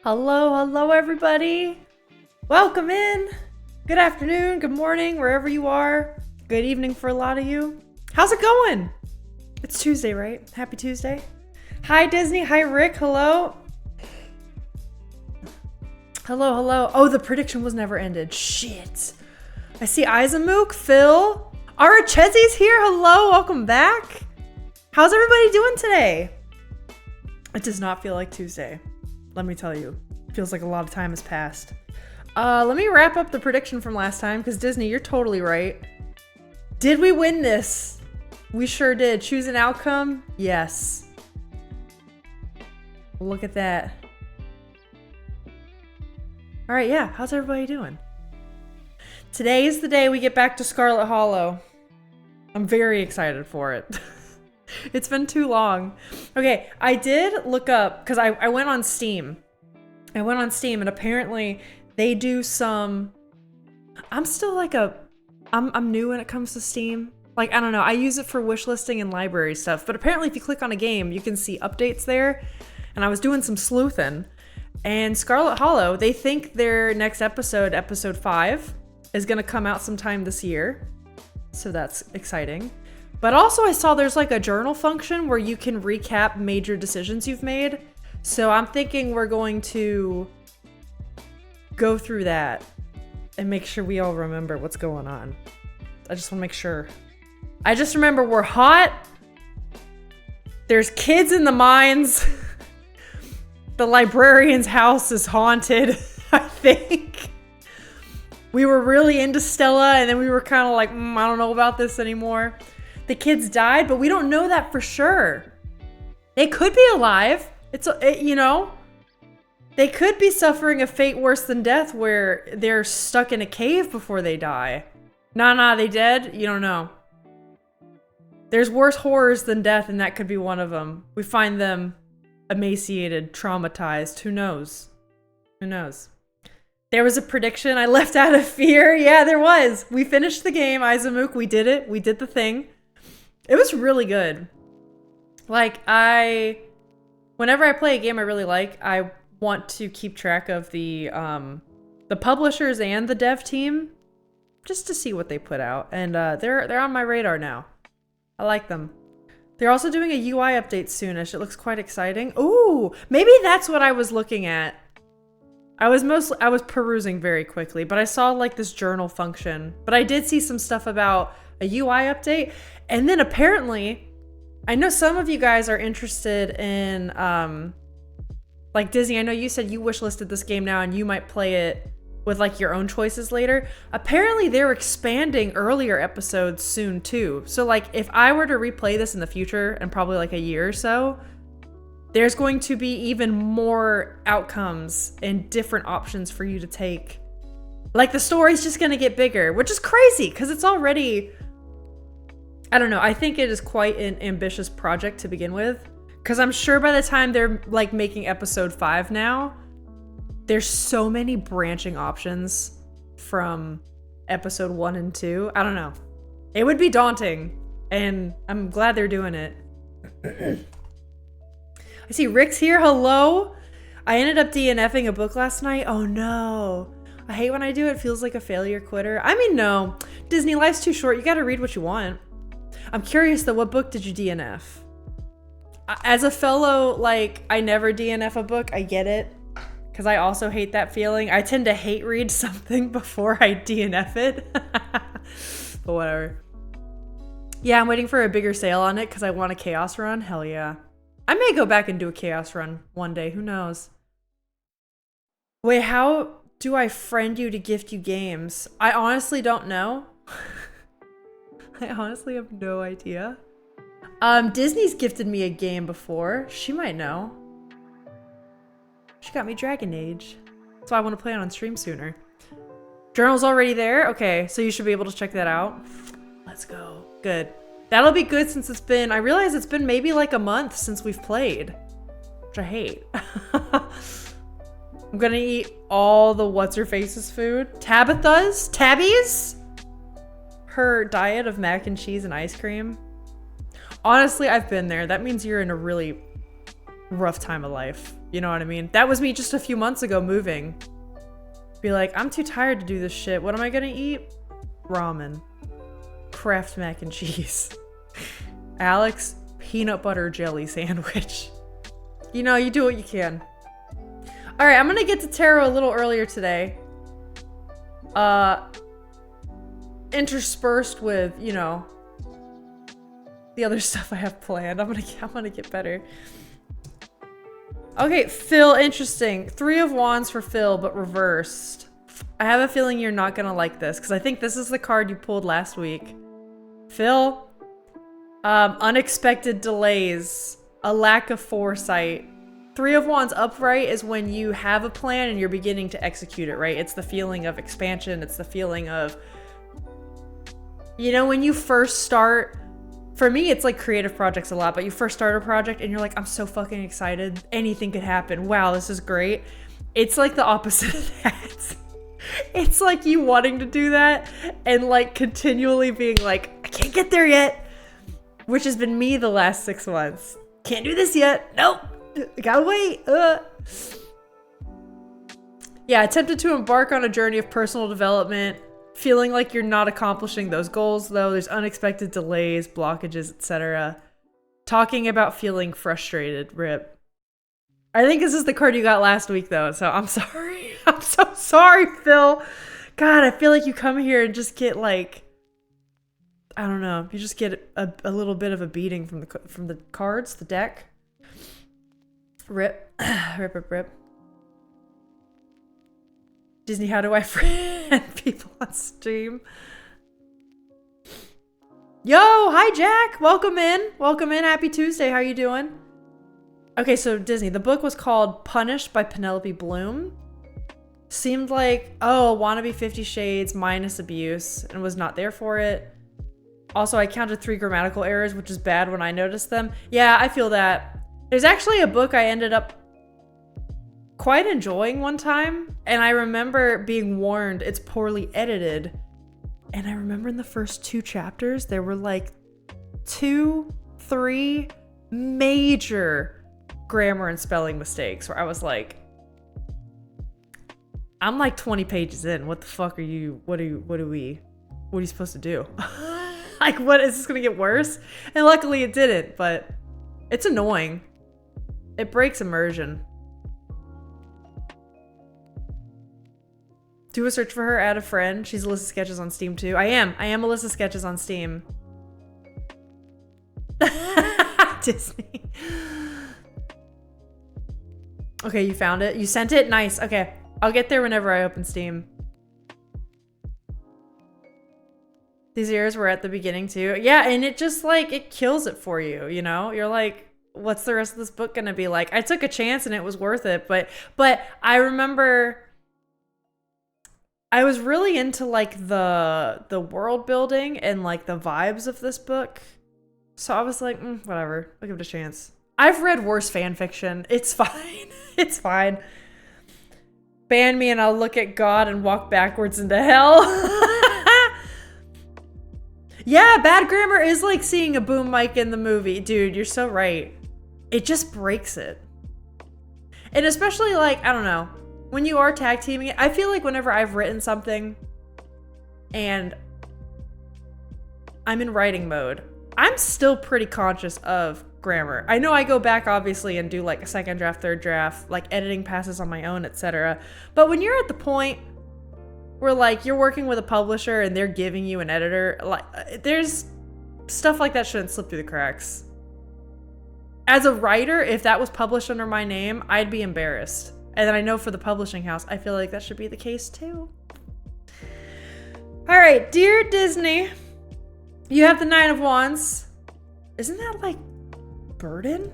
Hello everybody. Welcome in. Good afternoon, good morning, wherever you are. Good evening for a lot of you. How's it going? It's Tuesday, right? Happy Tuesday. Hi Disney, hi Rick, hello. Hello. Oh, the prediction was never ended. Shit. I see Izamook, Phil. Arachezi's here, hello, welcome back. How's everybody doing today? It does not feel like Tuesday. Let me tell you, feels like a lot of time has passed. Let me wrap up the prediction from last time, because Disney, you're totally right. Did we win this? We sure did. Choose an outcome? Yes. Look at that. All right, yeah, how's everybody doing? Today is the day we get back to Scarlet Hollow. I'm very excited for it. It's been too long. Okay, I did look up, because I went on Steam. I went on Steam, and apparently they do some... I'm still like I'm new when it comes to Steam. Like, I don't know, I use it for wishlisting and library stuff, but apparently if you click on a game, you can see updates there. And I was doing some sleuthing. And Scarlet Hollow, they think their next episode, episode 5, is going to come out sometime this year. So that's exciting. But also I saw there's like a journal function where you can recap major decisions you've made. So I'm thinking we're going to go through that and make sure we all remember what's going on. I just want to make sure. I just remember we're hot. There's kids in the mines. The librarian's house is haunted, I think. We were really into Stella and then we were kind of like, I don't know about this anymore. The kids died, but we don't know that for sure. They could be alive. You know, they could be suffering a fate worse than death where they're stuck in a cave before they die. Nah, they dead? You don't know. There's worse horrors than death, and that could be one of them. We find them emaciated, traumatized. Who knows? Who knows? There was a prediction I left out of fear. Yeah, there was. We finished the game, Izamook. We did it. We did the thing. It was really good. Like, whenever I play a game I really like, I want to keep track of the publishers and the dev team just to see what they put out. And they're on my radar now. I like them. They're also doing a UI update soonish. It looks quite exciting. Ooh, maybe that's what I was looking at. I was perusing very quickly, but I saw like this journal function. But I did see some stuff about a UI update. And then apparently, I know some of you guys are interested in, like Disney, I know you said you wishlisted this game now and you might play it with like your own choices later. Apparently they're expanding earlier episodes soon too. So like if I were to replay this in the future and probably like a year or so, there's going to be even more outcomes and different options for you to take. Like the story's just gonna get bigger, which is crazy because it's already, I don't know, I think it is quite an ambitious project to begin with. Because I'm sure by the time they're like making episode 5 now, there's so many branching options from episode 1 and 2. I don't know. It would be daunting, and I'm glad they're doing it. I see Rick's here. Hello. I ended up DNFing a book last night. Oh no. I hate when I do it. Feels like a failure quitter. I mean, no. Disney, life's too short. You gotta read what you want. I'm curious though, what book did you DNF? As a fellow, like, I never DNF a book, I get it. Because I also hate that feeling. I tend to hate read something before I DNF it. But whatever. Yeah, I'm waiting for a bigger sale on it because I want a chaos run. Hell yeah. I may go back and do a chaos run one day. Who knows? Wait, how do I friend you to gift you games? I honestly don't know. I honestly have no idea. Disney's gifted me a game before. She might know. She got me Dragon Age. That's why I want to play it on stream sooner. Journal's already there? Okay, so you should be able to check that out. Let's go. Good. That'll be good since it's been, I realize it's been maybe like a month since we've played. Which I hate. I'm gonna eat all the what's-her-face's food. Tabby's? Her diet of mac and cheese and ice cream. Honestly, I've been there. That means you're in a really rough time of life. You know what I mean? That was me just a few months ago moving. Be like, I'm too tired to do this shit. What am I gonna eat? Ramen. Kraft mac and cheese. Alex, peanut butter jelly sandwich. You know, you do what you can. All right, I'm gonna get to tarot a little earlier today. Interspersed with, you know, the other stuff I have planned. I'm gonna get better. Okay, Phil, interesting. 3 of Wands for Phil, but reversed. I have a feeling you're not gonna like this, because I think this is the card you pulled last week. Phil, unexpected delays, a lack of foresight. 3 of Wands upright is when you have a plan and you're beginning to execute it, right? It's the feeling of expansion. It's the feeling of, you know, when you first start, for me, it's like creative projects a lot, but you first start a project and you're like, I'm so fucking excited. Anything could happen. Wow, this is great. It's like the opposite of that. It's like you wanting to do that and like continually being like, I can't get there yet, which has been me the last 6 months. Can't do this yet. Nope. Gotta wait. Yeah, attempted to embark on a journey of personal development. Feeling like you're not accomplishing those goals, though. There's unexpected delays, blockages, etc. Talking about feeling frustrated. Rip. I think this is the card you got last week, though, so I'm sorry. I'm so sorry, Phil. God, I feel like you come here and just get, like, I don't know. You just get a little bit of a beating from the cards, the deck. Rip. Rip, rip, rip. Disney, how do I friend people on stream? Yo, hi Jack. Welcome in. Welcome in. Happy Tuesday. How you doing? Okay, so Disney, the book was called Punished by Penelope Bloom. Seemed like, oh, wannabe 50 Shades minus abuse, and was not there for it. Also, I counted 3 grammatical errors, which is bad when I noticed them. Yeah, I feel that. There's actually a book I ended up quite enjoying one time, and I remember being warned it's poorly edited, and I remember in the first 2 chapters there were like 2-3 major grammar and spelling mistakes where I was like, I'm like 20 pages in, what the fuck are you, what are you supposed to do? Like, what, is this gonna get worse? And luckily it didn't, but it's annoying. It breaks immersion. Do a search for her, add a friend. She's Alyssa Sketches on Steam too. I am Alyssa Sketches on Steam. Disney. Okay, you found it? You sent it? Nice. Okay. I'll get there whenever I open Steam. These errors were at the beginning too. Yeah, and it just like, it kills it for you, you know? You're like, what's the rest of this book gonna be like? I took a chance and it was worth it, but I remember I was really into like the world building and like the vibes of this book. So I was like, whatever, I'll give it a chance. I've read worse fan fiction. It's fine. It's fine. Ban me and I'll look at God and walk backwards into hell. Yeah, bad grammar is like seeing a boom mic in the movie. Dude, you're so right. It just breaks it. And especially like, I don't know, when you are tag teaming it, I feel like whenever I've written something and I'm in writing mode, I'm still pretty conscious of grammar. I know I go back obviously and do like a second draft, third draft, like editing passes on my own, etc. But when you're at the point where like you're working with a publisher and they're giving you an editor, like there's stuff like that shouldn't slip through the cracks. As a writer, if that was published under my name, I'd be embarrassed. And then I know for the publishing house, I feel like that should be the case too. All right, dear Disney, you have the 9 of Wands. Isn't that like burden?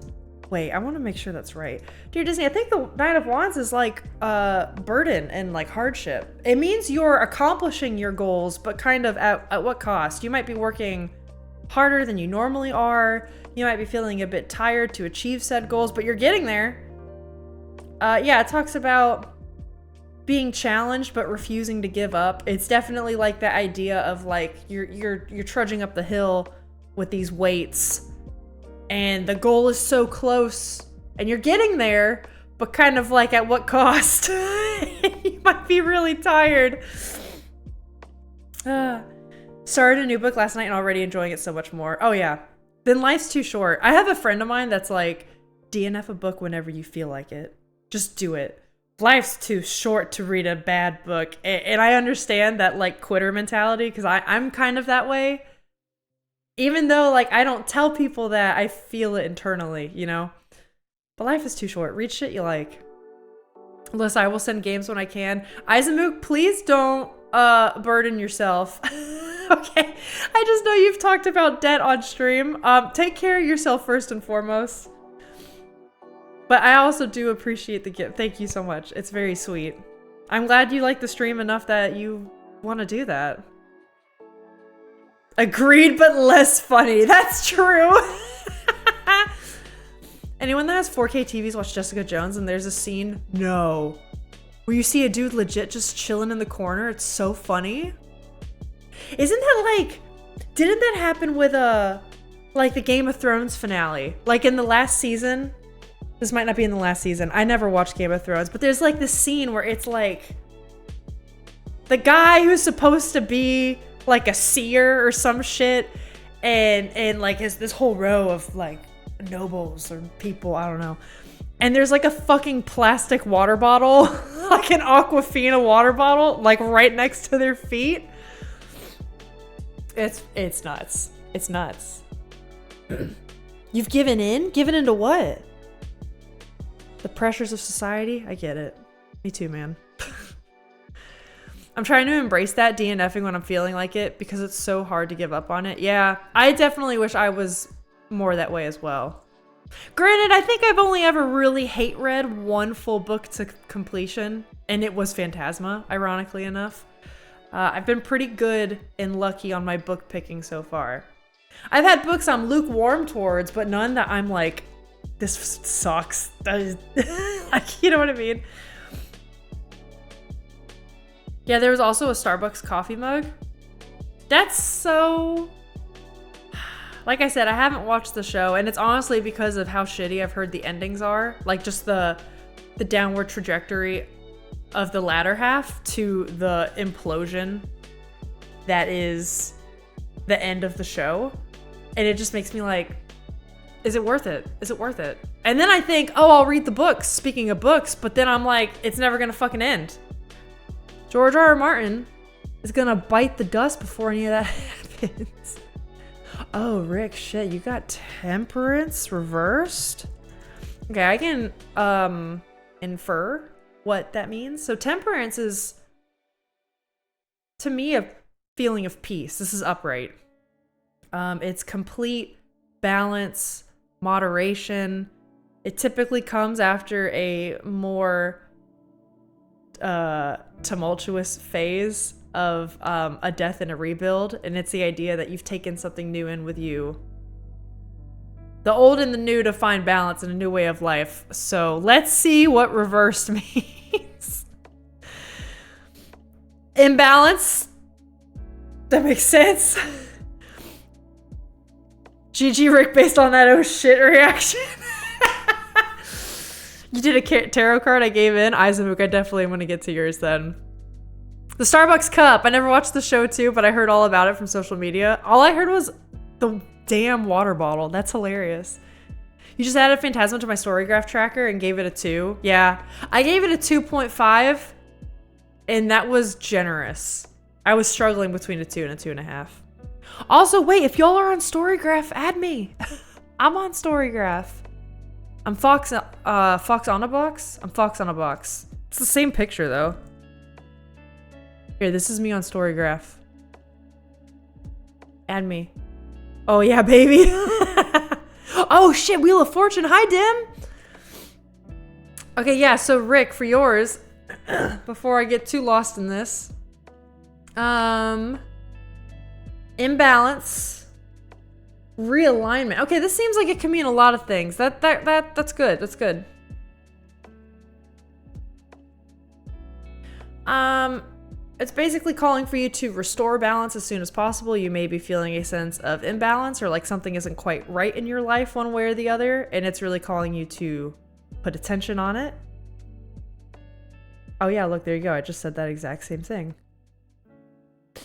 Wait, I want to make sure that's right. Dear Disney, I think the 9 of Wands is like burden and like hardship. It means you're accomplishing your goals, but kind of at what cost? You might be working harder than you normally are. You might be feeling a bit tired to achieve said goals, but you're getting there. Yeah, it talks about being challenged but refusing to give up. It's definitely like the idea of like you're trudging up the hill with these weights and the goal is so close and you're getting there, but kind of like at what cost? You might be really tired. Started a new book last night and already enjoying it so much more. Oh yeah. Then life's too short. I have a friend of mine that's like, DNF a book whenever you feel like it. Just do it. Life's too short to read a bad book. And I understand that like quitter mentality because I'm kind of that way. Even though like I don't tell people that, I feel it internally, you know? But life is too short. Read shit you like. Alyssa, I will send games when I can. Isaamook, please don't burden yourself. Okay. I just know you've talked about debt on stream. Take care of yourself first and foremost. But I also do appreciate the gift. Thank you so much. It's very sweet. I'm glad you like the stream enough that you want to do that. Agreed, but less funny. That's true. Anyone that has 4K TVs watch Jessica Jones and there's a scene, no, where you see a dude legit just chilling in the corner. It's so funny. Isn't that like, didn't that happen with like the Game of Thrones finale? Like in the last season, this might not be in the last season. I never watched Game of Thrones, but there's like this scene where it's like the guy who's supposed to be like a seer or some shit and like has this whole row of like nobles or people, I don't know. And there's like a fucking plastic water bottle, like an Aquafina water bottle, like right next to their feet. It's nuts. It's nuts. You've given in? Given into what? The pressures of society? I get it. Me too, man. I'm trying to embrace that DNFing when I'm feeling like it because it's so hard to give up on it. Yeah, I definitely wish I was more that way as well. Granted, I think I've only ever really hate read one full book to completion, and it was Phantasma, ironically enough. I've been pretty good and lucky on my book picking so far. I've had books I'm lukewarm towards, but none that I'm like, this sucks. That is, like, you know what I mean? Yeah, there was also a Starbucks coffee mug. That's so... Like I said, I haven't watched the show, and it's honestly because of how shitty I've heard the endings are. Like, just the downward trajectory of the latter half to the implosion that is the end of the show. And it just makes me like, is it worth it? Is it worth it? And then I think, oh, I'll read the books, speaking of books, but then I'm like, it's never gonna fucking end. George R. R. Martin is gonna bite the dust before any of that happens. Oh, Rick, shit, you got Temperance reversed? Okay, I can infer what that means. So Temperance is, to me, a feeling of peace. This is upright. It's complete balance, moderation. It typically comes after a more tumultuous phase of a death and a rebuild, and it's the idea that you've taken something new in with you. The old and the new to find balance in a new way of life. So let's see what reversed means. Imbalance. That makes sense. GG Rick based on that oh shit reaction. You did a tarot card, I gave in. Isaamook, I definitely want to get to yours then. The Starbucks cup. I never watched the show too, but I heard all about it from social media. All I heard was the damn water bottle. That's hilarious. You just added Phantasma to my Storygraph tracker and gave it a 2. Yeah, I gave it a 2.5, and that was generous. I was struggling between a 2 and a 2.5. Also, wait, if y'all are on Storygraph, add me. I'm on Storygraph. I'm Fox on a Box? I'm Fox on a Box. It's the same picture, though. Here, this is me on Storygraph. Add me. Oh, yeah, baby. Oh, shit, Wheel of Fortune. Hi, Dim. Okay, yeah, so Rick, for yours, before I get too lost in this. Imbalance. Realignment. Okay, this seems like it can mean a lot of things. That's good. That's good. It's basically calling for you to restore balance as soon as possible. You may be feeling a sense of imbalance or like something isn't quite right in your life one way or the other, and it's really calling you to put attention on it Oh yeah, look, there you go. I just said that exact same thing.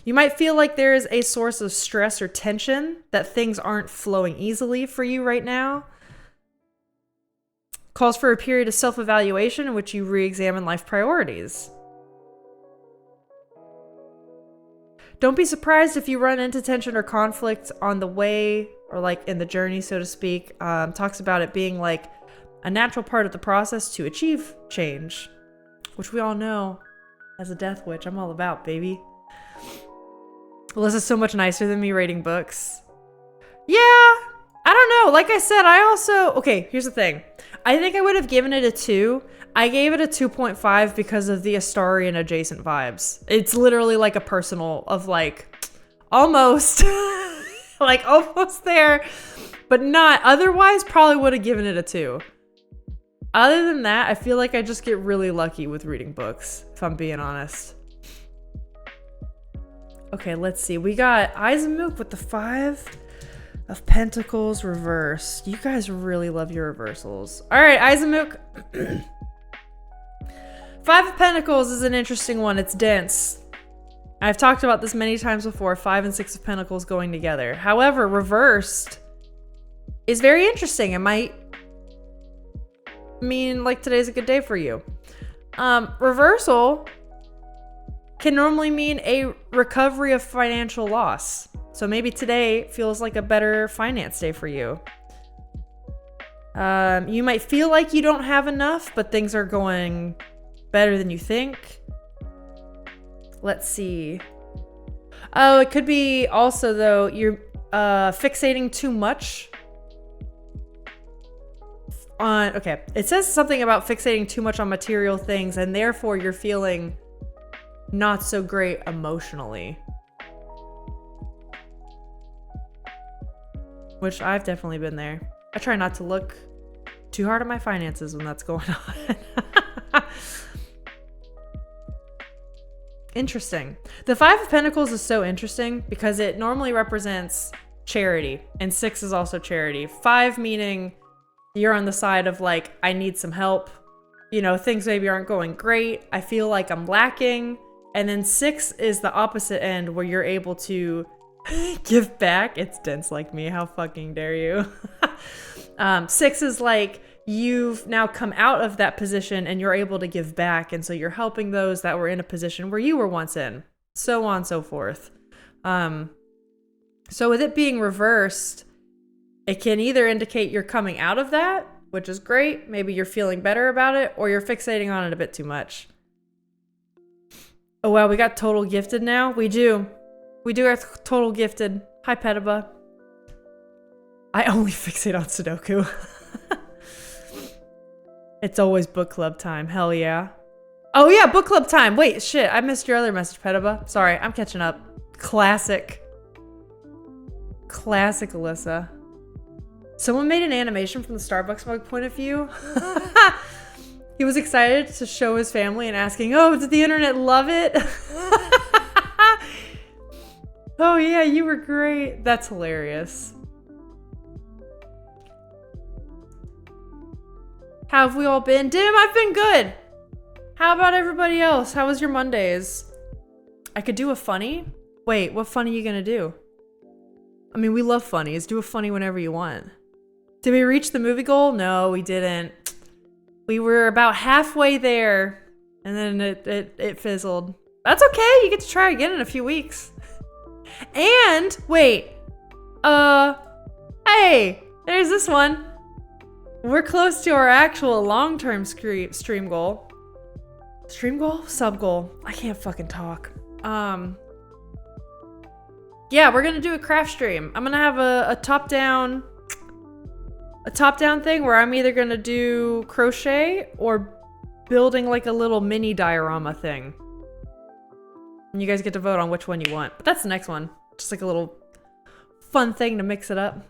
You might feel like there is a source of stress or tension, that things aren't flowing easily for you right now. Calls for a period of self-evaluation in which you re-examine life priorities. Don't be surprised if you run into tension or conflict on the way, or like in the journey, so to speak. Talks about it being like a natural part of the process to achieve change, which we all know as a death witch I'm all about, baby. Alyssa's so much nicer than me rating books. Yeah, I don't know. Like I said, okay, here's the thing. I think I would have given it a 2. I gave it a 2.5 because of the Astarian adjacent vibes. It's literally like a personal of like, almost, like almost there, but not. Otherwise, probably would have given it a 2. Other than that, I feel like I just get really lucky with reading books, if I'm being honest. Okay, let's see. We got Izamook with the 5 of Pentacles reversed. You guys really love your reversals. All right, Izamook. 5 of Pentacles is an interesting one. It's dense. I've talked about this many times before. 5 and 6 of Pentacles going together. However, reversed is very interesting. It might mean like today's a good day for you. Reversal can normally mean a recovery of financial loss. So maybe today feels like a better finance day for you. You might feel like you don't have enough, but things are going better than you think. Let's see. Oh, it could be also, though, you're fixating too much on... Okay, it says something about fixating too much on material things, and therefore you're feeling not so great emotionally. Which I've definitely been there. I try not to look too hard at my finances when that's going on. Interesting. The 5 of Pentacles is so interesting because it normally represents charity, and 6 is also charity. 5 meaning you're on the side of like, I need some help. You know, things maybe aren't going great. I feel like I'm lacking. And then 6 is the opposite end where you're able to give back. It's dense like me. How fucking dare you? 6 is like you've now come out of that position and you're able to give back. And so you're helping those that were in a position where you were once in. So on and so forth. So with it being reversed, it can either indicate you're coming out of that, which is great. Maybe you're feeling better about it, or you're fixating on it a bit too much. Oh, wow, we got total gifted now? We do. We do have total gifted. Hi, Petiba. I only fixate on Sudoku. It's always book club time. Hell yeah. Oh, yeah, book club time. Wait, shit. I missed your other message, Petiba. Sorry, I'm catching up. Classic. Classic Alyssa. Someone made an animation from the Starbucks mug point of view. He was excited to show his family and asking, oh, did the internet love it? Oh yeah, you were great. That's hilarious. How have we all been? Dim, I've been good. How about everybody else? How was your Mondays? I could do a funny. Wait, what funny are you gonna do? I mean, we love funnies. Do a funny whenever you want. Did we reach the movie goal? No, we didn't. We were about halfway there, and then it fizzled. That's okay. You get to try again in a few weeks. And wait, hey, there's this one. We're close to our actual long-term stream goal. Stream goal? Sub goal. I can't fucking talk. Yeah, we're gonna do a craft stream. I'm gonna have a top-down thing where I'm either gonna do crochet or building like a little mini diorama thing. And you guys get to vote on which one you want. But that's the next one. Just like a little fun thing to mix it up.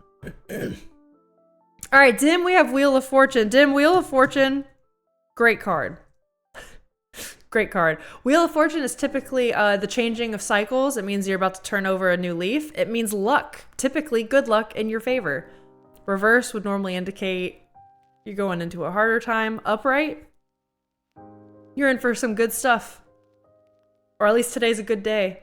All right, Dim, we have Wheel of Fortune. Dim, Wheel of Fortune, great card. Great card. Wheel of Fortune is typically the changing of cycles. It means you're about to turn over a new leaf. It means luck, typically good luck in your favor. Reverse would normally indicate you're going into a harder time. Upright, You're in for some good stuff. Or at least today's a good day.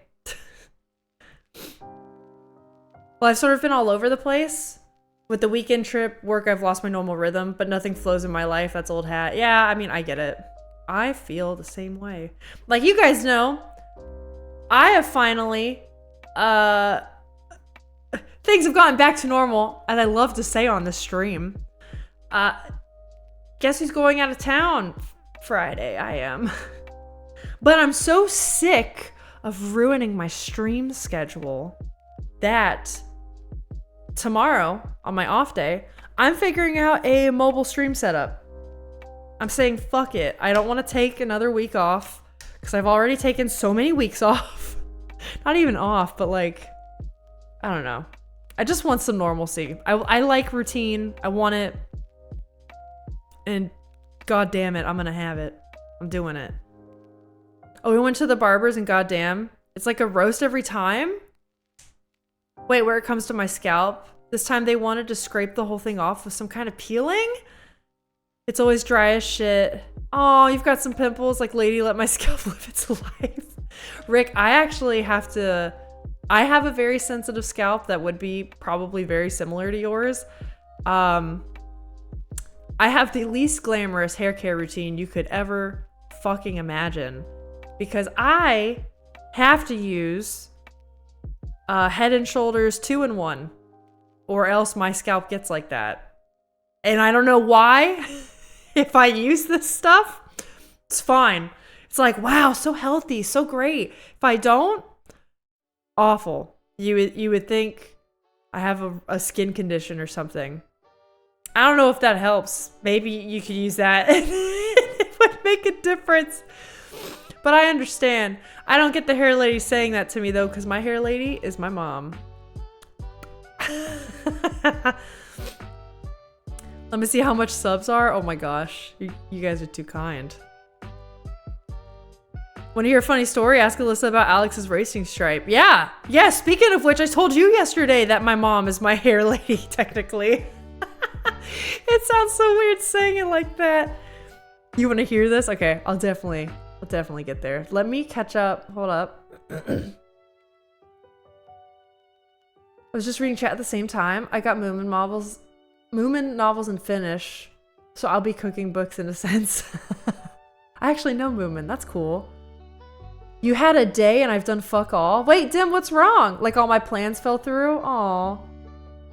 Well, I've sort of been all over the place. With the weekend trip, work, I've lost my normal rhythm, but nothing flows in my life. That's old hat. Yeah, I mean, I get it. I feel the same way. Like you guys know, I have finally, things have gotten back to normal, as I love to say on this stream. Guess who's going out of town Friday? I am. But I'm so sick of ruining my stream schedule that tomorrow, on my off day, I'm figuring out a mobile stream setup. I'm saying fuck it. I don't want to take another week off because I've already taken so many weeks off. Not even off, but like, I don't know. I just want some normalcy. I like routine. I want it. And god damn it, I'm gonna have it. I'm doing it. Oh, we went to the barbers and goddamn, it's like a roast every time? Wait, where it comes to my scalp, this time they wanted to scrape the whole thing off with some kind of peeling? It's always dry as shit. Oh, you've got some pimples. Like, lady, let my scalp live its life. Rick, I actually have to... I have a very sensitive scalp that would be probably very similar to yours. I have the least glamorous hair care routine you could ever fucking imagine. Because I have to use Head and Shoulders 2-in-1. Or else my scalp gets like that. And I don't know why. If I use this stuff, it's fine. It's like, wow, so healthy, so great. If I don't, awful. You would think I have a skin condition or something. I don't know if that helps. Maybe you could use that. It would make a difference. But I understand. I don't get the hair lady saying that to me though, because my hair lady is my mom. Let me see how much subs are. Oh my gosh. You guys are too kind. Want to hear a funny story? Ask Alyssa about Alex's racing stripe. Yeah. Yeah, speaking of which, I told you yesterday that my mom is my hair lady, technically. It sounds so weird saying it like that. You want to hear this? Okay, I'll definitely get there. Let me catch up. Hold up. I was just reading chat at the same time. I got Moomin novels in Finnish, so I'll be cooking books in a sense. I actually know Moomin. That's cool. You had a day and I've done fuck all. Wait, Dim, what's wrong? Like all my plans fell through? Aw.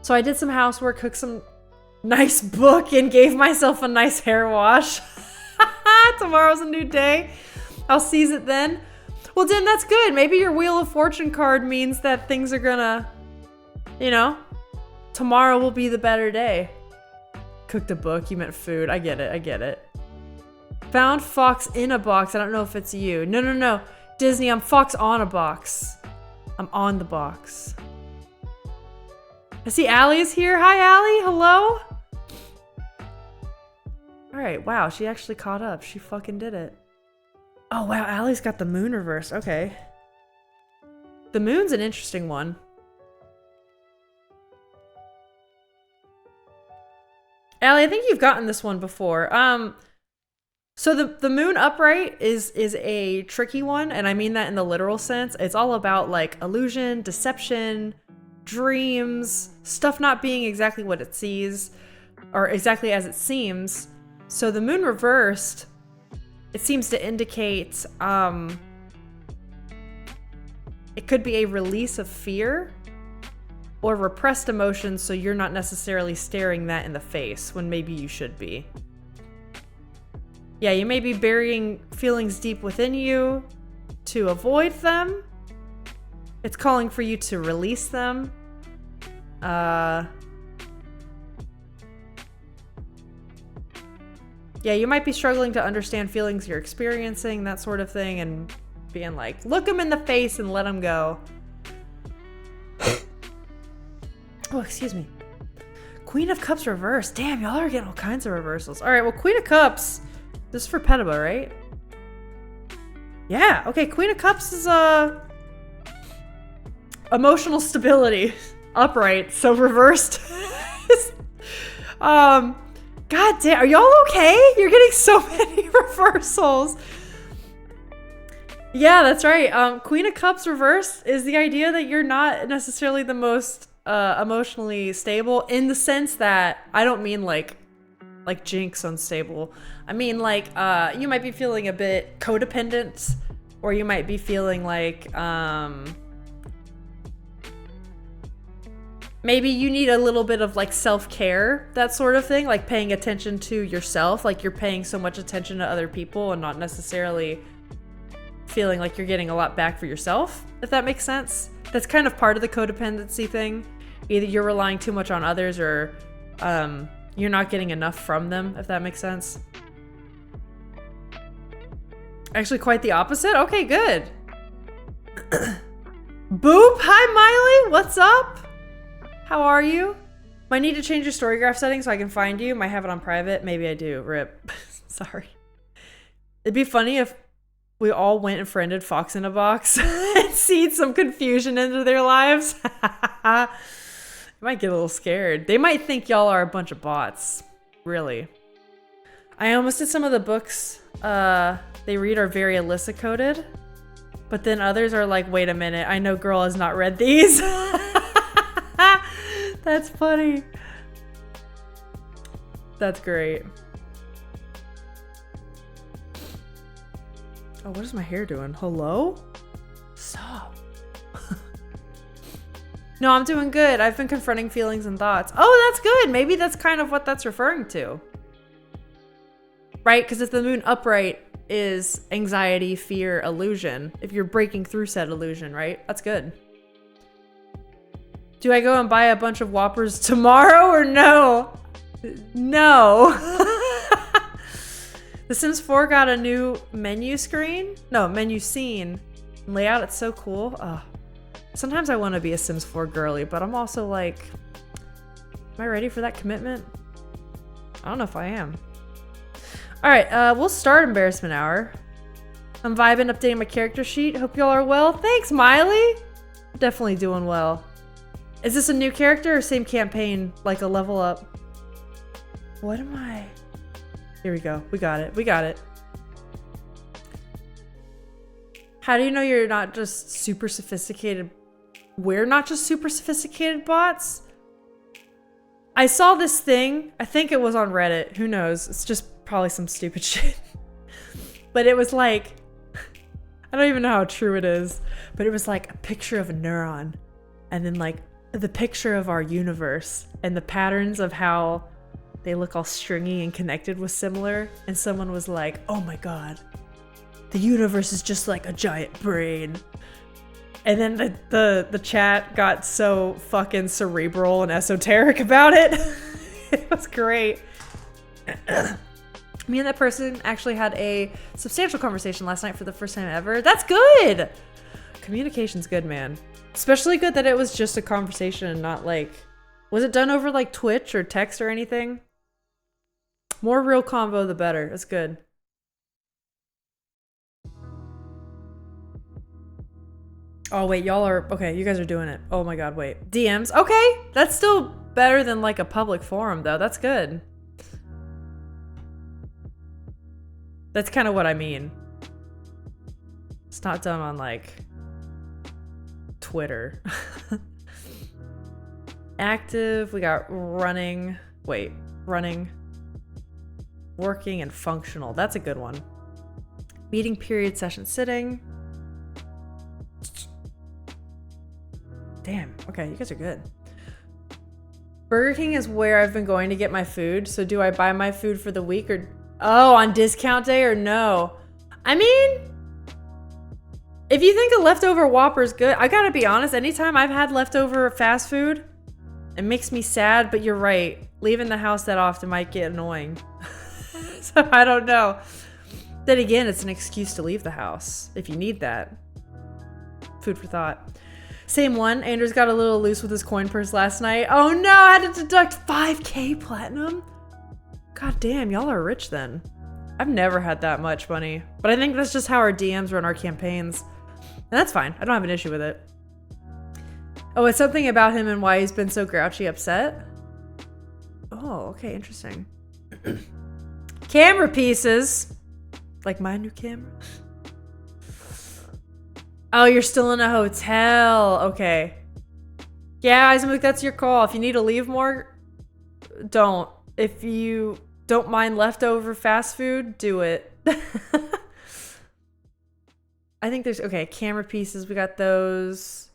So I did some housework, cooked some nice book, and gave myself a nice hair wash. Tomorrow's a new day. I'll seize it then. Well, Dim, that's good. Maybe your Wheel of Fortune card means that things are gonna, you know, tomorrow will be the better day. Cooked a book, you meant food. I get it, I get it. Found Fox in a box. I don't know if it's you. No. Disney, I'm Fox on a box. I'm on the box. I see Allie is here. Hi, Allie. Hello. All right. Wow. She actually caught up. She fucking did it. Oh, wow. Allie's got the moon reversed. Okay. The moon's an interesting one. Allie, I think you've gotten this one before. So the moon upright is a tricky one, and I mean that in the literal sense. It's all about like illusion, deception, dreams, stuff not being exactly what it sees or exactly as it seems. So the moon reversed, it seems to indicate it could be a release of fear or repressed emotions, so you're not necessarily staring that in the face when maybe you should be. Yeah, you may be burying feelings deep within you to avoid them. It's calling for you to release them. Yeah, you might be struggling to understand feelings you're experiencing, that sort of thing, and being like, look them in the face and let them go. Oh, excuse me. Queen of Cups reversed. Damn, y'all are getting all kinds of reversals. All right, well, Queen of Cups. This is for Petaba, right? Yeah, okay, Queen of Cups is, emotional stability. Upright, so reversed. God damn, are y'all okay? You're getting so many reversals. Yeah, that's right. Queen of Cups reversed is the idea that you're not necessarily the most emotionally stable, in the sense that I don't mean like Jinx unstable. I mean like you might be feeling a bit codependent, or you might be feeling like maybe you need a little bit of like self-care, that sort of thing, like paying attention to yourself, like you're paying so much attention to other people and not necessarily feeling like you're getting a lot back for yourself, if that makes sense. That's kind of part of the codependency thing. Either you're relying too much on others, or you're not getting enough from them, if that makes sense. Actually, quite the opposite? Okay, good. Boop! Hi, Miley! What's up? How are you? Might need to change your storygraph settings so I can find you. Might have it on private. Maybe I do. Rip. Sorry. It'd be funny if we all went and friended Fox in a Box and seed some confusion into their lives. I might get a little scared. They might think y'all are a bunch of bots. Really. I almost did some of the books they read are very Alyssa coded, but then others are like, wait a minute, I know girl has not read these. That's funny. That's great. Oh, what is my hair doing? Hello? Stop. No, I'm doing good. I've been confronting feelings and thoughts. Oh, that's good. Maybe that's kind of what that's referring to. Right? Because if the moon upright is anxiety, fear, illusion, if you're breaking through said illusion, right? That's good. Do I go and buy a bunch of Whoppers tomorrow or no? No. The Sims 4 got a new menu screen. No, menu scene. Layout, it's so cool. Oh. Sometimes I want to be a Sims 4 girly, but I'm also like, am I ready for that commitment? I don't know if I am. All right, we'll start embarrassment hour. I'm vibing, updating my character sheet. Hope y'all are well. Thanks, Miley. Definitely doing well. Is this a new character or same campaign, like a level up? What am I? Here we go. We got it. We got it. How do you know you're not just super sophisticated? We're not just super sophisticated bots? I saw this thing. I think it was on Reddit. Who knows? It's just probably some stupid shit. But it was like, I don't even know how true it is, but it was like a picture of a neuron, and then like the picture of our universe, and the patterns of how they look all stringy and connected was similar. And someone was like, oh my god, the universe is just like a giant brain. And then the chat got so fucking cerebral and esoteric about it. It was great. Me and that person actually had a substantial conversation last night for the first time ever. That's good! Communication's good, man. Especially good that it was just a conversation and not like... Was it done over like Twitch or text or anything? More real convo, the better. That's good. Oh, wait, y'all are... Okay, you guys are doing it. Oh my god, wait. DMs? Okay! That's still better than like a public forum, though. That's good. That's kind of what I mean. It's not done on like... Twitter. Active, we got running. Wait, running. Working and functional. That's a good one. Meeting period, session, sitting. Damn, okay, you guys are good. Burger King is where I've been going to get my food. So do I buy my food for the week or... Oh, on discount day or no? I mean... If you think a leftover Whopper is good, I gotta be honest, anytime I've had leftover fast food, it makes me sad, but you're right. Leaving the house that often might get annoying. So I don't know. Then again, it's an excuse to leave the house if you need that. Food for thought. Same one. Andrew's got a little loose with his coin purse last night. Oh no, I had to deduct 5K platinum. God damn, y'all are rich then. I've never had that much money, but I think that's just how our DMs run our campaigns. And that's fine. I don't have an issue with it. Oh, it's something about him and why he's been so grouchy upset. Oh, okay, interesting. Camera pieces. Like my new camera. Oh, you're still in a hotel. Okay. Yeah, Isaac, that's your call. If you need to leave more, don't. If you don't mind leftover fast food, do it. I think there's, okay, camera pieces. We got those.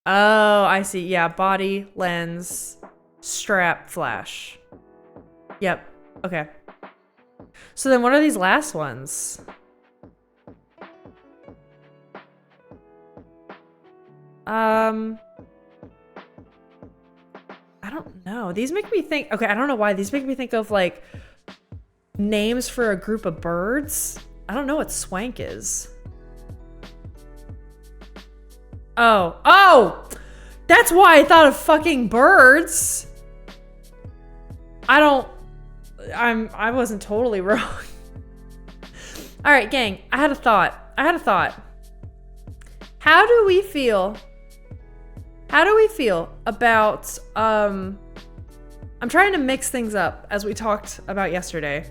Oh, I see. Yeah, body, lens, strap, flash. Yep. Okay. So then what are these last ones? I don't know. These make me think, okay, I don't know why. These make me think of like names for a group of birds. I don't know what swank is. Oh, oh, that's why I thought of fucking birds. I wasn't totally wrong. All right, gang, I had a thought. How do we feel about, I'm trying to mix things up as we talked about yesterday.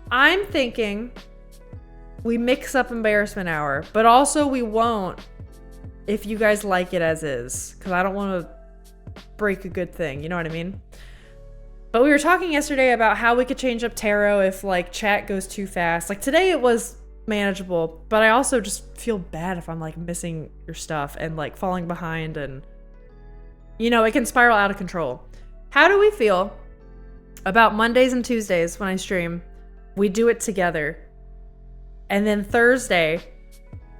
I'm thinking we mix up embarrassment hour, but also we won't if you guys like it as is, because I don't want to break a good thing, you know what I mean? But we were talking yesterday about how we could change up tarot if like chat goes too fast. Like today it was manageable, but I also just feel bad if I'm like missing your stuff and like falling behind, and you know, it can spiral out of control. How do we feel about Mondays and Tuesdays when I stream? We do it together. And then Thursday,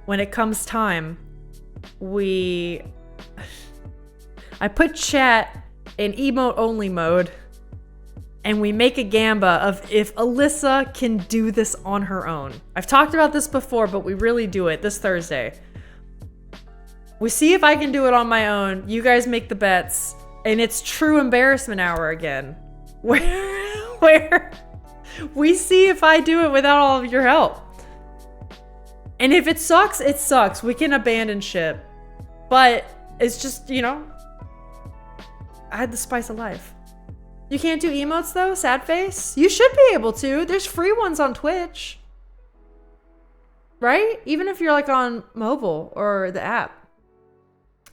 when it comes time, I put chat in emote only mode, and we make a gamba of if Alyssa can do this on her own. I've talked about this before, but we really do it this Thursday. We see if I can do it on my own. You guys make the bets, and it's true embarrassment hour again. Where we see if I do it without all of your help. And if it sucks, it sucks. We can abandon ship. But it's just, you know, I had the spice of life. You can't do emotes though? Sad face? You should be able to. There's free ones on Twitch. Right? Even if you're like on mobile or the app.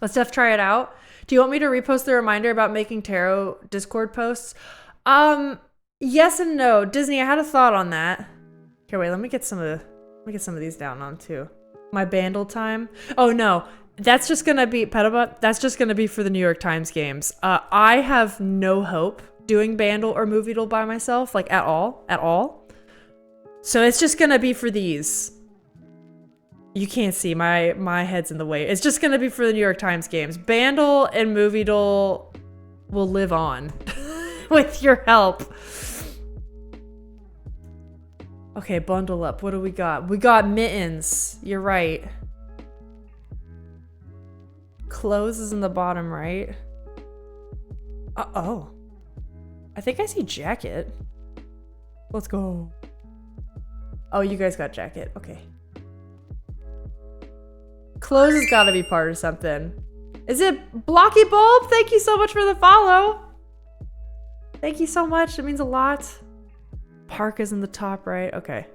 Let's just try it out. Do you want me to repost the reminder about making tarot Discord posts? Yes and no. Disney, I had a thought on that. Here, wait, let me get some of these down on too. My Bandle time. Oh no. That's just gonna be Petabot. That's just gonna be for the New York Times games. I have no hope doing Bandle or Movietle by myself, like at all. So it's just gonna be for these. You can't see, my head's in the way. It's just gonna be for the New York Times games. Bandle and Movietle will live on with your help. Okay, bundle up. What do we got? We got mittens. You're right. Clothes is in the bottom right. Oh. I think I see jacket. Let's go. Oh, you guys got jacket. Okay. Clothes has got to be part of something. Is it Blocky Bulb? Thank you so much for the follow. Thank you so much. It means a lot. Park is in the top right. Okay.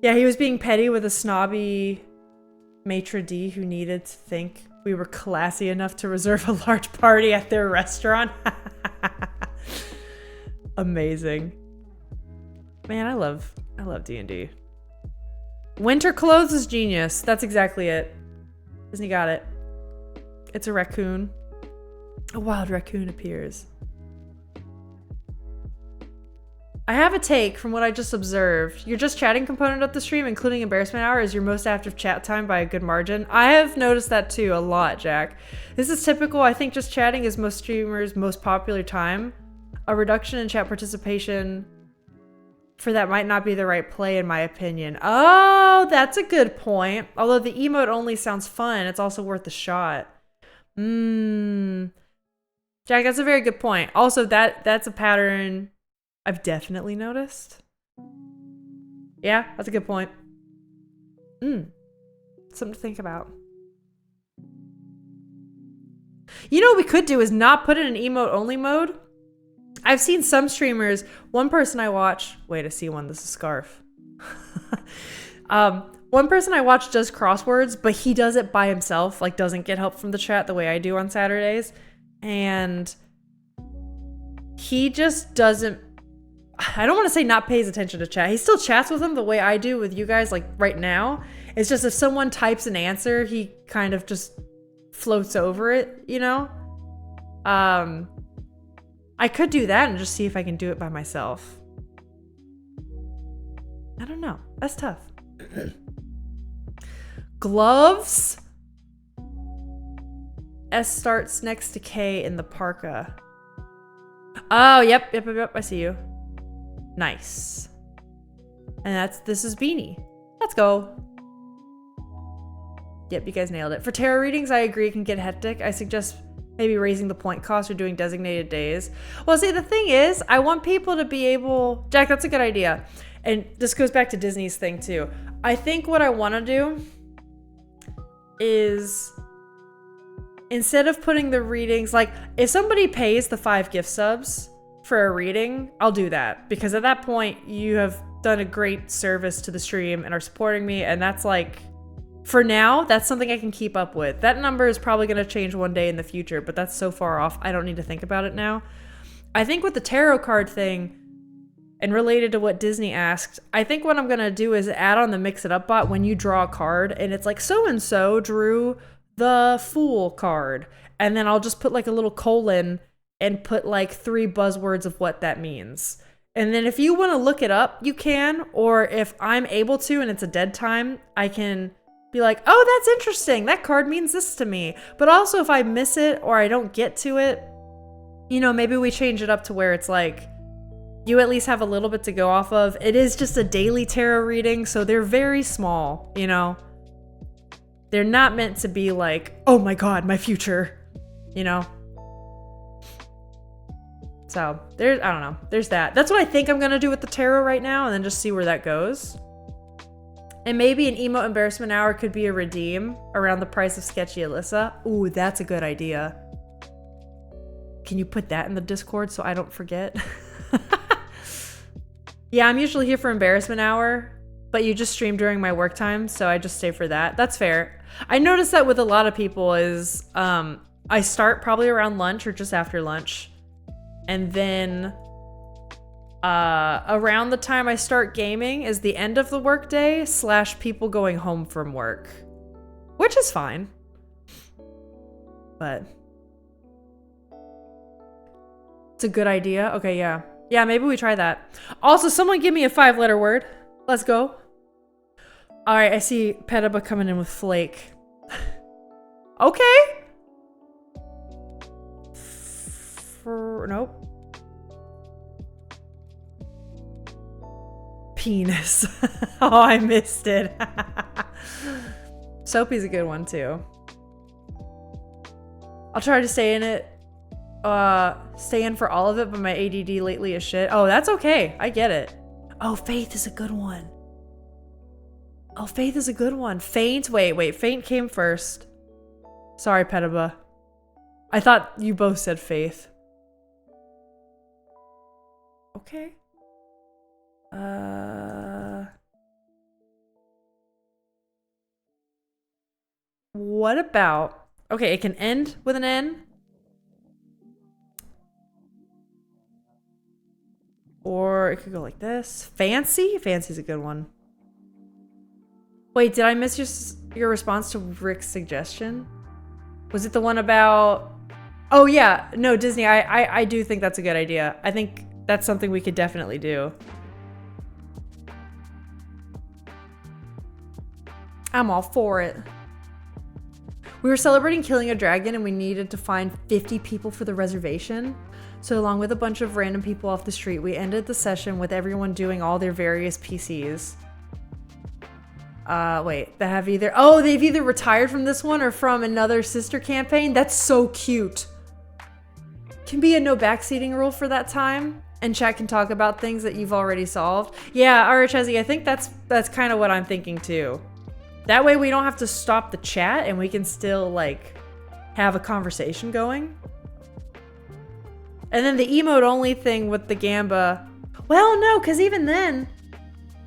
Yeah, he was being petty with a snobby maitre d' who needed to think we were classy enough to reserve a large party at their restaurant. Amazing. Man, I love D&D. Winter clothes is genius. That's exactly it. Disney got it. It's a raccoon. A wild raccoon appears. I have a take from what I just observed. Your just chatting component of the stream, including embarrassment hour, is your most active chat time by a good margin. I have noticed that too a lot, Jack. This is typical. I think just chatting is most streamers' most popular time. A reduction in chat participation for that might not be the right play in my opinion. Oh, that's a good point. Although the emote only sounds fun, it's also worth a shot. Jack, that's a very good point. Also, that's a pattern I've definitely noticed. Yeah, that's a good point. Something to think about. You know what we could do is not put it in emote only mode. I've seen some streamers, one person I watch, wait, I see one, this is Scarf. One person I watch does crosswords, but he does it by himself, like doesn't get help from the chat the way I do on Saturdays. And he just doesn't, I don't want to say not pays attention to chat. He still chats with them the way I do with you guys, like right now. It's just if someone types an answer, he kind of just floats over it, you know? I could do that and just see if I can do it by myself. I don't know. That's tough. Gloves? S starts next to K in the parka. Oh, yep. I see you. Nice. And this is Beanie. Let's go. Yep, you guys nailed it. For tarot readings, I agree it can get hectic. I suggest maybe raising the point cost or doing designated days. Well, see, the thing is, I want people to be able... Jack, that's a good idea. And this goes back to Disney's thing, too. I think what I want to do is... instead of putting the readings... Like, if somebody pays the 5 gift subs for a reading, I'll do that. Because at that point, you have done a great service to the stream and are supporting me. And that's like... For now, that's something I can keep up with. That number is probably going to change one day in the future, but that's so far off, I don't need to think about it now. I think with the tarot card thing, and related to what Disney asked, I think what I'm going to do is add on the Mix It Up bot when you draw a card, and it's like, so-and-so drew the Fool card. And then I'll just put like a little colon and put like 3 buzzwords of what that means. And then if you want to look it up, you can, or if I'm able to and it's a dead time, I can... be like, oh, that's interesting. That card means this to me. But also if I miss it or I don't get to it, you know, maybe we change it up to where it's like, you at least have a little bit to go off of. It is just a daily tarot reading, so they're very small, you know? They're not meant to be like, oh my God, my future, you know? So there's, I don't know, there's that. That's what I think I'm gonna do with the tarot right now and then just see where that goes. And maybe an emo embarrassment hour could be a redeem around the price of Sketchy Alyssa. Ooh, that's a good idea. Can you put that in the Discord so I don't forget? Yeah, I'm usually here for embarrassment hour, but you just stream during my work time, so I just stay for that. That's fair. I noticed that with a lot of people is I start probably around lunch or just after lunch. And then... around the time I start gaming is the end of the workday / people going home from work, which is fine. But it's a good idea. Okay, yeah. Yeah, maybe we try that. Also, someone give me a 5-letter word. Let's go. All right, I see Petaba coming in with Flake. Okay. Nope. Penis. Oh, I missed it. Soapy's a good one too. I'll try to stay in it. Stay in for all of it, but my ADD lately is shit. Oh, that's okay. I get it. Oh, Faith is a good one. Oh, Faith is a good one. Faint. Wait. Faint came first. Sorry, Petaba. I thought you both said Faith. Okay. What about... Okay, it can end with an N. Or it could go like this. Fancy? Fancy's a good one. Wait, did I miss your response to Rick's suggestion? Was it the one about... Oh, yeah. No, Disney, I do think that's a good idea. I think that's something we could definitely do. I'm all for it. We were celebrating killing a dragon and we needed to find 50 people for the reservation. So along with a bunch of random people off the street, we ended the session with everyone doing all their various PCs. Wait, they have either... Oh, they've either retired from this one or from another sister campaign. That's so cute. Can be a no backseating rule for that time. And chat can talk about things that you've already solved. Yeah, RHSE, I think that's kind of what I'm thinking too. That way we don't have to stop the chat and we can still like have a conversation going. And then the emote only thing with the Gamba. Well, no, because even then,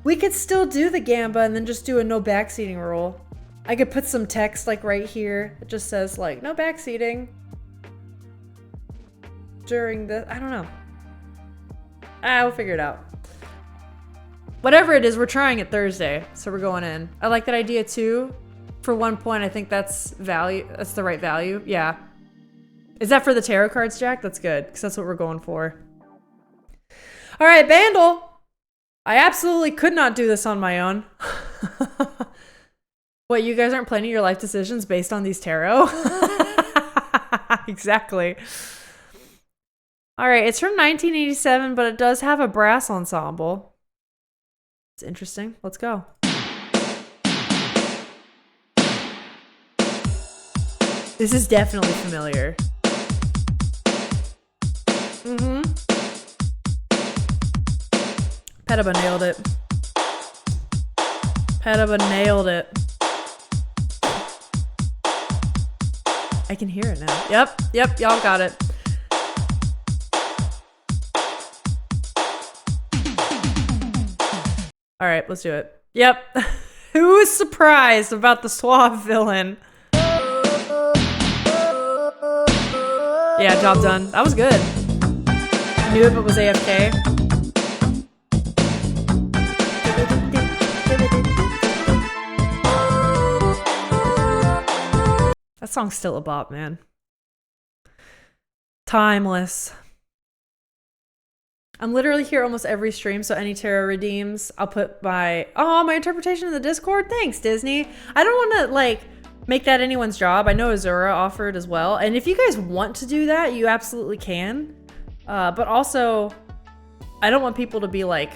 We could still do the gamba and then just do a no backseating rule. I could put some text like right here. It just says like no backseating during the, I don't know. We'll figure it out. Whatever it is, we're trying it Thursday, so we're going in. I like that idea too. For 1 point, I think that's value. That's the right value. Yeah. Is that for the tarot cards, Jack? That's good, because that's what we're going for. All right, Bandle. I absolutely could not do this on my own. What, you guys aren't planning your life decisions based on these tarot? Exactly. All right, it's from 1987, but it does have a brass ensemble. It's interesting. Let's go. This is definitely familiar. Mm-hmm. Petaba nailed it. Petaba nailed it. I can hear it now. Yep, y'all got it. All right, let's do it. Yep. Who is surprised about the suave villain? Yeah, job done. That was good. I knew it, but was AFK. That song's still a bop, man. Timeless. I'm literally here almost every stream, so any tarot redeems, I'll put my interpretation in the Discord. Thanks, Disney. I don't want to, like, make that anyone's job. I know Azura offered as well. And if you guys want to do that, you absolutely can. But also, I don't want people to be like,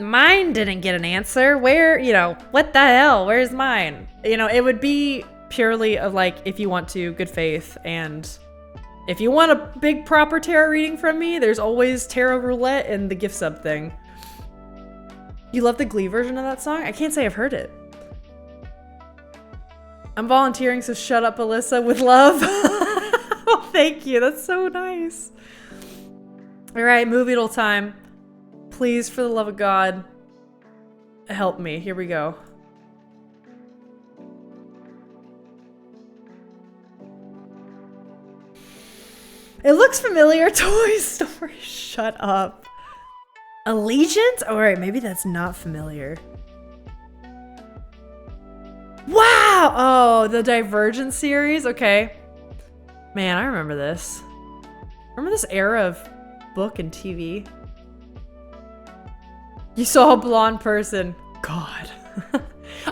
mine didn't get an answer. Where, you know, what the hell? Where's mine? You know, it would be purely of like, if you want to, good faith. And if you want a big proper tarot reading from me, there's always tarot roulette and the gift sub thing. You love the Glee version of that song? I can't say I've heard it. I'm volunteering, so shut up, Alyssa, with love. Oh, thank you. That's so nice. All right, movie time. Please, for the love of God, help me. Here we go. It looks familiar. Toy Story. Shut up. Allegiance? All right, maybe that's not familiar. Wow! Oh, the Divergent series? Okay. Man, I remember this. Remember this era of book and TV? You saw a blonde person. God.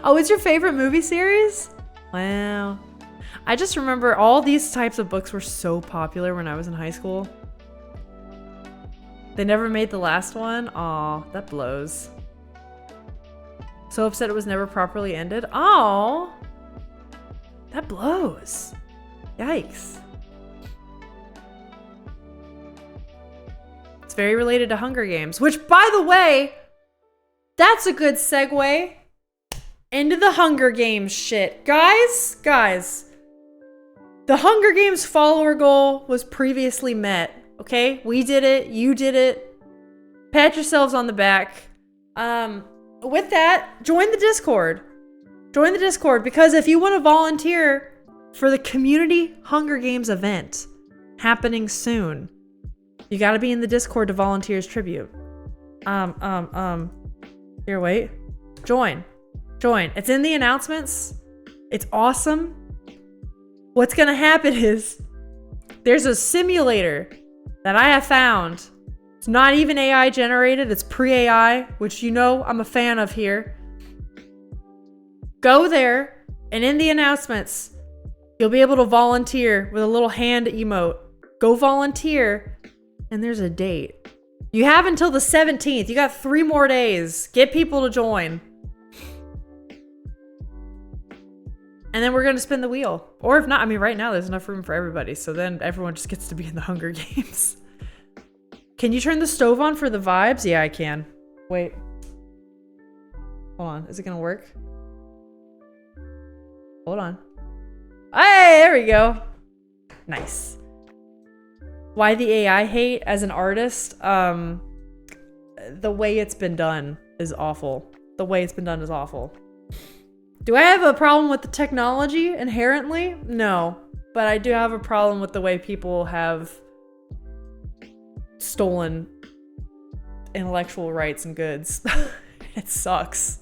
Oh, it's your favorite movie series? Wow. I just remember all these types of books were so popular when I was in high school. They never made the last one? Aw, that blows. So upset it was never properly ended. Oh, that blows. Yikes. It's very related to Hunger Games, which, by the way, that's a good segue into the Hunger Games shit. Guys, the Hunger Games follower goal was previously met. Okay, we did it. You did it. Pat yourselves on the back. With that, join the Discord. Join the Discord, because if you want to volunteer for the Community Hunger Games event happening soon, you got to be in the Discord to volunteers tribute. Here, wait. Join. It's in the announcements. It's awesome. What's going to happen is there's a simulator that I have found. It's not even AI generated. It's pre-AI, which you know I'm a fan of here. Go there, and in the announcements, you'll be able to volunteer with a little hand emote. Go volunteer, and there's a date. You have until the 17th. You got 3 more days. Get people to join. And then we're going to spin the wheel. Or if not, I mean, right now there's enough room for everybody. So then everyone just gets to be in the Hunger Games. Can you turn the stove on for the vibes? Yeah, I can. Wait. Hold on. Is it going to work? Hold on. Hey, there we go. Nice. Why the AI hate as an artist? The way it's been done. is awful. The way it's been done is awful. Do I have a problem with the technology inherently? No. But I do have a problem with the way people have stolen intellectual rights and goods. It sucks.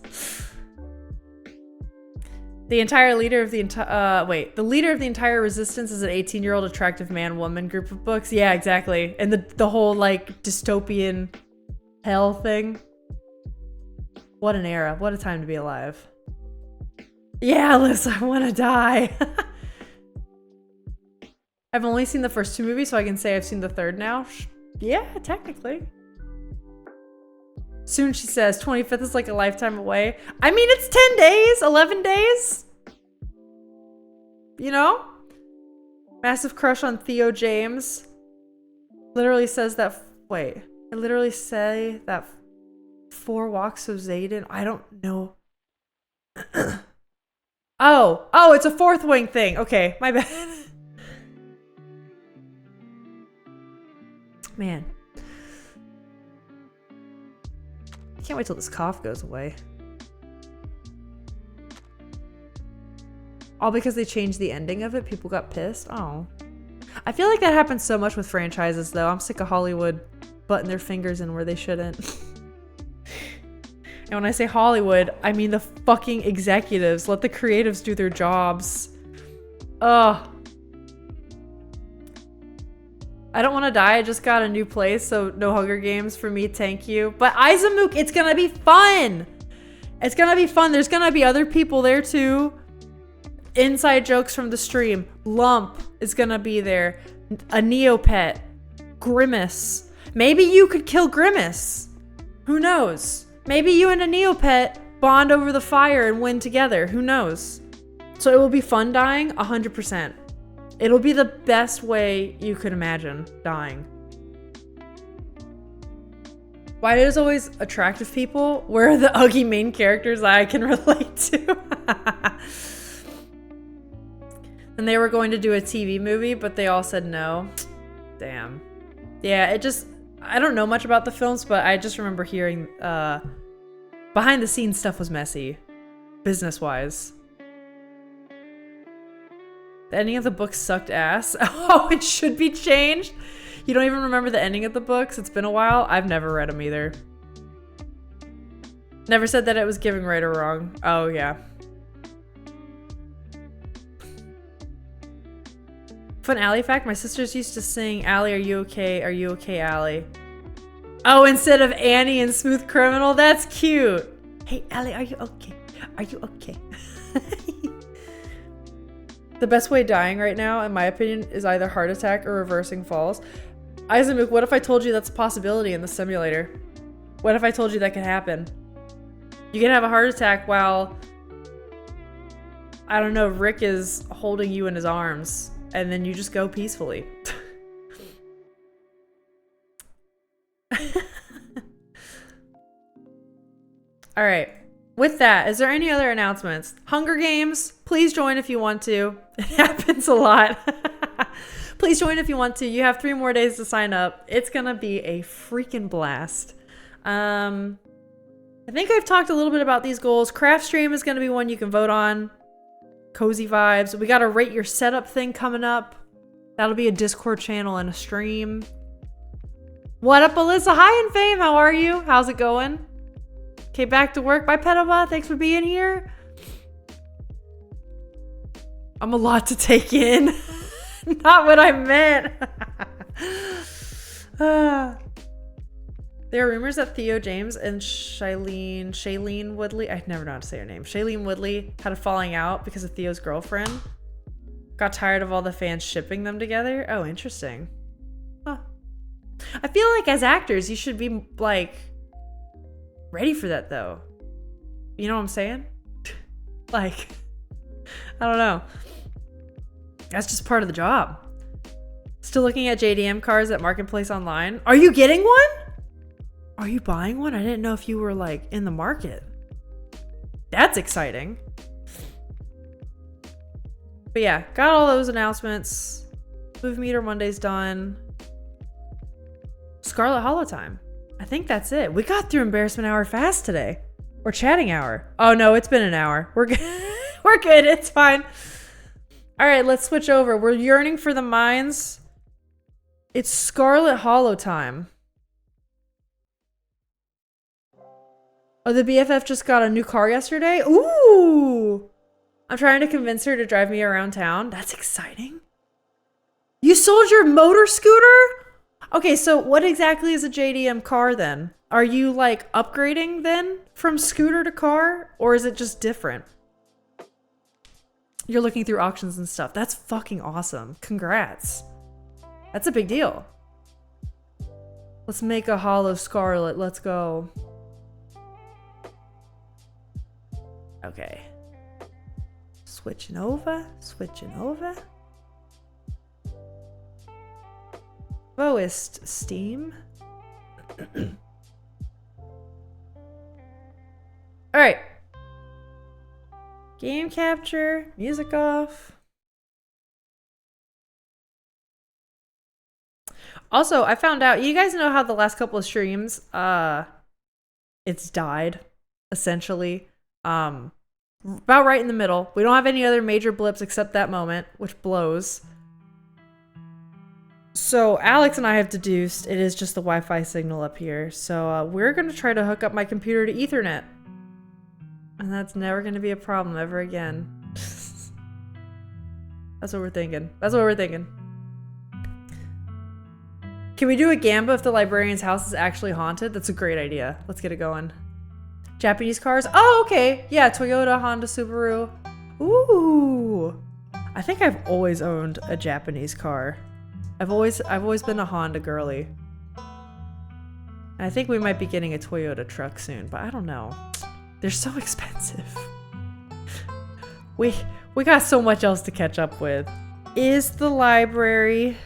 The leader of the entire resistance is an 18-year-old attractive man-woman group of books. Yeah, exactly. And the whole like dystopian hell thing. What an era. What a time to be alive. Yeah, Liz, I want to die. I've only seen the first 2 movies, so I can say I've seen the third now. Yeah, technically. Soon, she says, 25th is like a lifetime away. I mean, it's 10 days, 11 days. You know? Massive crush on Theo James. Literally says that, wait. I literally say that 4 walks of Zayden. I don't know. Oh, it's a Fourth Wing thing. Okay, my bad. Man. I can't wait till this cough goes away. All because they changed the ending of it? People got pissed? Oh. I feel like that happens so much with franchises, though. I'm sick of Hollywood butting their fingers in where they shouldn't. And when I say Hollywood, I mean the fucking executives. Let the creatives do their jobs. Ugh. I don't want to die. I just got a new place, so no Hunger Games for me. Thank you. But Izamook, it's going to be fun. It's going to be fun. There's going to be other people there, too. Inside jokes from the stream. Lump is going to be there. A Neopet. Grimace. Maybe you could kill Grimace. Who knows? Maybe you and a Neopet bond over the fire and win together. Who knows? So it will be fun dying, 100%. It'll be the best way you could imagine dying. Why does always attractive people were the ugly main characters I can relate to? And they were going to do a TV movie, but they all said no. Damn. Yeah, I don't know much about the films, but I just remember hearing behind the scenes stuff was messy, business-wise. The ending of the book sucked ass. Oh, it should be changed. You don't even remember the ending of the books? It's been a while. I've never read them either. Never said that it was giving right or wrong. Oh, yeah. Fun Allie fact, my sisters used to sing, Allie, are you okay? Are you okay, Allie? Oh, instead of Annie in Smooth Criminal? That's cute. Hey, Allie, are you okay? Are you okay? The best way dying right now, in my opinion, is either heart attack or reversing falls. Izamook, what if I told you that's a possibility in the simulator? What if I told you that could happen? You can have a heart attack while, I don't know, Rick is holding you in his arms, and then you just go peacefully. All right. With that, is there any other announcements? Hunger Games, please join if you want to. It happens a lot. Please join if you want to. You have 3 more days to sign up. It's going to be a freaking blast. I think I've talked a little bit about these goals. Craft Stream is going to be one you can vote on. Cozy vibes. We got a rate your setup thing coming up. That'll be a Discord channel and a stream. What up, Alyssa? Hi in fame. How are you? How's it going? Okay, back to work. Bye, Petaba. Thanks for being here. I'm a lot to take in. Not what I meant. There are rumors that Theo James and Shailene Woodley, I never know how to say her name. Shailene Woodley had a falling out because of Theo's girlfriend. Got tired of all the fans shipping them together. Oh, interesting. Huh. I feel like as actors, you should be like ready for that though. You know what I'm saying? Like, I don't know. That's just part of the job. Still looking at JDM cars at Marketplace Online. Are you getting one? Are you buying one? I didn't know if you were like in the market. That's exciting. But yeah, got all those announcements. Movie Meter Monday's done. Scarlet Hollow time. I think that's it. We got through embarrassment hour fast today. Or chatting hour. Oh no, it's been an hour. We're good. We're good. It's fine. All right, let's switch over. We're yearning for the mines. It's Scarlet Hollow time. Oh, the BFF just got a new car yesterday? Ooh! I'm trying to convince her to drive me around town. That's exciting. You sold your motor scooter? Okay, so what exactly is a JDM car then? Are you like upgrading then from scooter to car? Or is it just different? You're looking through auctions and stuff. That's fucking awesome. Congrats. That's a big deal. Let's make a Hollow Scarlet. Let's go. Okay. Switching over. Switching over. Lowest Steam. Alright. Game capture. Music off. Also, I found out, you guys know how the last couple of streams, it's died, essentially. About right in the middle. We don't have any other major blips except that moment, which blows. So Alex and I have deduced it is just the Wi-Fi signal up here. So we're going to try to hook up my computer to Ethernet. And that's never going to be a problem ever again. That's what we're thinking. That's what we're thinking. Can we do a Gamba if the librarian's house is actually haunted? That's a great idea. Let's get it going. Japanese cars? Oh, okay. Yeah, Toyota, Honda, Subaru. Ooh. I think I've always owned a Japanese car. I've always been a Honda girly. And I think we might be getting a Toyota truck soon, but I don't know. They're so expensive. We got so much else to catch up with. Is the library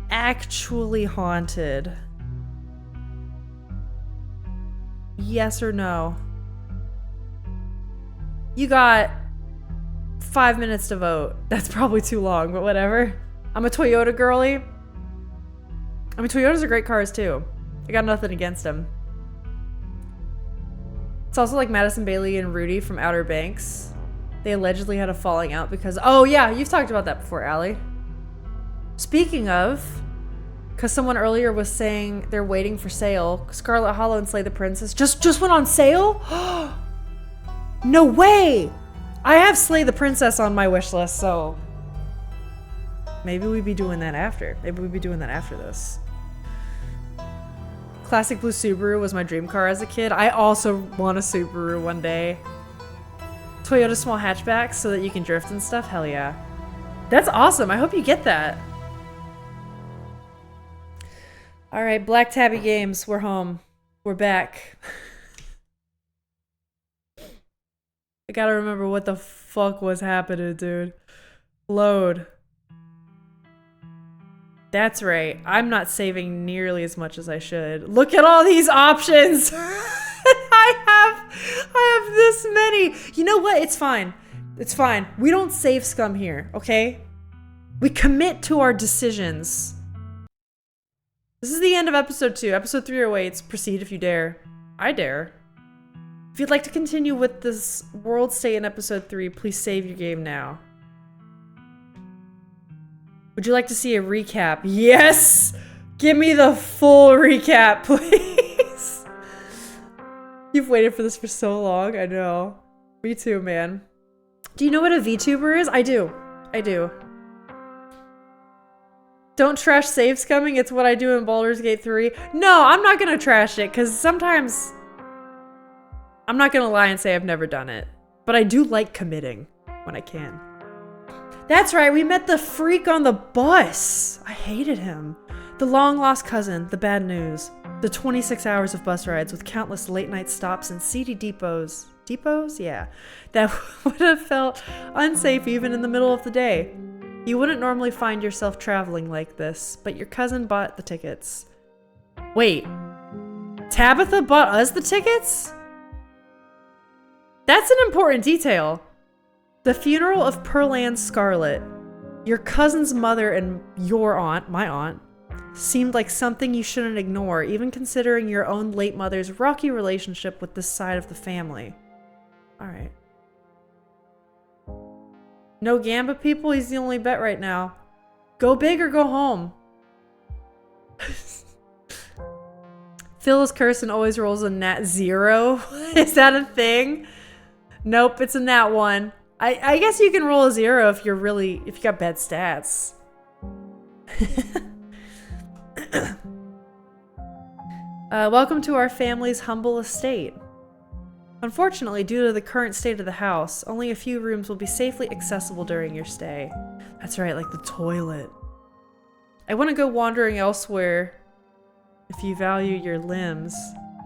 actually haunted? Yes or no? You got 5 minutes to vote. That's probably too long, but whatever. I'm a Toyota girly. I mean, Toyotas are great cars too. I got nothing against them. It's also like Madison Bailey and Rudy from Outer Banks. They allegedly had a falling out because... Oh yeah, you've talked about that before, Allie. Speaking of... Because someone earlier was saying they're waiting for sale. Scarlet Hollow and Slay the Princess just went on sale? No way! I have Slay the Princess on my wish list, so... Maybe we'd be doing that after. Maybe we'd be doing that after this. Classic blue Subaru was my dream car as a kid. I also want a Subaru one day. Toyota small hatchbacks so that you can drift and stuff? Hell yeah. That's awesome. I hope you get that. Alright, Black Tabby Games. We're home. We're back. I gotta remember what the fuck was happening, dude. Load. That's right. I'm not saving nearly as much as I should. Look at all these options! I have this many! You know what? It's fine. It's fine. We don't save scum here, okay? We commit to our decisions. This is the end of episode 2. Episode 3 awaits. Proceed if you dare. I dare. If you'd like to continue with this world state in episode 3, please save your game now. Would you like to see a recap? Yes! Give me the full recap, please! You've waited for this for so long, I know. Me too, man. Do you know what a VTuber is? I do. I do. Don't trash save scumming, it's what I do in Baldur's Gate 3. No, I'm not gonna trash it, because sometimes... I'm not gonna lie and say I've never done it. But I do like committing when I can. That's right, we met the freak on the bus! I hated him. The long-lost cousin, the bad news. The 26 hours of bus rides with countless late-night stops and seedy depots. Depots? Yeah. That would have felt unsafe even in the middle of the day. You wouldn't normally find yourself traveling like this, but your cousin bought the tickets. Wait. Tabitha bought us the tickets? That's an important detail. The funeral of Pearl Ann Scarlet. Your cousin's mother and your aunt, my aunt, seemed like something you shouldn't ignore, even considering your own late mother's rocky relationship with this side of the family. Alright. No Gamba people? He's the only bet right now. Go big or go home. Phyllis Kirsten always rolls a nat 0. Is that a thing? Nope, it's a nat 1. I guess you can roll a 0 if you got bad stats. Welcome to our family's humble estate. Unfortunately, due to the current state of the house, only a few rooms will be safely accessible during your stay. That's right, like the toilet. I want to go wandering elsewhere if you value your limbs.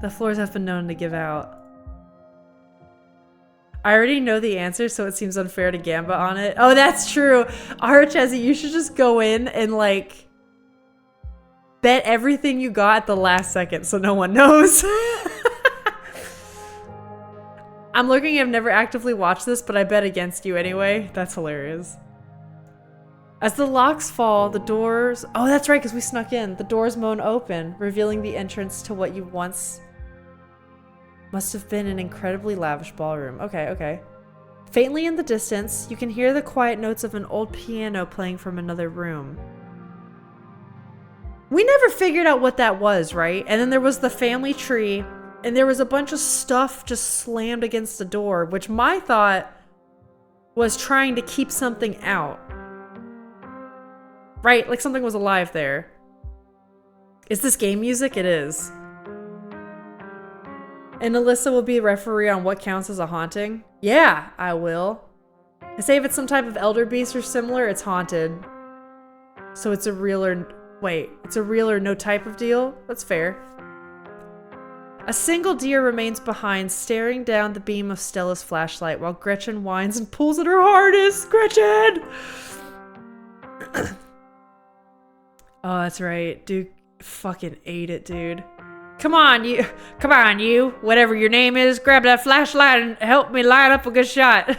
The floors have been known to give out. I already know the answer, so it seems unfair to gamba on it. Oh, that's true. Archesi, you should just go in and like bet everything you got at the last second so no one knows. I'm looking, I've never actively watched this, but I bet against you anyway. That's hilarious. As the locks fall, the doors... Oh, that's right, because we snuck in. The doors moan open, revealing the entrance to what you once must have been an incredibly lavish ballroom. Okay, okay. Faintly in the distance, you can hear the quiet notes of an old piano playing from another room. We never figured out what that was, right? And then there was the family tree, and there was a bunch of stuff just slammed against the door, which my thought was trying to keep something out. Right? Like something was alive there. Is this game music? It is. And Alyssa will be a referee on what counts as a haunting. Yeah, I will. I say if it's some type of elder beast or similar, it's haunted. So it's a real or... Wait, it's a real or no type of deal? That's fair. A single deer remains behind, staring down the beam of Stella's flashlight while Gretchen whines and pulls at her hardest. Gretchen! Oh, that's right. Duke fucking ate it, dude. Come on, you. Come on, you. Whatever your name is, grab that flashlight and help me light up a good shot.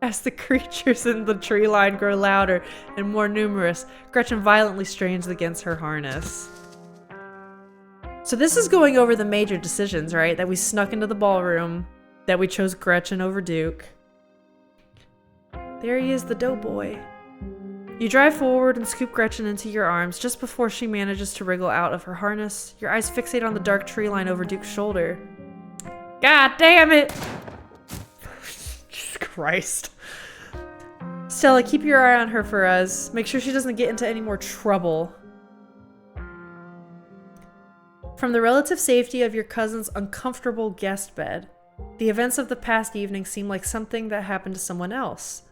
As the creatures in the tree line grow louder and more numerous, Gretchen violently strains against her harness. So this is going over the major decisions, right? That we snuck into the ballroom, that we chose Gretchen over Duke. There he is, the doughboy. You drive forward and scoop Gretchen into your arms just before she manages to wriggle out of her harness. Your eyes fixate on the dark tree line over Duke's shoulder. God damn it! Jesus Christ. Stella, keep your eye on her for us. Make sure she doesn't get into any more trouble. From the relative safety of your cousin's uncomfortable guest bed, the events of the past evening seem like something that happened to someone else.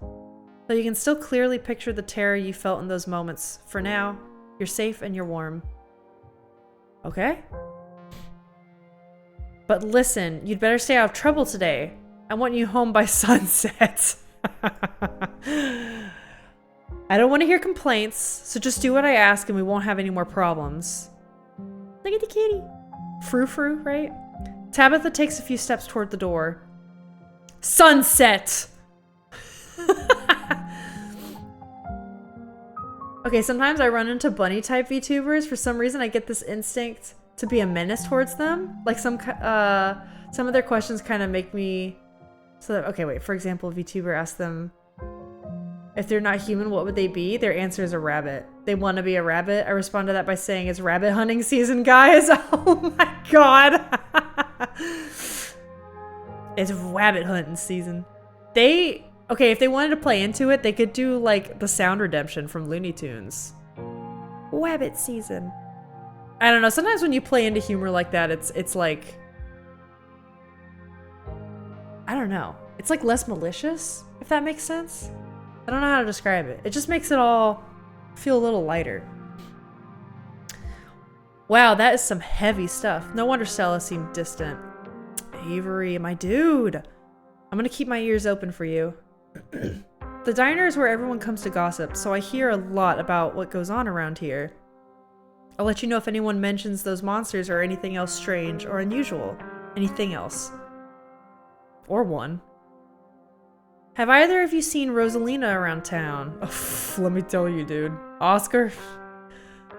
Though you can still clearly picture the terror you felt in those moments. For now, you're safe and you're warm. Okay? But listen, you'd better stay out of trouble today. I want you home by sunset. I don't want to hear complaints, so just do what I ask and we won't have any more problems. Look at the kitty. Frou-frou, right? Tabitha takes a few steps toward the door. Sunset! Okay, sometimes I run into bunny-type VTubers. For some reason, I get this instinct to be a menace towards them. Like some of their questions kind of make me... So that, okay, wait. For example, a VTuber asks them if they're not human, what would they be? Their answer is a rabbit. They want to be a rabbit. I respond to that by saying it's rabbit hunting season, guys. Oh my god. It's rabbit hunting season. Okay, if they wanted to play into it, they could do like the sound redemption from Looney Tunes. Wabbit season. I don't know. Sometimes when you play into humor like that, it's like, I don't know. It's like less malicious, if that makes sense. I don't know how to describe it. It just makes it all feel a little lighter. Wow, that is some heavy stuff. No wonder Stella seemed distant. Avery, my dude. I'm gonna keep my ears open for you. The diner is where everyone comes to gossip, so I hear a lot about what goes on around here. I'll let you know if anyone mentions those monsters or anything else strange or unusual. Anything else. Or one. Have either of you seen Rosalina around town? Oh, let me tell you, dude. Oscar?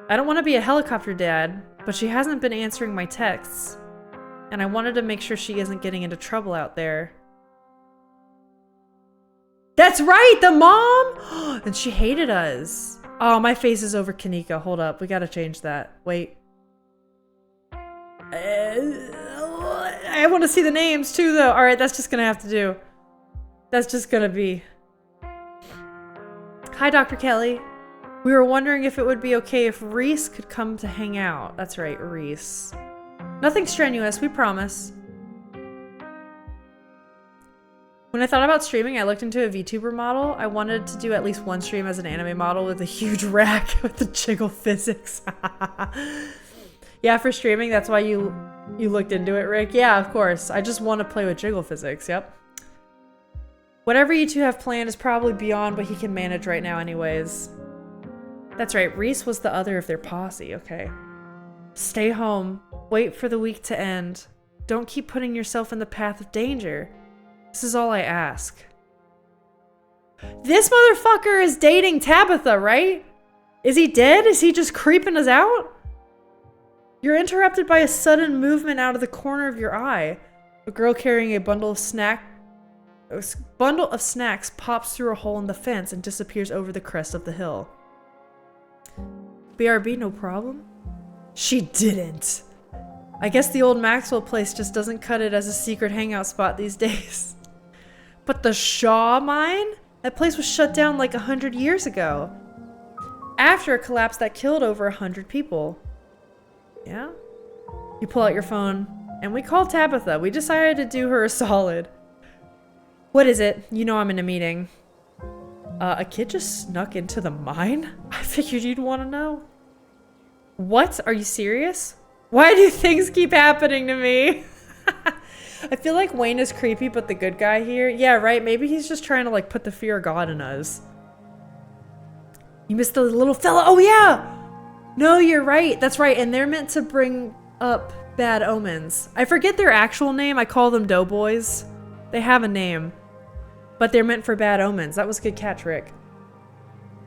I don't want to be a helicopter dad, but she hasn't been answering my texts. And I wanted to make sure she isn't getting into trouble out there. That's right, the mom! And she hated us. Oh, my face is over Kanika. Hold up, we gotta change that. Wait. I want to see the names too, though. Alright, that's just gonna have to do. That's just gonna be. Hi, Dr. Kelly. We were wondering if it would be okay if Reese could come to hang out. That's right, Reese. Nothing strenuous, we promise. When I thought about streaming, I looked into a VTuber model. I wanted to do at least one stream as an anime model with a huge rack with the jiggle physics. Yeah, for streaming, that's why you looked into it, Rick. Yeah, of course. I just want to play with jiggle physics, yep. Whatever you two have planned is probably beyond what he can manage right now anyways. That's right, Reese was the other of their posse, okay. Stay home. Wait for the week to end. Don't keep putting yourself in the path of danger. This is all I ask. This motherfucker is dating Tabitha, right? Is he dead? Is he just creeping us out? You're interrupted by a sudden movement out of the corner of your eye. A girl carrying a bundle of snacks pops through a hole in the fence and disappears over the crest of the hill. BRB, no problem? She didn't. I guess the old Maxwell place just doesn't cut it as a secret hangout spot these days. But the Shaw mine? That place was shut down like 100 years ago. After a collapse that killed over 100 people. Yeah? You pull out your phone, and we called Tabitha. We decided to do her a solid. What is it? You know I'm in a meeting. A kid just snuck into the mine? I figured you'd want to know. What? Are you serious? Why do things keep happening to me? I feel like Wayne is creepy, but the good guy here. Yeah, right? Maybe he's just trying to like put the fear of God in us. You missed the little fella. Oh yeah! No, you're right. That's right. And they're meant to bring up bad omens. I forget their actual name. I call them doughboys. They have a name. But they're meant for bad omens. That was a good catch, Rick.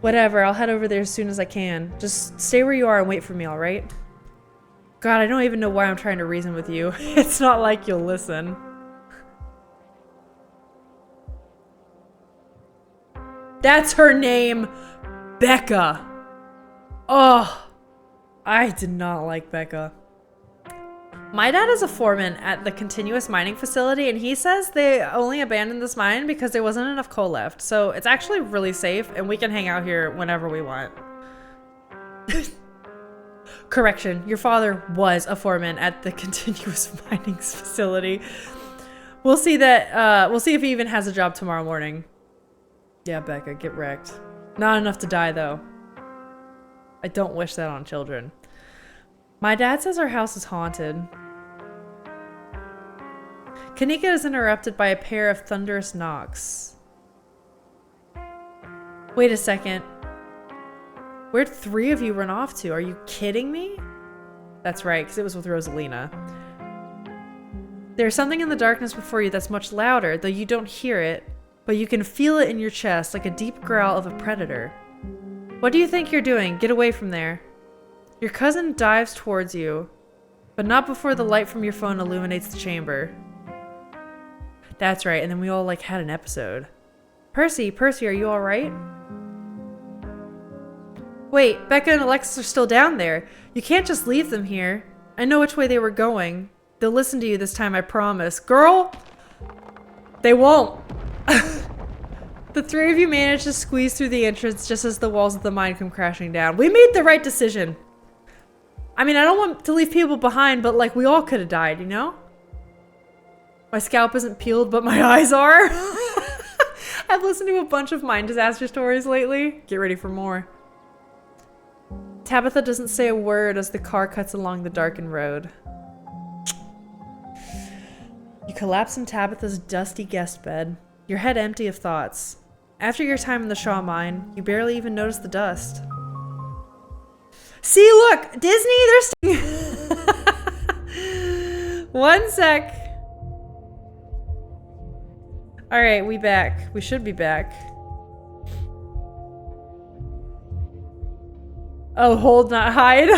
Whatever, I'll head over there as soon as I can. Just stay where you are and wait for me, alright? God, I don't even know why I'm trying to reason with you. It's not like you'll listen. That's her name! Becca! Oh, I did not like Becca. My dad is a foreman at the continuous mining facility, and he says they only abandoned this mine because there wasn't enough coal left. So it's actually really safe, and we can hang out here whenever we want. Correction, your father was a foreman at the continuous mining facility. We'll see that, we'll see if he even has a job tomorrow morning. Yeah, Becca, get wrecked. Not enough to die, though. I don't wish that on children. My dad says our house is haunted. Kanika is interrupted by a pair of thunderous knocks. Wait a second. Where'd 3 of you run off to? Are you kidding me? That's right, because it was with Rosalina. There's something in the darkness before you that's much louder, though you don't hear it, but you can feel it in your chest like a deep growl of a predator. What do you think you're doing? Get away from there. Your cousin dives towards you, but not before the light from your phone illuminates the chamber. That's right, and then we all like had an episode. Percy, are you alright? Wait, Becca and Alexis are still down there. You can't just leave them here. I know which way they were going. They'll listen to you this time, I promise. Girl! They won't. The 3 of you managed to squeeze through the entrance just as the walls of the mine come crashing down. We made the right decision. I mean, I don't want to leave people behind, but like we all could have died, you know? My scalp isn't peeled, but my eyes are. I've listened to a bunch of mine disaster stories lately. Get ready for more. Tabitha doesn't say a word as the car cuts along the darkened road. You collapse in Tabitha's dusty guest bed, your head empty of thoughts. After your time in the Shaw mine, you barely even notice the dust. See, look! Disney, they're One sec. Alright, we back. We should be back. Oh, hold, not hide.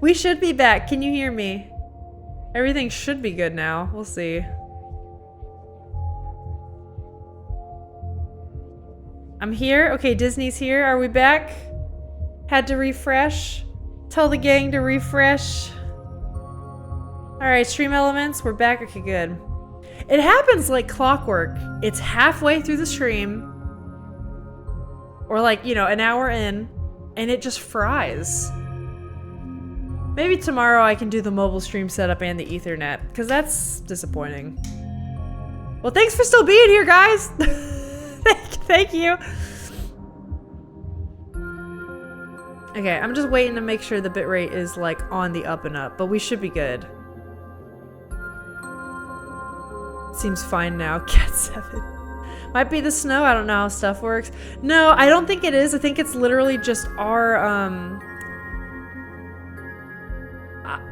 We should be back. Can you hear me? Everything should be good now. We'll see. I'm here. Okay, Disney's here. Are we back? Had to refresh. Tell the gang to refresh. Alright, stream elements. We're back. Okay, good. It happens like clockwork. It's halfway through the stream. Or like, you know, an hour in. And it just fries. Maybe tomorrow I can do the mobile stream setup and the Ethernet. Because that's disappointing. Well, thanks for still being here, guys! Thank you. Okay, I'm just waiting to make sure the bitrate is like on the up and up, but we should be good. Seems fine now. Cat 7. Might be the snow. I don't know how stuff works. No, I don't think it is. I think it's literally just our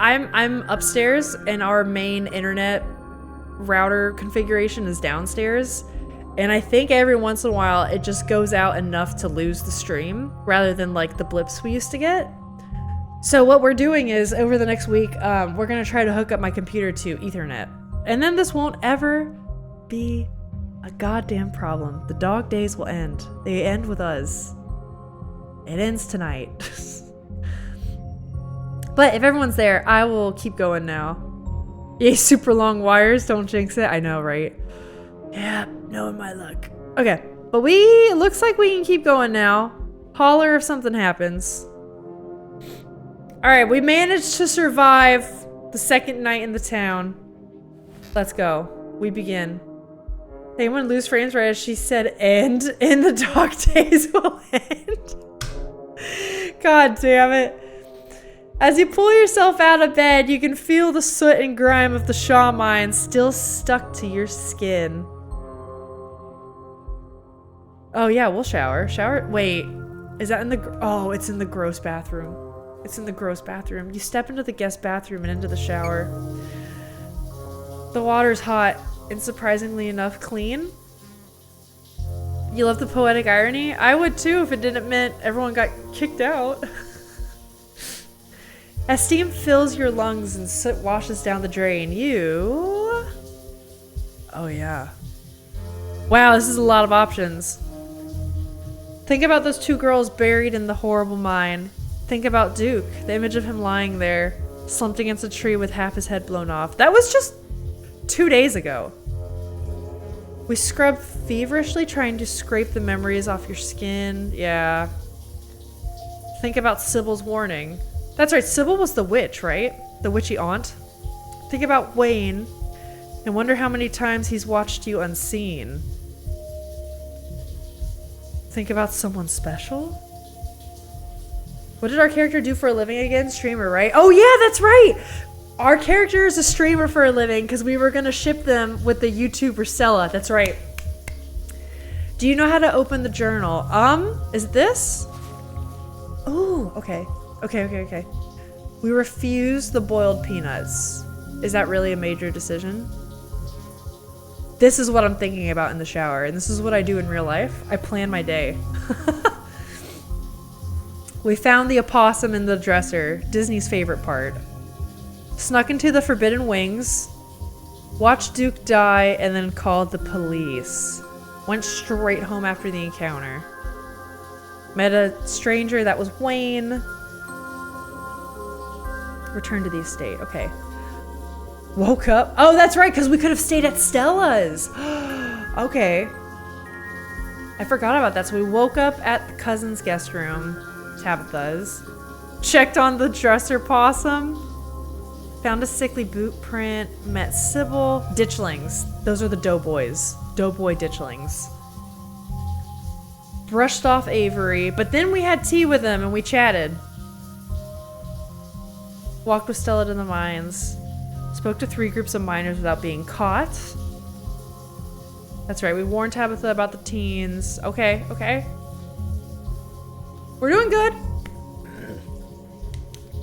I'm upstairs and our main internet router configuration is downstairs. And I think every once in a while it just goes out enough to lose the stream rather than like the blips we used to get. So what we're doing is over the next week, we're gonna try to hook up my computer to Ethernet. And then this won't ever be a goddamn problem. The dog days will end. They end with us. It ends tonight. But if everyone's there, I will keep going now. Yay, super long wires, don't jinx it. I know, right? Yeah, knowing my luck. Okay, but it looks like we can keep going now. Holler if something happens. Alright, we managed to survive the second night in the town. Let's go. We begin. Anyone lose frames right as she said end, and the dog days will end. God damn it. As you pull yourself out of bed, you can feel the soot and grime of the Shaw mine still stuck to your skin. Oh yeah, we'll shower. Shower? Wait, is that in the... Oh, it's in the gross bathroom. It's in the gross bathroom. You step into the guest bathroom and into the shower. The water's hot and surprisingly enough clean. You love the poetic irony? I would too if it didn't mean everyone got kicked out. As steam fills your lungs and soot washes down the drain, you... Oh yeah. Wow, this is a lot of options. Think about those two girls buried in the horrible mine. Think about Duke, the image of him lying there, slumped against a tree with half his head blown off. That was just 2 days ago. We scrub feverishly trying to scrape the memories off your skin. Yeah. Think about Sybil's warning. That's right, Sybil was the witch, right? The witchy aunt. Think about Wayne and wonder how many times he's watched you unseen. Think about someone special? What did our character do for a living again? Streamer, right? Oh yeah, that's right! Our character is a streamer for a living because we were gonna ship them with the YouTuber Stella. That's right. Do you know how to open the journal? Is it this? Oh, okay. Okay. We refuse the boiled peanuts. Is that really a major decision? This is what I'm thinking about in the shower, and this is what I do in real life. I plan my day. We found the opossum in the dresser, Disney's favorite part. Snuck into the forbidden wings, watched Duke die, and then called the police. Went straight home after the encounter. Met a stranger that was Wayne. Returned to the estate. Okay. Woke up. Oh, that's right, because we could have stayed at Stella's. Okay. I forgot about that. So we woke up at the cousin's guest room, Tabitha's. Checked on the dresser possum. Found a sickly boot print. Met Sybil. Ditchlings. Those are the doughboys. Doughboy ditchlings. Brushed off Avery. But then we had tea with him and we chatted. Walked with Stella to the mines. Spoke to 3 groups of miners without being caught. That's right, we warned Tabitha about the teens. Okay. We're doing good.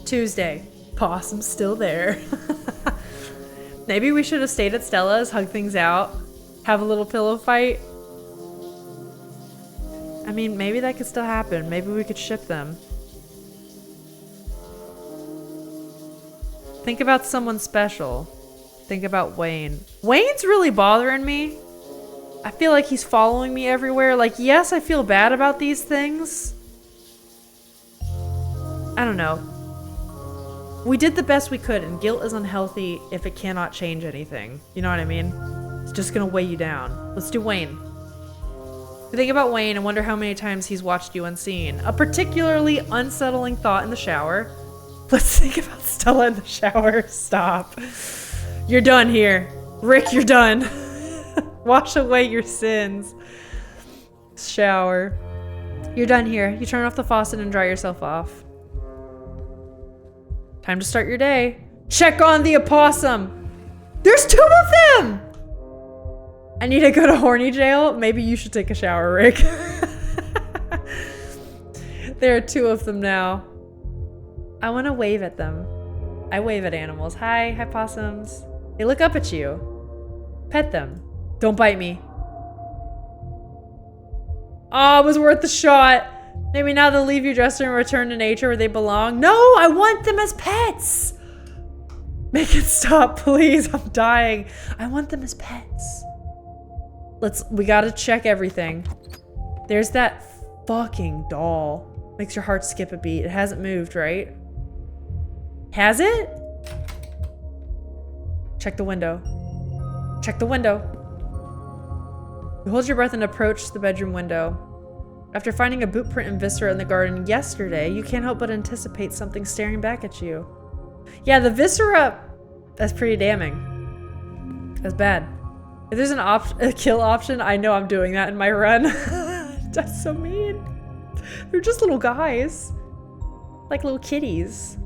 Tuesday. Possum's still there. Maybe we should have stayed at Stella's, hug things out, have a little pillow fight. I mean, maybe that could still happen. Maybe we could ship them. Think about someone special. Think about Wayne. Wayne's really bothering me. I feel like he's following me everywhere. Like, yes, I feel bad about these things. I don't know. We did the best we could, and guilt is unhealthy if it cannot change anything. You know what I mean? It's just gonna weigh you down. Let's do Wayne. Think about Wayne and wonder how many times he's watched you unseen. A particularly unsettling thought in the shower. Let's think about Stella in the shower. Stop. You're done here. Rick, you're done. Wash away your sins. Shower. You're done here. You turn off the faucet and dry yourself off. Time to start your day. Check on the opossum. There's 2 of them! I need to go to horny jail. Maybe you should take a shower, Rick. There are 2 of them now. I want to wave at them. I wave at animals. Hi possums. They look up at you. Pet them. Don't bite me. Oh, it was worth the shot. Maybe now they'll leave your dresser and return to nature where they belong. No, I want them as pets. Make it stop, please. I'm dying. I want them as pets. We gotta check everything. There's that fucking doll. Makes your heart skip a beat. It hasn't moved, right? Has it? Check the window. Check the window. You hold your breath and approach the bedroom window. After finding a boot print and viscera in the garden yesterday, you can't help but anticipate something staring back at you. Yeah, the viscera, that's pretty damning. That's bad. If there's a kill option, I know I'm doing that in my run. That's so mean. They're just little guys. Like little kitties.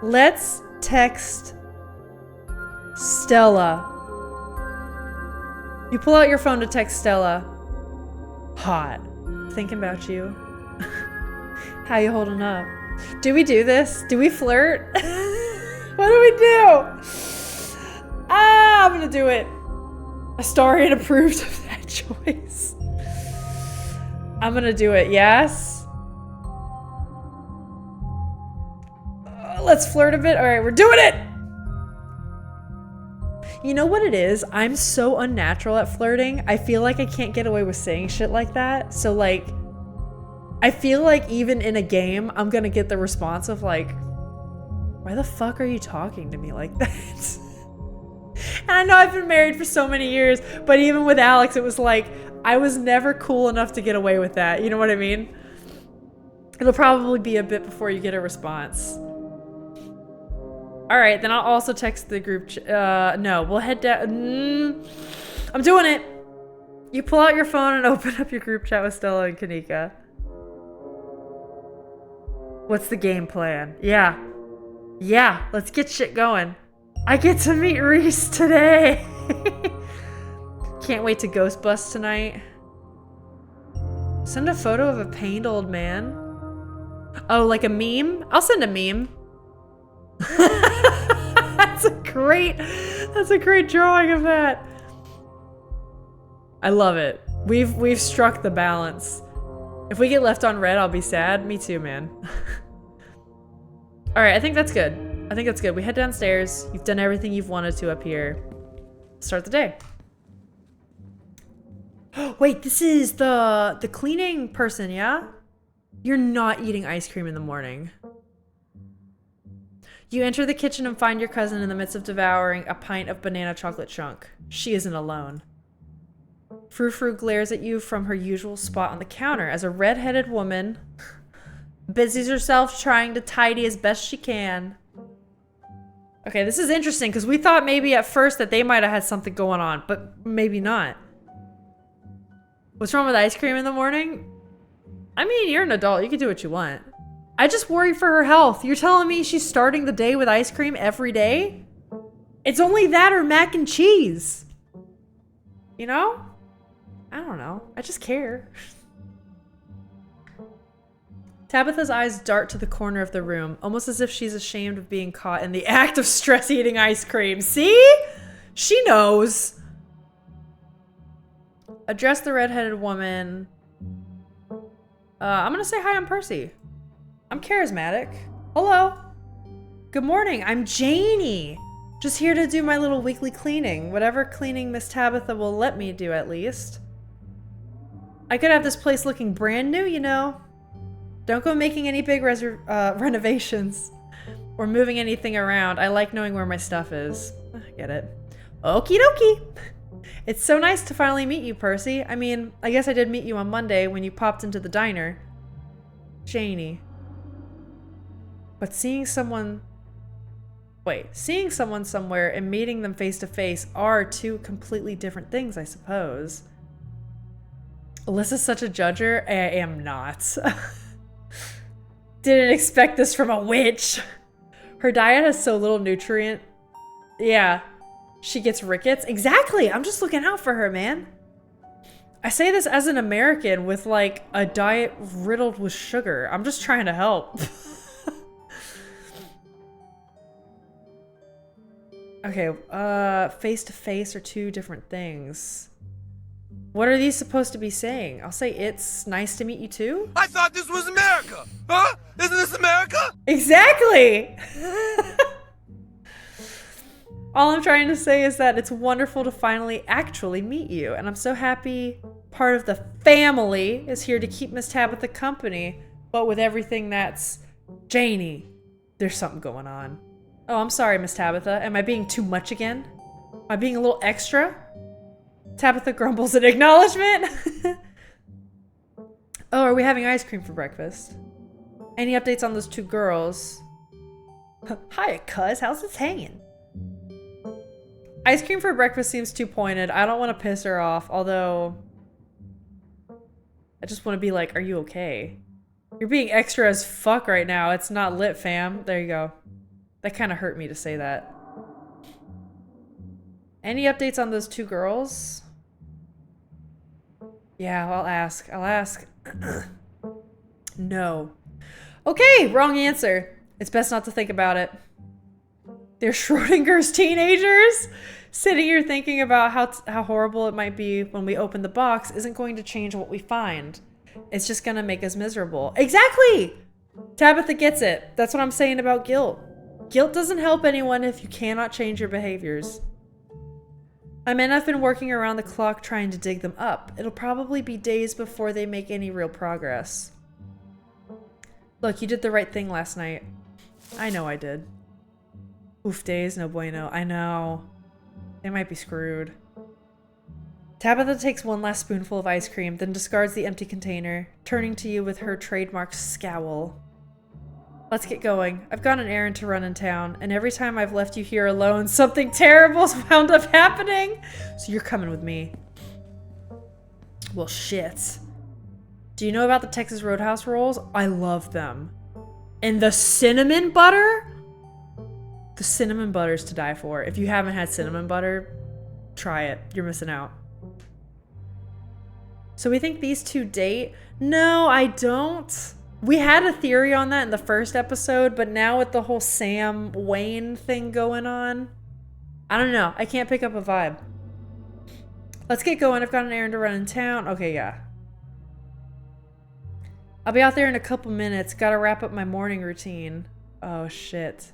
Let's text Stella. You pull out your phone to text Stella. Hot. Thinking about you. How you holding up? Do we do this? Do we flirt? What do we do? I'm gonna do it. Astarian approved of that choice. I'm gonna do it, yes? Let's flirt a bit. All right, we're doing it. You know what it is? I'm so unnatural at flirting. I feel like I can't get away with saying shit like that. So like, I feel like even in a game, I'm gonna get the response of like, why the fuck are you talking to me like that? And I know I've been married for so many years, but even with Alex, it was like, I was never cool enough to get away with that. You know what I mean? It'll probably be a bit before you get a response. All right, then I'll also text the group. No, we'll head down. I'm doing it. You pull out your phone and open up your group chat with Stella and Kanika. What's the game plan? Yeah. Yeah, let's get shit going. I get to meet Reese today. Can't wait to ghost bust tonight. Send a photo of a pained old man. Oh, like a meme? I'll send a meme. That's a great drawing of that. I love it. We've struck the balance. If we get left on red, I'll be sad. Me too, man. All right, I think that's good. I think that's good. We head downstairs. You've done everything you've wanted to up here. Start the day. Wait, this is the cleaning person, yeah? You're not eating ice cream in the morning. You enter the kitchen and find your cousin in the midst of devouring a pint of banana chocolate chunk. She isn't alone. Frou-Frou glares at you from her usual spot on the counter as a red-headed woman busies herself trying to tidy as best she can. Okay, this is interesting because we thought maybe at first that they might have had something going on, but maybe not. What's wrong with ice cream in the morning? I mean, you're an adult. You can do what you want. I just worry for her health. You're telling me she's starting the day with ice cream every day? It's only that or mac and cheese. You know? I don't know. I just care. Tabitha's eyes dart to the corner of the room, almost as if she's ashamed of being caught in the act of stress eating ice cream. See? She knows. Address the redheaded woman. I'm gonna say hi, I'm Percy. I'm charismatic. Hello. Good morning, I'm Janie. Just here to do my little weekly cleaning. Whatever cleaning Miss Tabitha will let me do, at least. I could have this place looking brand new, you know. Don't go making any big renovations. Or moving anything around. I like knowing where my stuff is. I get it. Okie dokie. It's so nice to finally meet you, Percy. I mean, I guess I did meet you on Monday when you popped into the diner. Janie. But seeing someone somewhere and meeting them face to face are two completely different things, I suppose. Alyssa's such a judger. I am not. Didn't expect this from a witch. Her diet has so little nutrient. Yeah. She gets rickets. Exactly. I'm just looking out for her, man. I say this as an American with like a diet riddled with sugar. I'm just trying to help. Okay, face to face are two different things. What are these supposed to be saying? I'll say it's nice to meet you too. I thought this was America. Huh? Isn't this America? Exactly. All I'm trying to say is that it's wonderful to finally actually meet you, and I'm so happy part of the family is here to keep Miss Tabitha company, but with everything that's Janie, there's something going on. Oh, I'm sorry, Miss Tabitha. Am I being too much again? Am I being a little extra? Tabitha grumbles in acknowledgement. Oh, are we having ice cream for breakfast? Any updates on those two girls? Hiya, cuz. How's this hanging? Ice cream for breakfast seems too pointed. I don't want to piss her off, although I just want to be like, are you okay? You're being extra as fuck right now. It's not lit, fam. There you go. That kind of hurt me to say that. Any updates on those two girls? Yeah, I'll ask. I'll ask. No. Okay, wrong answer. It's best not to think about it. They're Schrodinger's teenagers? Sitting here thinking about how horrible it might be when we open the box isn't going to change what we find. It's just gonna make us miserable. Exactly! Tabitha gets it. That's what I'm saying about guilt. Guilt doesn't help anyone if you cannot change your behaviors. I mean, I've been working around the clock trying to dig them up. It'll probably be days before they make any real progress. Look, you did the right thing last night. I know I did. Oof days, no bueno. I know. They might be screwed. Tabitha takes one last spoonful of ice cream, then discards the empty container, turning to you with her trademark scowl. Let's get going. I've got an errand to run in town, and every time I've left you here alone, something terrible's wound up happening. So you're coming with me. Well, shit. Do you know about the Texas Roadhouse rolls? I love them. And the cinnamon butter? The cinnamon butter's to die for. If you haven't had cinnamon butter, try it. You're missing out. So we think these two date? No, I don't. We had a theory on that in the first episode, but now with the whole Sam Wayne thing going on, I don't know. I can't pick up a vibe. Let's get going. I've got an errand to run in town. Okay, yeah. I'll be out there in a couple minutes. Gotta wrap up my morning routine. Oh, shit.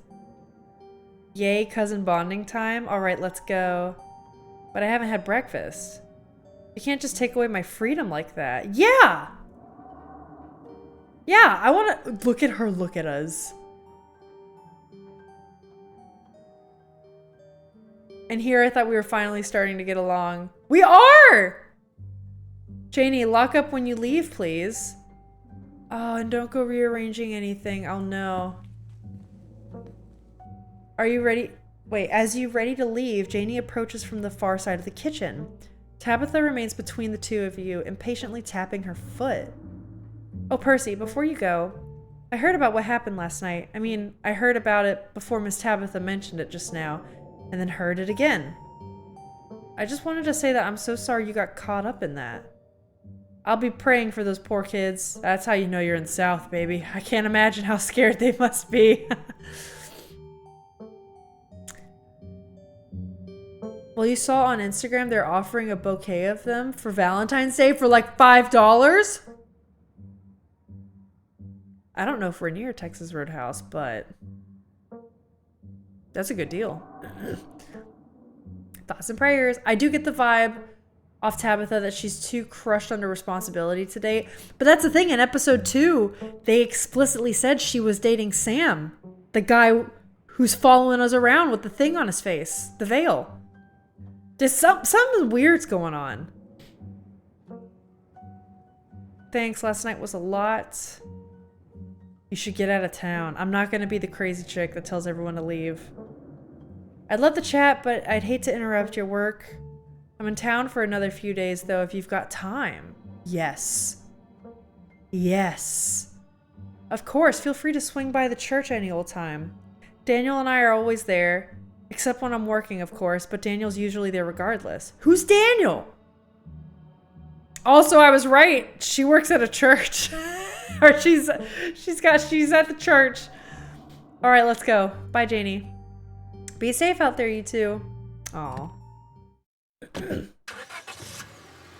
Yay, cousin bonding time. All right, let's go. But I haven't had breakfast. You can't just take away my freedom like that. Yeah! Yeah, I want to look at her, look at us. And here I thought we were finally starting to get along. We are! Janie, lock up when you leave, please. Oh, and don't go rearranging anything. I'll know. Are you ready? Wait, as you ready to leave, Janie approaches from the far side of the kitchen. Tabitha remains between the two of you, impatiently tapping her foot. Oh, Percy, before you go, I heard about what happened last night. I mean, I heard about it before Miss Tabitha mentioned it just now, and then heard it again. I just wanted to say that I'm so sorry you got caught up in that. I'll be praying for those poor kids. That's how you know you're in the South, baby. I can't imagine how scared they must be. Well, you saw on Instagram they're offering a bouquet of them for Valentine's Day for like $5. I don't know if we're near Texas Roadhouse, but that's a good deal. Thoughts and prayers. I do get the vibe off Tabitha that she's too crushed under responsibility to date. But that's the thing. In episode 2, they explicitly said she was dating Sam, the guy who's following us around with the thing on his face, the veil. There's something weird's going on. Thanks. Last night was a lot. You should get out of town. I'm not going to be the crazy chick that tells everyone to leave. I'd love to chat, but I'd hate to interrupt your work. I'm in town for another few days, though, if you've got time. Yes. Yes. Of course, feel free to swing by the church any old time. Daniel and I are always there. Except when I'm working, of course, but Daniel's usually there regardless. Who's Daniel? Also, I was right. She works at a church. Or she's at the church. All right, let's go. Bye, Janie. Be safe out there, you two. Aw.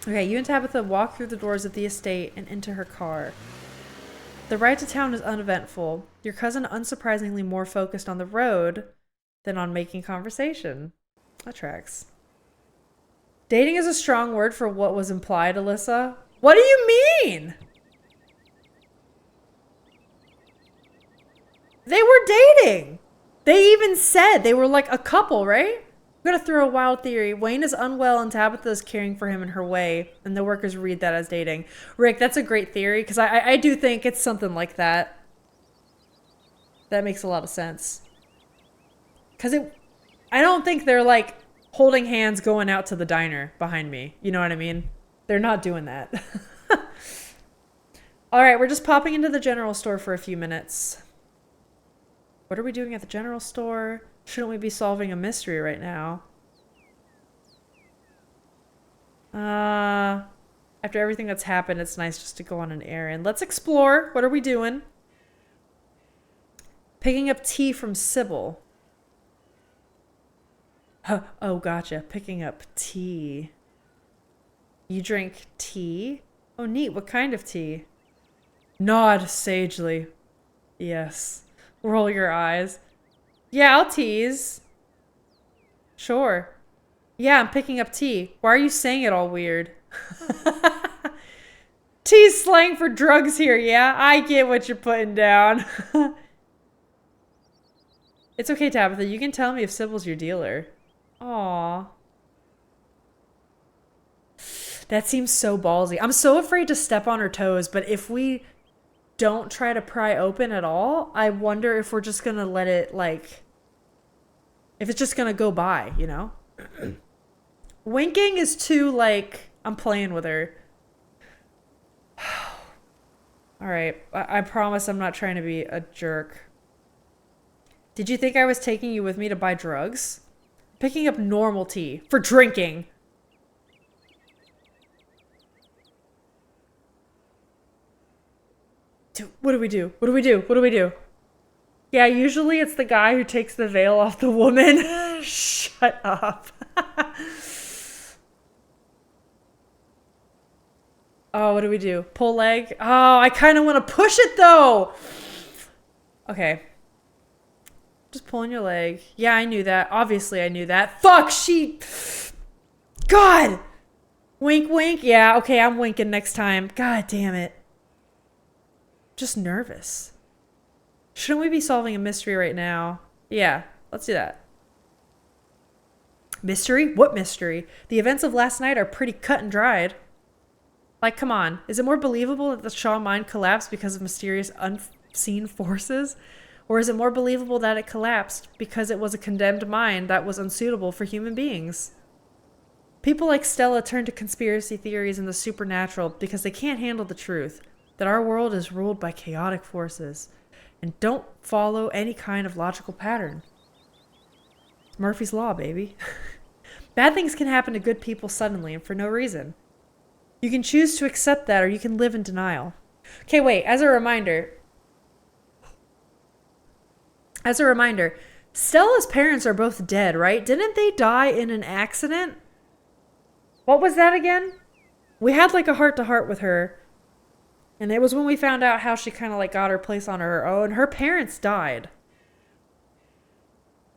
Okay, you and Tabitha walk through the doors of the estate and into her car. The ride to town is uneventful. Your cousin unsurprisingly more focused on the road than on making conversation. That tracks. Dating is a strong word for what was implied, Alyssa. What do you mean? They were dating. They even said they were like a couple, right? I'm gonna throw a wild theory. Wayne is unwell and Tabitha is caring for him in her way, and the workers read that as dating. Rick, that's a great theory, because I do think it's something like that. That makes a lot of sense. Because I don't think they're like holding hands going out to the diner behind me. You know what I mean? They're not doing that. All right, we're just popping into the general store for a few minutes. What are we doing at the general store? Shouldn't we be solving a mystery right now? After everything that's happened, it's nice just to go on an errand. Let's explore. What are we doing? Picking up tea from Sybil. Huh. Oh, gotcha. Picking up tea. You drink tea? Oh, neat. What kind of tea? Nod sagely. Yes. Roll your eyes. Yeah, I'll tease. Sure. Yeah, I'm picking up tea. Why are you saying it all weird? Tea's slang for drugs here, yeah? I get what you're putting down. It's okay, Tabitha. You can tell me if Sybil's your dealer. Aww. That seems so ballsy. I'm so afraid to step on her toes, but if we don't try to pry open at all, I wonder if we're just gonna let it, like, if it's just gonna go by, you know? Winking is too, like, I'm playing with her. Alright, I promise I'm not trying to be a jerk. Did you think I was taking you with me to buy drugs? Picking up normal tea for drinking. What do we do? What do we do? What do we do? Yeah, usually it's the guy who takes the veil off the woman. Shut up. Oh, what do we do? Pull leg? Oh, I kind of want to push it though. Okay. Just pulling your leg. Yeah, I knew that. Obviously, I knew that. Fuck, she... God! Wink, wink. Yeah, okay, I'm winking next time. God damn it. Just nervous. Shouldn't we be solving a mystery right now? Yeah, let's do that. Mystery? What mystery? The events of last night are pretty cut and dried. Like, come on. Is it more believable that the Shaw mine collapsed because of mysterious unseen forces? Or is it more believable that it collapsed because it was a condemned mine that was unsuitable for human beings? People like Stella turn to conspiracy theories and the supernatural because they can't handle the truth that our world is ruled by chaotic forces and don't follow any kind of logical pattern. Murphy's Law, baby. Bad things can happen to good people suddenly and for no reason. You can choose to accept that or you can live in denial. Okay, wait, as a reminder, Stella's parents are both dead, right? Didn't they die in an accident? What was that again? We had like a heart-to-heart with her. And it was when we found out how she kind of like got her place on her own. Her parents died.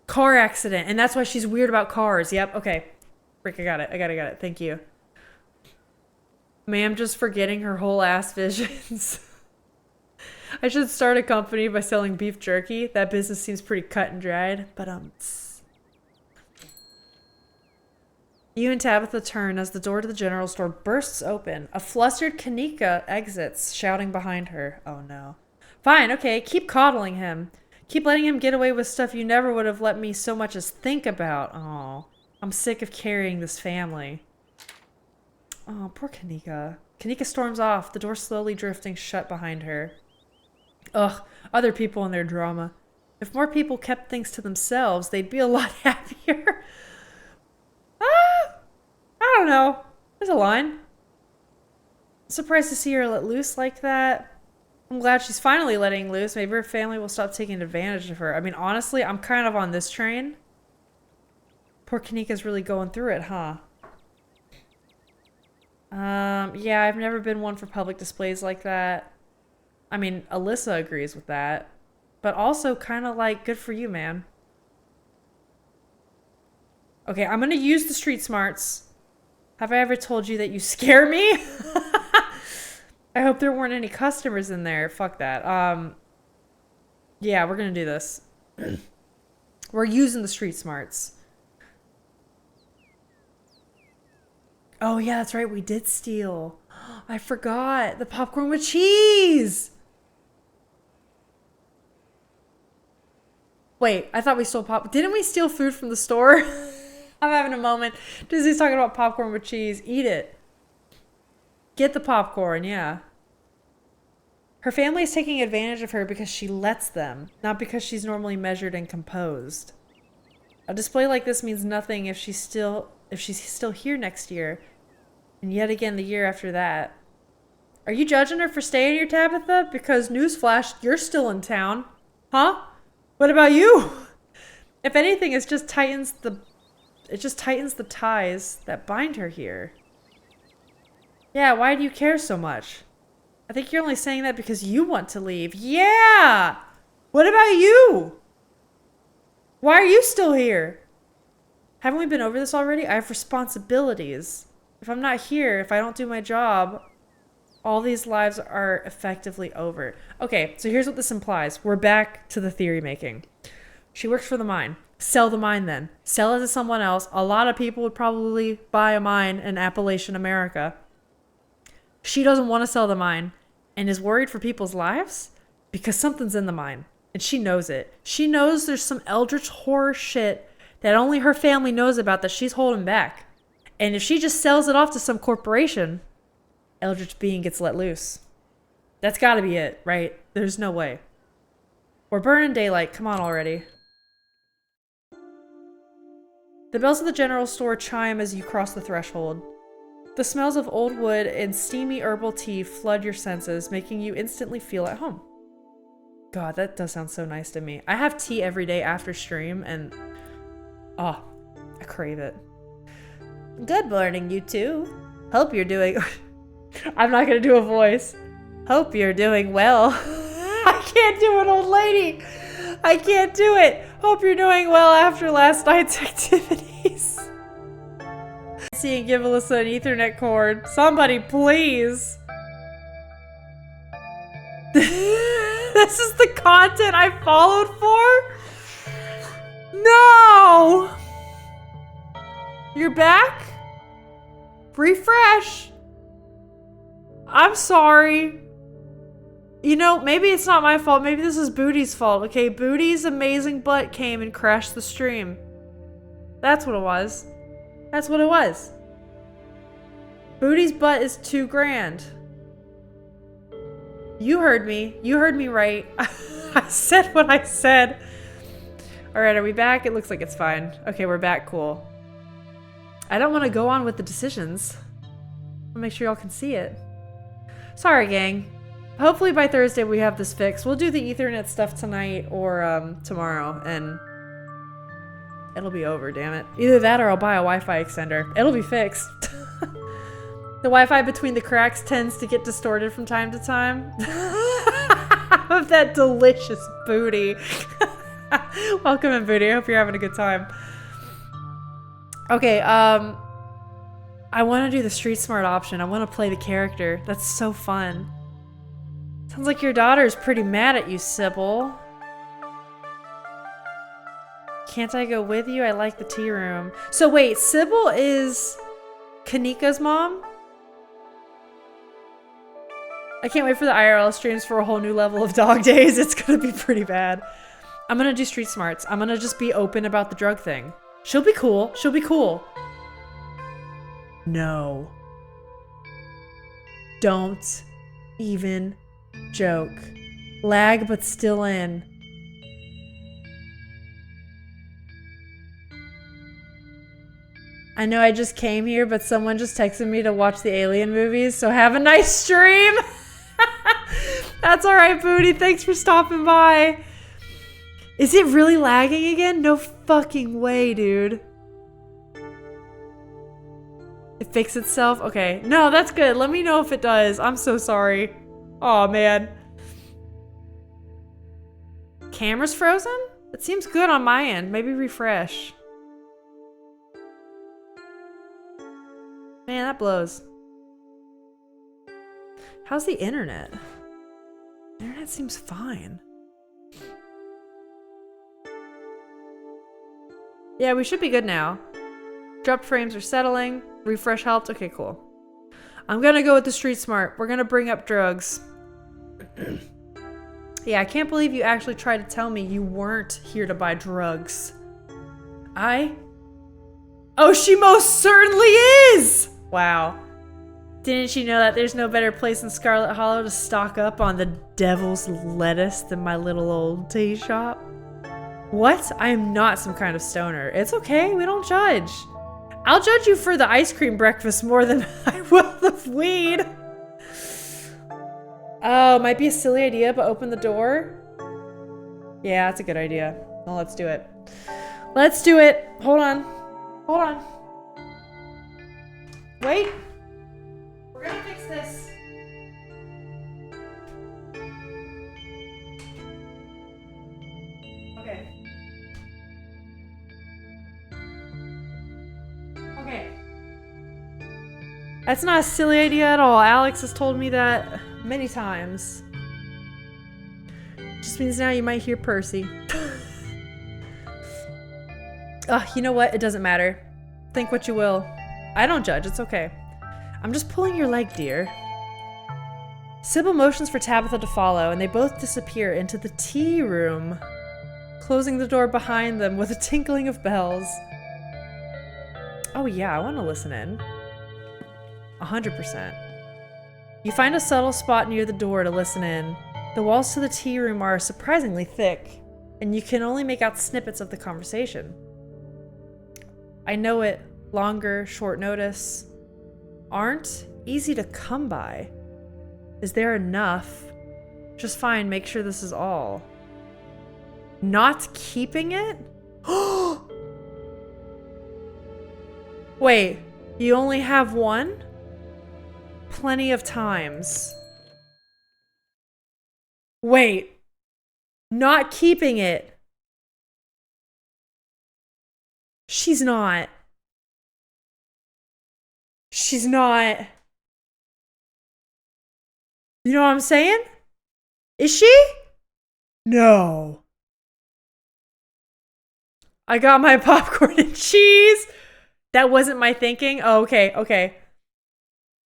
Car accident. And that's why she's weird about cars. Yep. Okay. Rick, I got it. Thank you. Ma'am just forgetting her whole ass visions. I should start a company by selling beef jerky. That business seems pretty cut and dried. But you and Tabitha turn as the door to the general store bursts open. A flustered Kanika exits, shouting behind her. Oh no. Fine, okay, keep coddling him. Keep letting him get away with stuff you never would have let me so much as think about. Oh, I'm sick of carrying this family. Oh, poor Kanika. Kanika storms off, the door slowly drifting shut behind her. Ugh, other people and their drama. If more people kept things to themselves, they'd be a lot happier. I don't know. There's a line. I'm surprised to see her let loose like that. I'm glad she's finally letting loose. Maybe her family will stop taking advantage of her. I mean, honestly, I'm kind of on this train. Poor Kanika's really going through it, huh? Yeah, I've never been one for public displays like that. I mean, Alyssa agrees with that. But also kind of like, good for you, man. Okay, I'm gonna use the street smarts. Have I ever told you that you scare me? I hope there weren't any customers in there. Fuck that. Yeah, we're gonna do this. We're using the street smarts. Oh yeah, that's right. We did steal. I forgot. The popcorn with cheese. Wait, I thought we stole Didn't we steal food from the store? I'm having a moment. Disney's talking about popcorn with cheese. Eat it. Get the popcorn, yeah. Her family is taking advantage of her because she lets them, not because she's normally measured and composed. A display like this means nothing if she's still here next year, and yet again the year after that. Are you judging her for staying here, Tabitha? Because newsflash, you're still in town. Huh? What about you? If anything, it just tightens the ties that bind her here. Yeah, why do you care so much? I think you're only saying that because you want to leave. Yeah! What about you? Why are you still here? Haven't we been over this already? I have responsibilities. If I'm not here, if I don't do my job, all these lives are effectively over. Okay, so here's what this implies. We're back to the theory making. She works for the mine. Sell the mine then. Sell it to someone else. A lot of people would probably buy a mine in Appalachian America. She doesn't want to sell the mine and is worried for people's lives because something's in the mine. And she knows it. She knows there's some eldritch horror shit that only her family knows about that she's holding back. And if she just sells it off to some corporation, eldritch being gets let loose. That's gotta be it, right? There's no way. We're burning daylight. Come on already. The bells of the general store chime as you cross the threshold. The smells of old wood and steamy herbal tea flood your senses, making you instantly feel at home. God, that does sound so nice to me. I have tea every day after stream, and oh, I crave it. Good morning, you two. Hope you're doing... I'm not gonna do a voice. Hope you're doing well. I can't do an old lady. I can't do it. Hope you're doing well after last night's activities. See and give Alyssa an Ethernet cord. Somebody, please. This is the content I followed for? No! You're back? Refresh. I'm sorry. You know, maybe it's not my fault. Maybe this is Booty's fault. Okay, Booty's amazing butt came and crashed the stream. That's what it was. That's what it was. Booty's butt is $2 grand. You heard me. You heard me right. I said what I said. Alright, are we back? It looks like it's fine. Okay, we're back. Cool. I don't want to go on with the decisions. I'll make sure y'all can see it. Sorry, gang. Hopefully by Thursday we have this fixed. We'll do the Ethernet stuff tonight or tomorrow, and It'll be over, damn it. Either that or I'll buy a Wi-Fi extender. It'll be fixed. The Wi-Fi between the cracks tends to get distorted from time to time. Of that delicious booty. Welcome in, booty. I hope you're having a good time. Okay, I want to do the street smart option. I want to play the character. That's so fun. Sounds like your daughter's pretty mad at you, Sybil. Can't I go with you? I like the tea room. So wait, Sybil is Kanika's mom? I can't wait for the IRL streams for a whole new level of dog days. It's gonna be pretty bad. I'm gonna do street smarts. I'm gonna just be open about the drug thing. She'll be cool. She'll be cool. No. Don't even joke. Lag, but still in. I know I just came here, but someone just texted me to watch the Alien movies, so have a nice stream! That's alright, Booty. Thanks for stopping by. Is it really lagging again? No fucking way, dude. It fixed itself? Okay. No, that's good. Let me know if it does. I'm so sorry. Aw, man. Camera's frozen? It seems good on my end. Maybe refresh. Man, that blows. How's the internet? The internet seems fine. Yeah, we should be good now. Dropped frames are settling. Refresh helped. Okay, cool. I'm gonna go with the street smart. We're gonna bring up drugs. Yeah, I can't believe you actually tried to tell me you weren't here to buy drugs. Oh, she most certainly is! Wow. Didn't she know that there's no better place in Scarlet Hollow to stock up on the devil's lettuce than my little old tea shop? What? I am not some kind of stoner. It's okay, we don't judge. I'll judge you for the ice cream breakfast more than I will the weed. Oh, might be a silly idea, but open the door? Yeah, that's a good idea. Well, let's do it. Let's do it. Hold on. Hold on. Wait. We're gonna fix this. Okay. Okay. That's not a silly idea at all. Alex has told me that many times. Just means now you might hear Percy. You know what? It doesn't matter. Think what you will. I don't judge. It's okay. I'm just pulling your leg, dear. Sybil motions for Tabitha to follow, and they both disappear into the tea room, closing the door behind them with a tinkling of bells. Oh yeah, I want to listen in. 100%. You find a subtle spot near the door to listen in. The walls to the tea room are surprisingly thick, and you can only make out snippets of the conversation. I know it. Longer, short notice aren't easy to come by. Is there enough? Just fine, make sure this is all. Not keeping it? Wait, you only have one? Plenty of times. Wait, not keeping it. She's not. She's not. You know what I'm saying? Is she? No. I got my popcorn and cheese. That wasn't my thinking. Oh, okay, okay.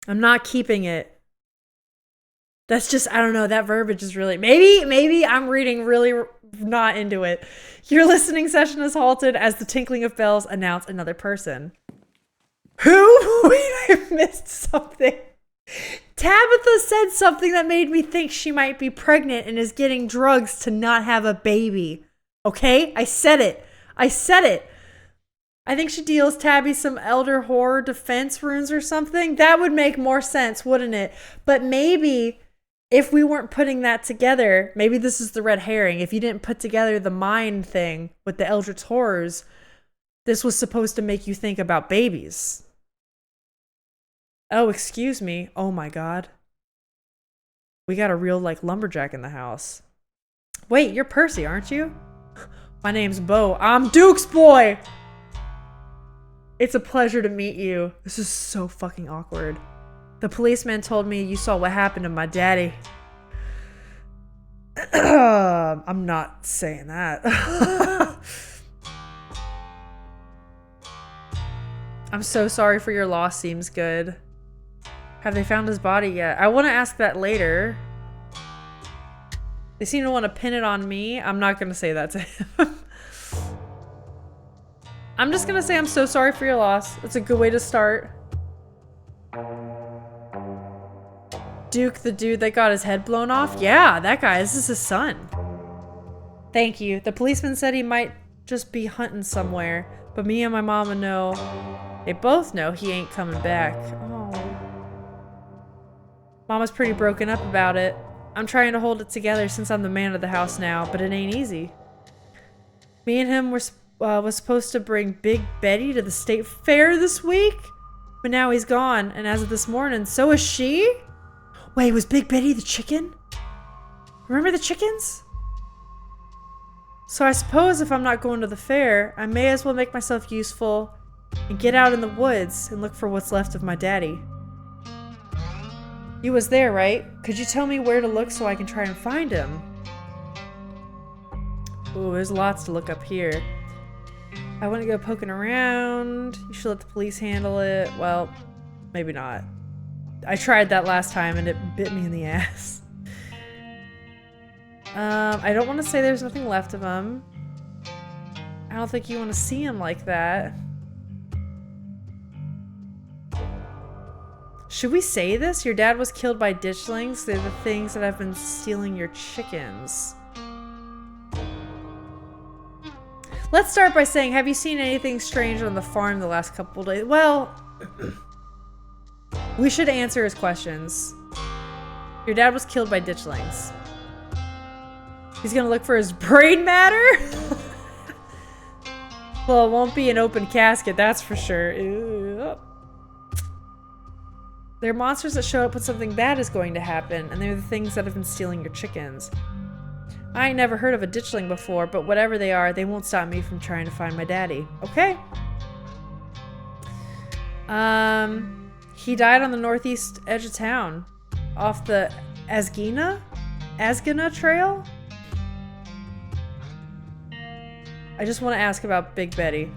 I'm not keeping it. That's just, I don't know, that verbiage is really, maybe I'm reading really not into it. Your listening session is halted as the tinkling of bells announce another person. Who? Wait, I missed something. Tabitha said something that made me think she might be pregnant and is getting drugs to not have a baby. Okay? I said it. I said it. I think she deals Tabby some Elder Horror defense runes or something. That would make more sense, wouldn't it? But maybe if we weren't putting that together, maybe this is the red herring. If you didn't put together the mind thing with the Eldritch Horrors, This was supposed to make you think about babies. Oh, excuse me. Oh my God. We got a real, like, lumberjack in the house. Wait, you're Percy, aren't you? My name's Bo. I'm Duke's boy! It's a pleasure to meet you. This is so fucking awkward. The policeman told me you saw what happened to my daddy. I'm not saying that. I'm so sorry for your loss. Seems good. Have they found his body yet? I want to ask that later. They seem to want to pin it on me. I'm not going to say that to him. I'm just going to say I'm so sorry for your loss. It's a good way to start. Duke, the dude that got his head blown off? Yeah, that guy. This is his son. Thank you. The policeman said he might just be hunting somewhere, but me and my mama know. They both know he ain't coming back. Oh. Mama's pretty broken up about it. I'm trying to hold it together since I'm the man of the house now, but it ain't easy. Me and him was supposed to bring Big Betty to the state fair this week, but now he's gone, and as of this morning, so is she? Wait, was Big Betty the chicken? Remember the chickens? So I suppose if I'm not going to the fair, I may as well make myself useful and get out in the woods and look for what's left of my daddy. You was there, right? Could you tell me where to look so I can try and find him? Ooh, there's lots to look up here. I want to go poking around. You should let the police handle it. Well, maybe not. I tried that last time and it bit me in the ass. I don't want to say there's nothing left of him. I don't think you want to see him like that. Should we say this? Your dad was killed by ditchlings. They're the things that have been stealing your chickens. Let's start by saying, have you seen anything strange on the farm the last couple days? Well, we should answer his questions. Your dad was killed by ditchlings. He's gonna look for his brain matter? Well, it won't be an open casket, that's for sure. Ew. They're monsters that show up when something bad is going to happen, and they're the things that have been stealing your chickens. I ain't never heard of a ditchling before, but whatever they are, they won't stop me from trying to find my daddy. Okay? He died on the northeast edge of town, off the Asgina Trail? I just want to ask about Big Betty.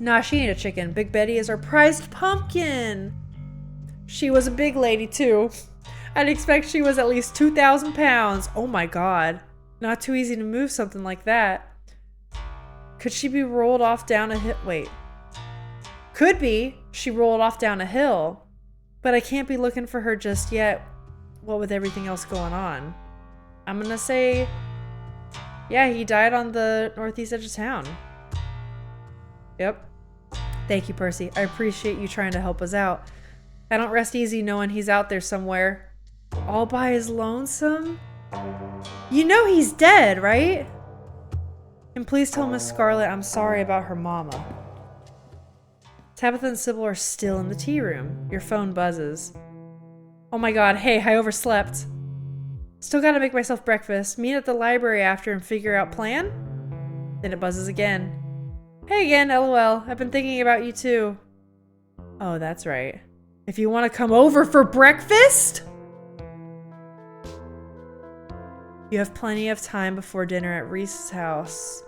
Nah, she ain't a chicken. Big Betty is our prized pumpkin. She was a big lady, too. I'd expect she was at least 2,000 pounds. Oh my god. Not too easy to move something like that. Could she be rolled off down a hill? Wait. Could be. She rolled off down a hill. But I can't be looking for her just yet. What with everything else going on? I'm gonna say... yeah, he died on the northeast edge of town. Yep. Thank you, Percy. I appreciate you trying to help us out. I don't rest easy knowing he's out there somewhere. All by his lonesome? You know he's dead, right? And please tell Miss Scarlet I'm sorry about her mama. Tabitha and Sybil are still in the tea room. Your phone buzzes. Oh my god, hey, I overslept. Still gotta make myself breakfast. Meet at the library after and figure out plan? Then it buzzes again. Hey again, LOL. I've been thinking about you too. Oh, that's right. If you want to come over for breakfast? You have plenty of time before dinner at Reese's house.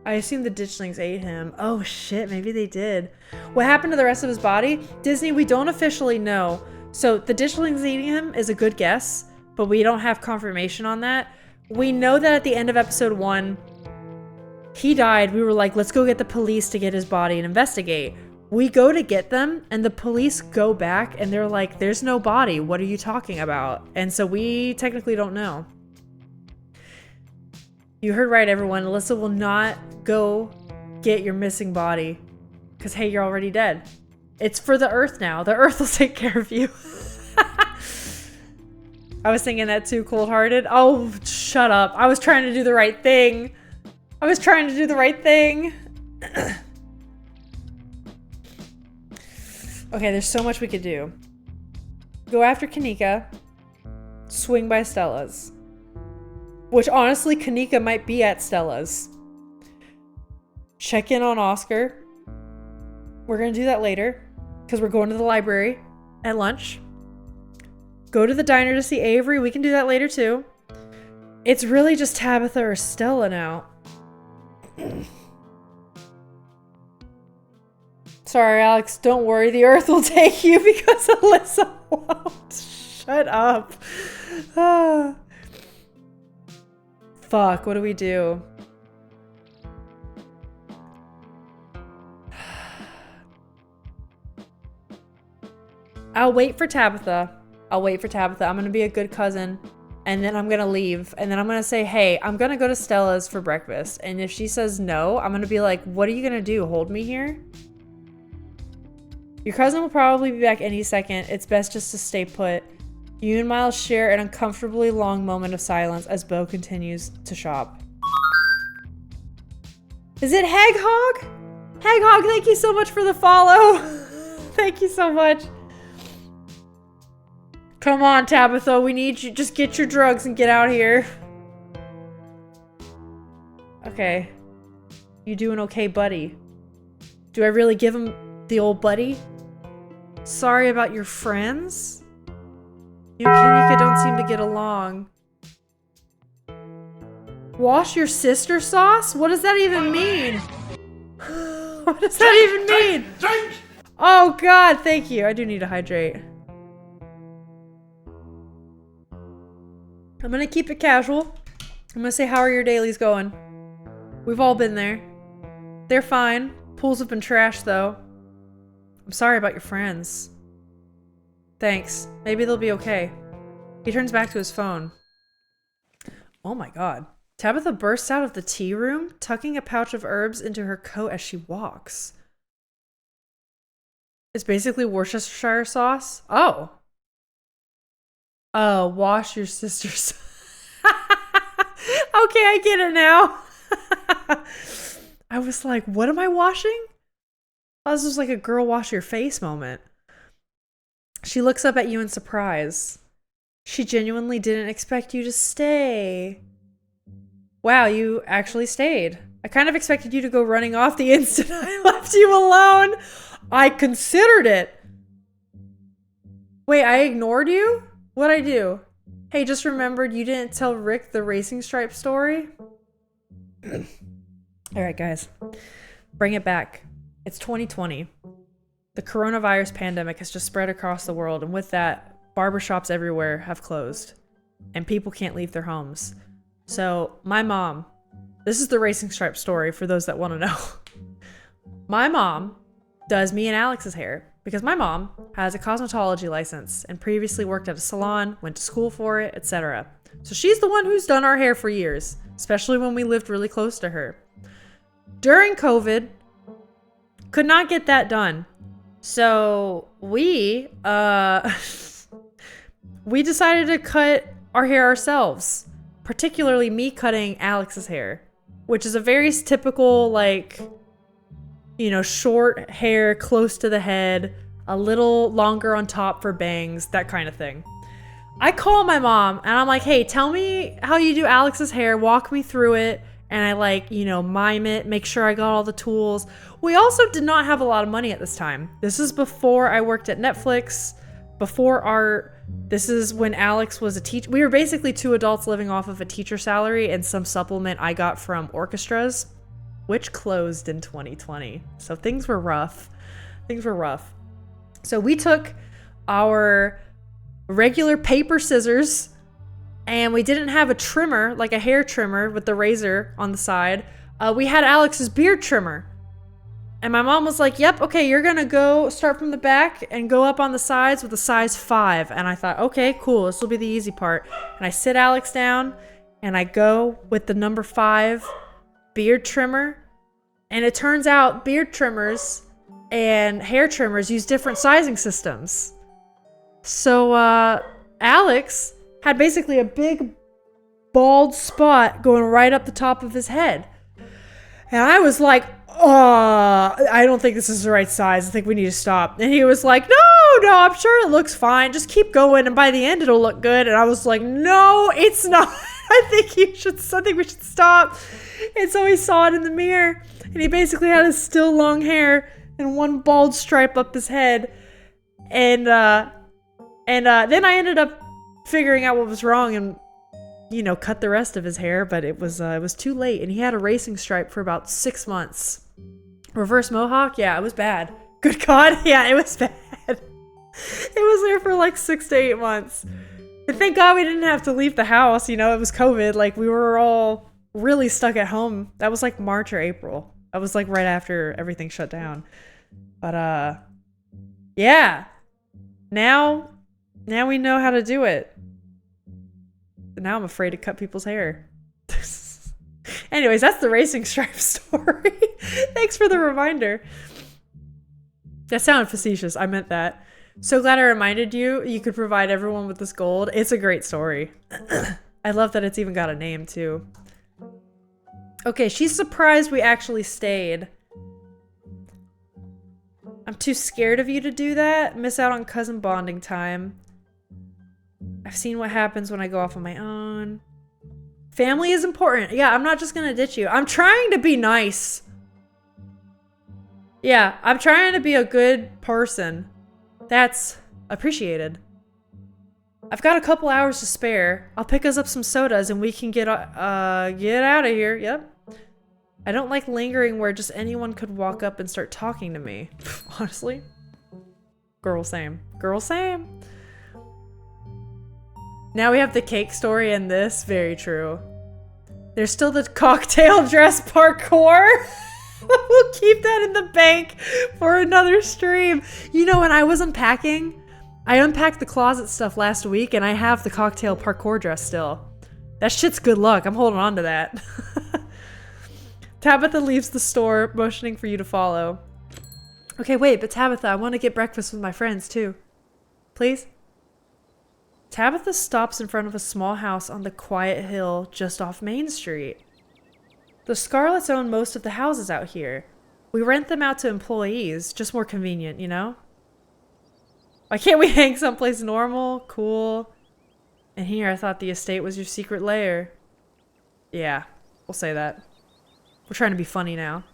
I assume the ditchlings ate him. Oh shit, maybe they did. What happened to the rest of his body? Disney, we don't officially know. So the ditchlings eating him is a good guess, but we don't have confirmation on that. We know that at the end of episode 1, he died. We were like, let's go get the police to get his body and investigate. We go to get them, and the police go back, and they're like, there's no body. What are you talking about? And so we technically don't know. You heard right, everyone. Alyssa will not go get your missing body. Because, hey, you're already dead. It's for the Earth now. The Earth will take care of you. I was thinking that too, cold-hearted. Oh, shut up. I was trying to do the right thing. I was trying to do the right thing. Okay, there's so much we could do. Go after Kanika. Swing by Stella's. Which, honestly, Kanika might be at Stella's. Check in on Oscar. We're going to do that later. Because we're going to the library at lunch. Go to the diner to see Avery. We can do that later, too. It's really just Tabitha or Stella now. Sorry, Alex. Don't worry. The Earth will take you because Alyssa won't. Shut up. Fuck. What do we do? I'll wait for Tabitha. I'm going to be a good cousin. And then I'm going to leave. And then I'm going to say, hey, I'm going to go to Stella's for breakfast. And if she says no, I'm going to be like, what are you going to do? Hold me here? Your cousin will probably be back any second. It's best just to stay put. You and Miles share an uncomfortably long moment of silence as Bo continues to shop. Is it Haghog? Haghog, thank you so much for the follow. Thank you so much. Come on, Tabitha, we need you. Just get your drugs and get out here. Okay. You doing okay, buddy? Do I really give him the old buddy? Sorry about your friends? You and Kanika don't seem to get along. Wash your sister sauce? What does that even mean? What does that even mean? Drink! Oh god, thank you. I do need to hydrate. I'm gonna keep it casual. I'm gonna say, how are your dailies going? We've all been there. They're fine. Pools have been trashed, though. I'm sorry about your friends. Thanks. Maybe they'll be okay. He turns back to his phone. Oh my god. Tabitha bursts out of the tea room, tucking a pouch of herbs into her coat as she walks. It's basically Worcestershire sauce. Oh. Oh, wash your sister's. Okay, I get it now. I was like, what am I washing? Oh, this was like a girl wash your face moment. She looks up at you in surprise. She genuinely didn't expect you to stay. Wow, you actually stayed. I kind of expected you to go running off the instant I left you alone. I considered it. Wait, I ignored you? What'd I do? Hey, just remembered you didn't tell Rick the racing stripe story? Alright, guys. Bring it back. It's 2020. The coronavirus pandemic has just spread across the world, and with that, barbershops everywhere have closed. And people can't leave their homes. So, my mom... This is the racing stripe story for those that want to know. My mom does me and Alex's hair. Because my mom has a cosmetology license and previously worked at a salon, went to school for it, etc. So she's the one who's done our hair for years, especially when we lived really close to her. During COVID, could not get that done. So we decided to cut our hair ourselves, particularly me cutting Alex's hair, which is a very typical, like, you know, short hair close to the head, a little longer on top for bangs, that kind of thing. I call my mom and I'm like, hey, tell me how you do Alex's hair, walk me through it. And I like, you know, mime it, make sure I got all the tools. We also did not have a lot of money at this time. This is before I worked at Netflix, before art. This is when Alex was a teacher. We were basically two adults living off of a teacher salary and some supplement I got from orchestras, which closed in 2020. So things were rough. So we took our regular paper scissors and we didn't have a trimmer, like a hair trimmer with the razor on the side. We had Alex's beard trimmer. And my mom was like, yep, okay, you're gonna go start from the back and go up on the sides with a size 5. And I thought, okay, cool, this will be the easy part. And I sit Alex down and I go with the number 5 beard trimmer. And it turns out beard trimmers and hair trimmers use different sizing systems. So Alex had basically a big bald spot going right up the top of his head. And I was like, I don't think this is the right size. I think we need to stop. And he was like, no, I'm sure it looks fine. Just keep going. And by the end, it'll look good. And I was like, no, it's not. I think we should stop. And so he saw it in the mirror. And he basically had his still long hair and one bald stripe up his head. And then I ended up figuring out what was wrong and, you know, cut the rest of his hair, but it was too late. And he had a racing stripe for about 6 months. Reverse mohawk? Yeah, it was bad. Good God. Yeah, it was bad. It was there for like 6 to 8 months. And thank God we didn't have to leave the house. You know, it was COVID. Like, we were all really stuck at home. That was like March or April. That was like right after everything shut down. But, yeah. Now we know how to do it. But now I'm afraid to cut people's hair. Anyways, that's the racing stripe story. Thanks for the reminder. That sounded facetious. I meant that. So glad I reminded you. You could provide everyone with this gold. It's a great story. I love that it's even got a name, too. Okay, she's surprised we actually stayed. I'm too scared of you to do that. Miss out on cousin bonding time. I've seen what happens when I go off on my own. Family is important. Yeah, I'm not just gonna ditch you. I'm trying to be nice. Yeah, I'm trying to be a good person. That's appreciated. I've got a couple hours to spare. I'll pick us up some sodas and we can get out of here. Yep. I don't like lingering where just anyone could walk up and start talking to me. Honestly. Girl, same. Girl, same. Now we have the cake story and this. Very true. There's still the cocktail dress parkour. We'll keep that in the bank for another stream. You know, when I was unpacking, I unpacked the closet stuff last week and I have the cocktail parkour dress still. That shit's good luck. I'm holding on to that. Tabitha leaves the store, motioning for you to follow. Okay, wait, but Tabitha, I want to get breakfast with my friends too. Please? Tabitha stops in front of a small house on the quiet hill just off Main Street. The Scarlets own most of the houses out here. We rent them out to employees, just more convenient, you know? Why can't we hang someplace normal, cool? And here I thought the estate was your secret lair. Yeah, we'll say that. We're trying to be funny now.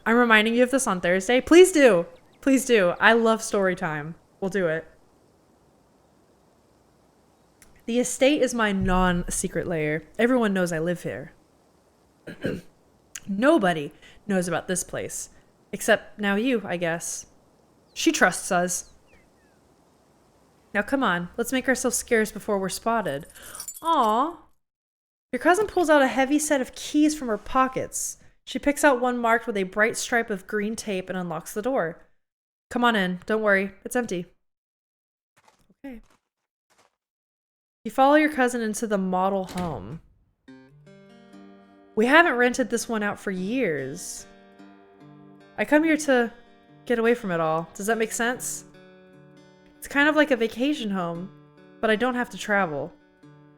I'm reminding you of this on Thursday. Please do. Please do. I love story time. We'll do it. The estate is my non-secret lair. Everyone knows I live here. Nobody knows about this place. Except now you, I guess. She trusts us. Now come on, let's make ourselves scarce before we're spotted. Aww. Your cousin pulls out a heavy set of keys from her pockets. She picks out one marked with a bright stripe of green tape and unlocks the door. Come on in. Don't worry. It's empty. Okay. You follow your cousin into the model home. We haven't rented this one out for years. I come here to get away from it all. Does that make sense? It's kind of like a vacation home, but I don't have to travel.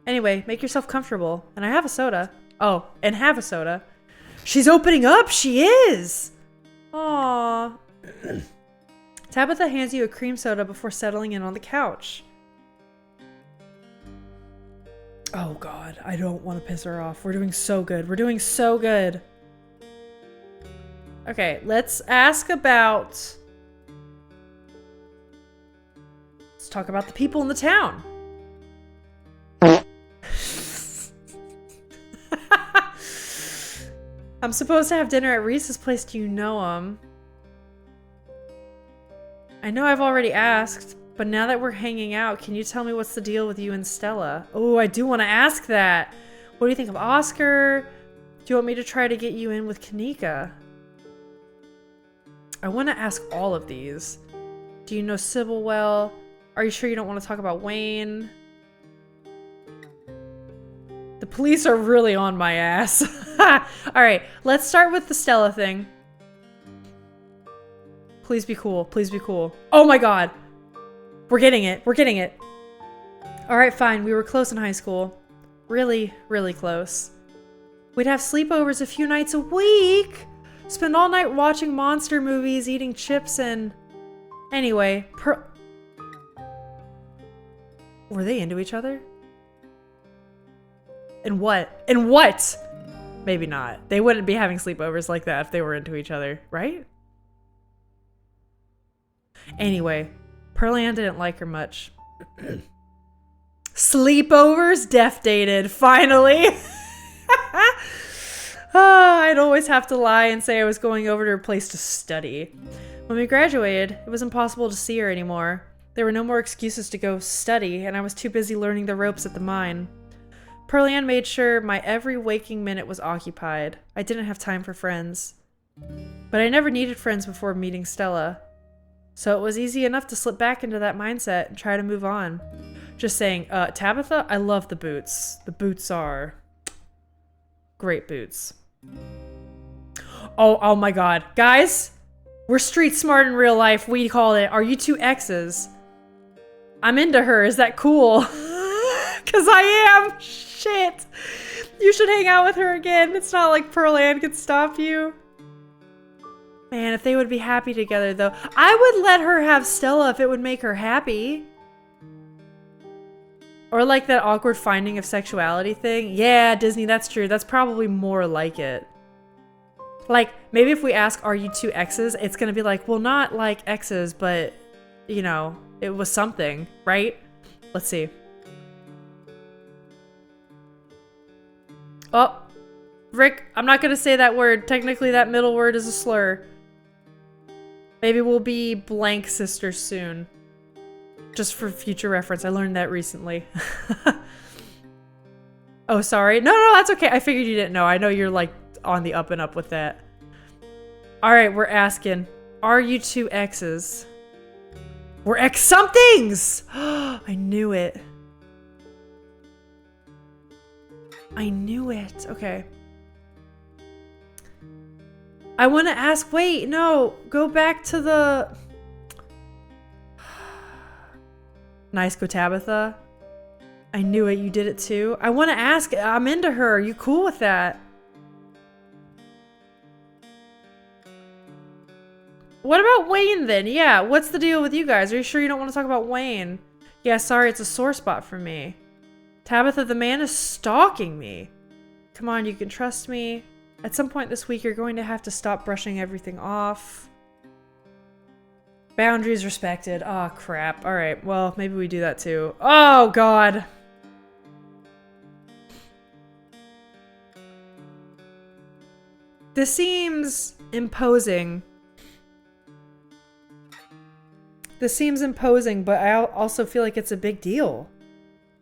Anyway, make yourself comfortable. And I have a soda. Oh, and have a soda. She's opening up! She is! Aww. Tabitha hands you a cream soda before settling in on the couch. Oh god, I don't want to piss her off. We're doing so good. We're doing so good. Okay, let's ask about... Let's talk about the people in the town. I'm supposed to have dinner at Reese's place. Do you know him? I know I've already asked, but now that we're hanging out, can you tell me what's the deal with you and Stella? Oh, I do want to ask that. What do you think of Oscar? Do you want me to try to get you in with Kanika? I want to ask all of these. Do you know Sybil well? Are you sure you don't want to talk about Wayne? The police are really on my ass. Alright, let's start with the Stella thing. Please be cool. Please be cool. Oh my god. We're getting it. We're getting it. All right, fine. We were close in high school. Really, really close. We'd have sleepovers a few nights a week. Spend all night watching monster movies, eating chips, and... Anyway, were they into each other? In what? In what? Maybe not. They wouldn't be having sleepovers like that if they were into each other, right? Anyway, Pearl-Ann didn't like her much. Sleepovers? Def dated, finally. I'd always have to lie and say I was going over to her place to study. When we graduated, it was impossible to see her anymore. There were no more excuses to go study, and I was too busy learning the ropes at the mine. Pearl-Ann made sure my every waking minute was occupied. I didn't have time for friends. But I never needed friends before meeting Stella. So it was easy enough to slip back into that mindset and try to move on. Just saying, Tabitha, I love the boots. The boots are great boots. Oh my god. Guys, we're street smart in real life. We call it, are you two exes? I'm into her. Is that cool? Because I am. Shit. You should hang out with her again. It's not like Pearl-Ann could stop you. Man, if they would be happy together, though. I would let her have Stella if it would make her happy. Or like that awkward finding of sexuality thing. Yeah, Disney, that's true. That's probably more like it. Like, maybe if we ask, are you two exes? It's gonna be like, well, not like exes, but, you know, it was something, right? Let's see. Oh, Rick, I'm not gonna say that word. Technically, that middle word is a slur. Maybe we'll be blank sisters soon. Just for future reference. I learned that recently. Oh, sorry. No, that's okay. I figured you didn't know. I know you're like on the up and up with that. All right, we're asking, are you two exes? We're ex-somethings! I knew it. I knew it. Okay. I want to ask, wait, no, go back to the... Nice go, Tabitha. I knew it, you did it too. I want to ask, I'm into her. Are you cool with that? What about Wayne then? Yeah, what's the deal with you guys? Are you sure you don't want to talk about Wayne? Yeah, sorry, it's a sore spot for me. Tabitha, the man is stalking me. Come on, you can trust me. At some point this week, you're going to have to stop brushing everything off. Boundaries respected. Oh, crap. All right, well, maybe we do that too. Oh, God. This seems imposing. This seems imposing, but I also feel like it's a big deal.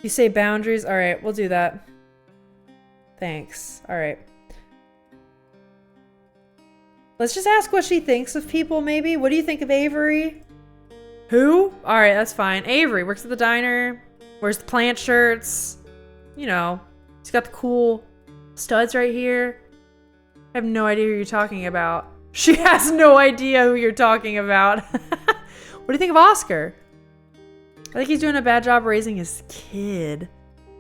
You say boundaries? All right, we'll do that. Thanks. All right. Let's just ask what she thinks of people, maybe. What do you think of Avery? Who? All right, that's fine. Avery works at the diner, wears the plant shirts. You know, he's got the cool studs right here. I have no idea who you're talking about. She has no idea who you're talking about. What do you think of Oscar? I think he's doing a bad job raising his kid.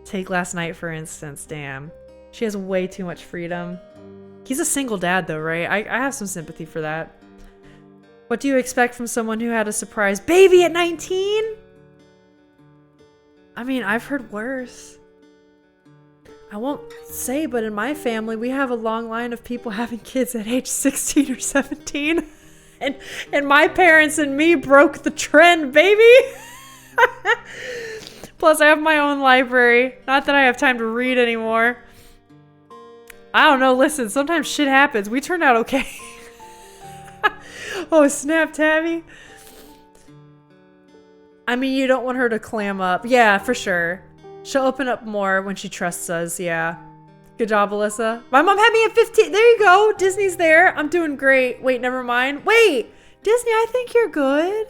Take last night, for instance. Damn. She has way too much freedom. He's a single dad, though, right? I have some sympathy for that. What do you expect from someone who had a surprise baby at 19? I mean, I've heard worse. I won't say, but in my family, we have a long line of people having kids at age 16 or 17. And my parents and me broke the trend, baby! Plus, I have my own library. Not that I have time to read anymore. I don't know, listen, sometimes shit happens. We turned out okay. Oh, snap, Tabby. I mean, you don't want her to clam up. Yeah, for sure. She'll open up more when she trusts us, yeah. Good job, Alyssa. My mom had me at 15. There you go. Disney's there. I'm doing great. Wait, never mind. Wait, Disney, I think you're good.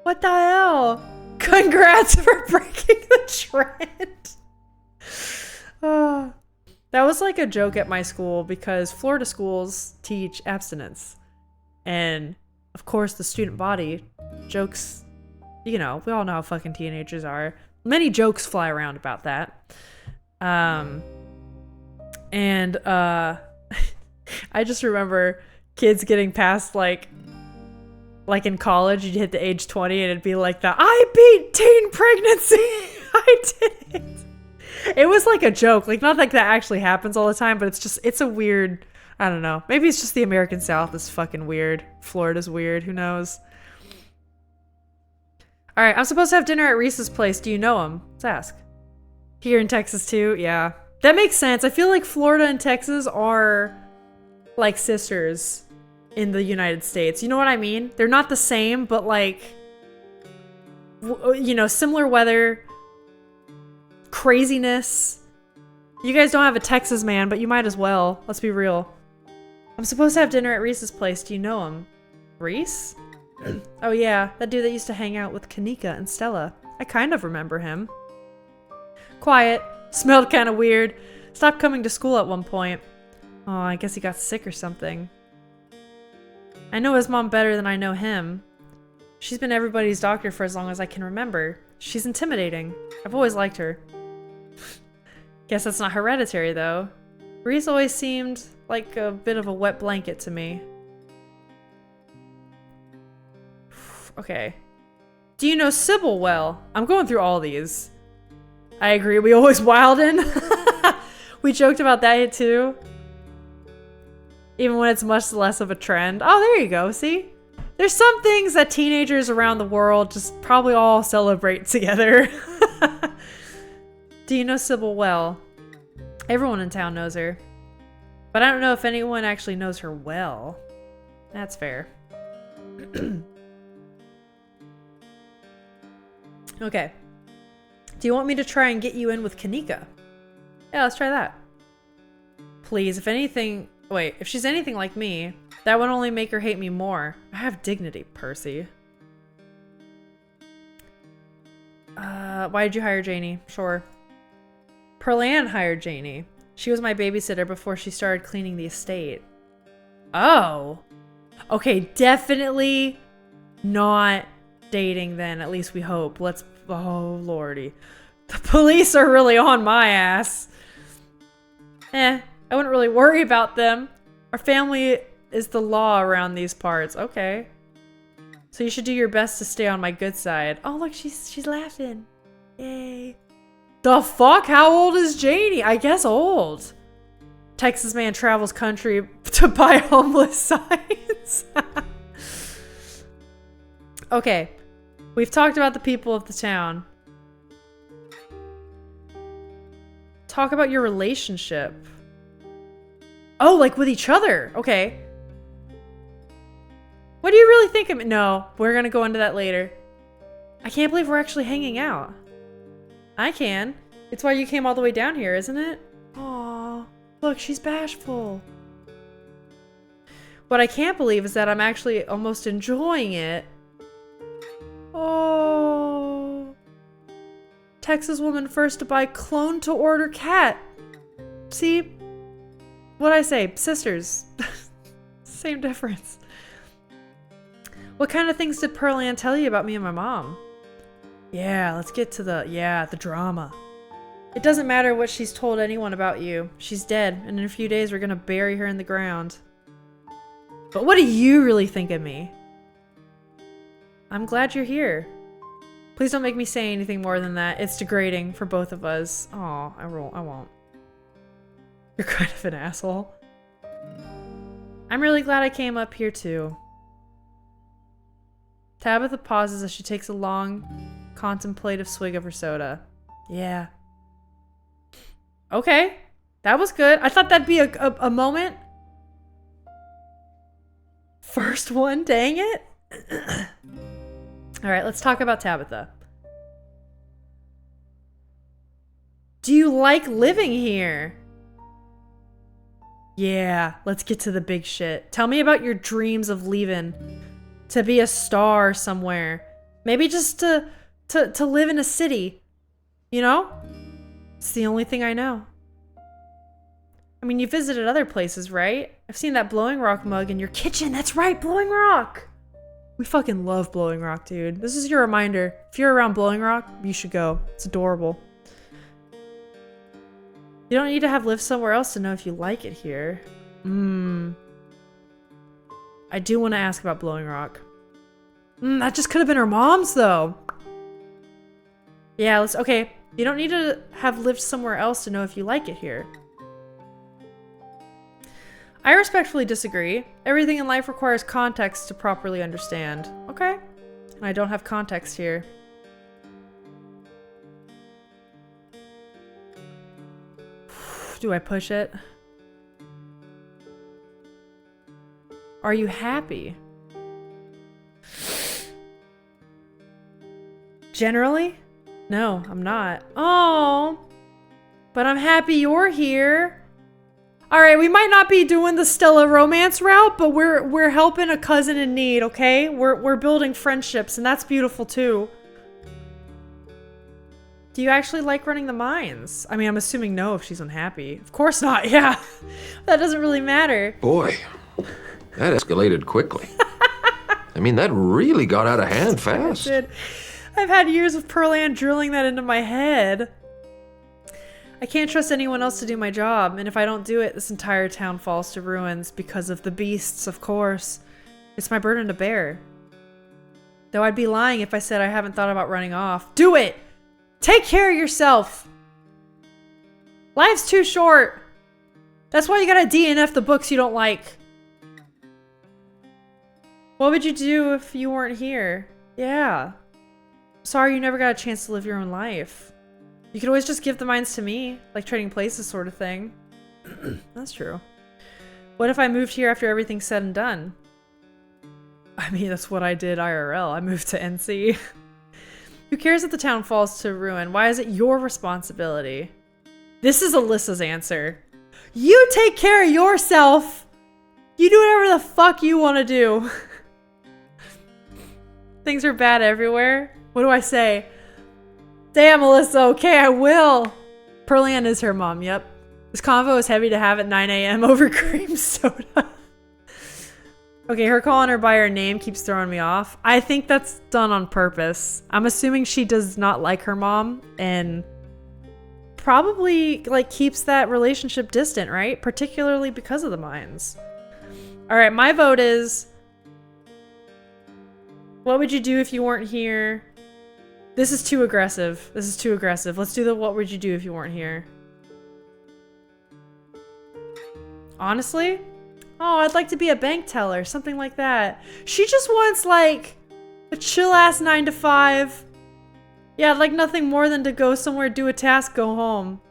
What the hell? Congrats for breaking the trend. Oh. That was like a joke at my school because Florida schools teach abstinence. And of course the student body jokes, you know, we all know how fucking teenagers are. many jokes fly around about that. And I just remember kids getting past like in college, you'd hit the age 20 and it'd be like I beat teen pregnancy. I did it. It was like a joke. Like, not like that actually happens all the time, but it's a weird, I don't know. Maybe it's just the American South is fucking weird. Florida's weird. Who knows? All right, I'm supposed to have dinner at Reese's place. Do you know him? Let's ask. Here in Texas too? Yeah. That makes sense. I feel like Florida and Texas are like sisters in the United States. You know what I mean? They're not the same, but like, you know, similar weather, craziness. You guys don't have a Texas man, but you might as well. Let's be real. I'm supposed to have dinner at Reese's place. Do you know him? Reese? Oh yeah, that dude that used to hang out with Kanika and Stella. I kind of remember him. Quiet. Smelled kind of weird. Stopped coming to school at one point. Oh, I guess he got sick or something. I know his mom better than I know him. She's been everybody's doctor for as long as I can remember. She's intimidating. I've always liked her. Guess that's not hereditary, though. Reese always seemed like a bit of a wet blanket to me. Okay. Do you know Sybil well? I'm going through all these. I agree, we always wildin'. We joked about that too. Even when it's much less of a trend. Oh, there you go, see? There's some things that teenagers around the world just probably all celebrate together. Do you know Sybil well? Everyone in town knows her. But I don't know if anyone actually knows her well. That's fair. Okay. Do you want me to try and get you in with Kanika? Yeah, let's try that. Please, if anything... Wait, if she's anything like me, that would only make her hate me more. I have dignity, Percy. Why did you hire Janie? Sure. Pearl-Ann hired Janie. She was my babysitter before she started cleaning the estate. Oh. Okay, definitely not dating then, at least we hope. Let's... Oh, lordy. The police are really on my ass. I wouldn't really worry about them. Our family is the law around these parts. Okay. So you should do your best to stay on my good side. Oh, look, she's laughing. Yay. The fuck? How old is Janie? I guess old. Texas man travels country to buy homeless signs. Okay. We've talked about the people of the town. Talk about your relationship. Oh, like with each other. Okay. What do you really think of me? No, we're gonna go into that later. I can't believe we're actually hanging out. I can. It's why you came all the way down here, isn't it? Aw, look, she's bashful. What I can't believe is that I'm actually almost enjoying it. Oh. Texas woman first to buy clone to order cat. See? What'd I say? Sisters. Same difference. What kind of things did Pearl-Ann tell you about me and my mom? Yeah, let's get to the drama. It doesn't matter what she's told anyone about you. She's dead, and in a few days we're gonna bury her in the ground. But what do you really think of me? I'm glad you're here. Please don't make me say anything more than that. It's degrading for both of us. Aw, I won't. You're kind of an asshole. I'm really glad I came up here too. Tabitha pauses as she takes a long, contemplative swig of her soda. Yeah. Okay. That was good. I thought that'd be a moment. First one, dang it. Alright, let's talk about Tabitha. Do you like living here? Yeah, let's get to the big shit. Tell me about your dreams of leaving. To be a star somewhere. Maybe just to live in a city. You know? It's the only thing I know. I mean, you visited other places, right? I've seen that Blowing Rock mug in your kitchen. That's right, Blowing Rock! We fucking love Blowing Rock, dude. This is your reminder. If you're around Blowing Rock, you should go. It's adorable. You don't need to have lived somewhere else to know if you like it here. I do want to ask about Blowing Rock. That just could have been her mom's, though. Yeah, okay. You don't need to have lived somewhere else to know if you like it here. I respectfully disagree. Everything in life requires context to properly understand. Okay. And I don't have context here. Do I push it? Are you happy? Generally? No, I'm not. Oh, but I'm happy you're here. All right, we might not be doing the Stella romance route, but we're helping a cousin in need, okay? We're building friendships, and that's beautiful too. Do you actually like running the mines? I mean, I'm assuming no if she's unhappy. Of course not, yeah. That doesn't really matter. Boy, that escalated quickly. I mean, that really got out of hand fast. It did. I've had years of Pearl Ann drilling that into my head. I can't trust anyone else to do my job, and if I don't do it, this entire town falls to ruins because of the beasts, of course. It's my burden to bear. Though I'd be lying if I said I haven't thought about running off. Do it! Take care of yourself! Life's too short. That's why you gotta DNF the books you don't like. What would you do if you weren't here? Yeah. Sorry you never got a chance to live your own life. You could always just give the mines to me, like trading places sort of thing. That's true. What if I moved here after everything's said and done? I mean, that's what I did IRL. I moved to NC. Who cares if the town falls to ruin? Why is it your responsibility? This is Alyssa's answer. You take care of yourself! You do whatever the fuck you want to do. Things are bad everywhere. What do I say? Damn, Alyssa, okay, I will. Pearl Ann is her mom, yep. This convo is heavy to have at 9 a.m. over cream soda. Okay, her calling her by her name keeps throwing me off. I think that's done on purpose. I'm assuming she does not like her mom and probably like keeps that relationship distant, right? Particularly because of the mines. All right, my vote is, what would you do if you weren't here? This is too aggressive. This is too aggressive. Let's do the what would you do if you weren't here? Honestly? Oh, I'd like to be a bank teller. Something like that. She just wants, like, a chill-ass 9 to 5. Yeah, I'd like nothing more than to go somewhere, do a task, go home.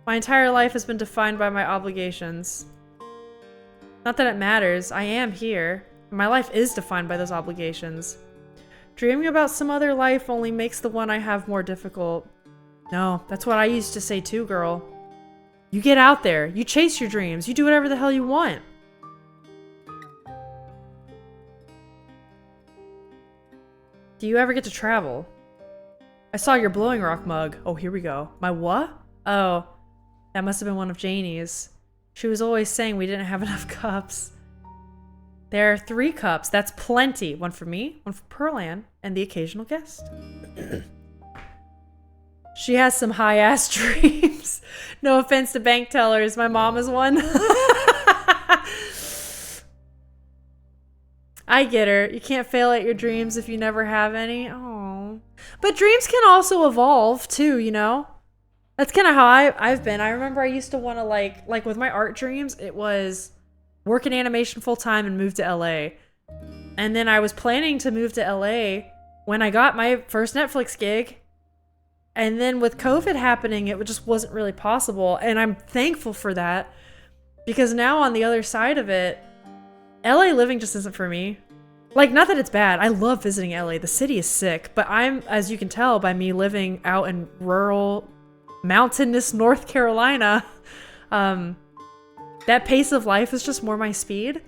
My entire life has been defined by my obligations. Not that it matters. I am here. My life is defined by those obligations. Dreaming about some other life only makes the one I have more difficult. No, that's what I used to say too, girl. You get out there, you chase your dreams, you do whatever the hell you want. Do you ever get to travel? I saw your Blowing Rock mug. Oh, here we go. My what? Oh, that must have been one of Janie's. She was always saying we didn't have enough cups. There are 3 cups. That's plenty. One for me, one for Pearl Ann, and the occasional guest. She has some high-ass dreams. No offense to bank tellers. My mom is one. I get her. You can't fail at your dreams if you never have any. Oh, but dreams can also evolve too, you know? That's kind of how I've been. I remember I used to want to like with my art dreams, it was work in animation full time and move to LA. And then I was planning to move to LA when I got my first Netflix gig. And then with COVID happening, it just wasn't really possible. And I'm thankful for that because now on the other side of it, LA living just isn't for me. Like, not that it's bad. I love visiting LA. The city is sick. But I'm, as you can tell by me living out in rural, mountainous North Carolina, that pace of life is just more my speed.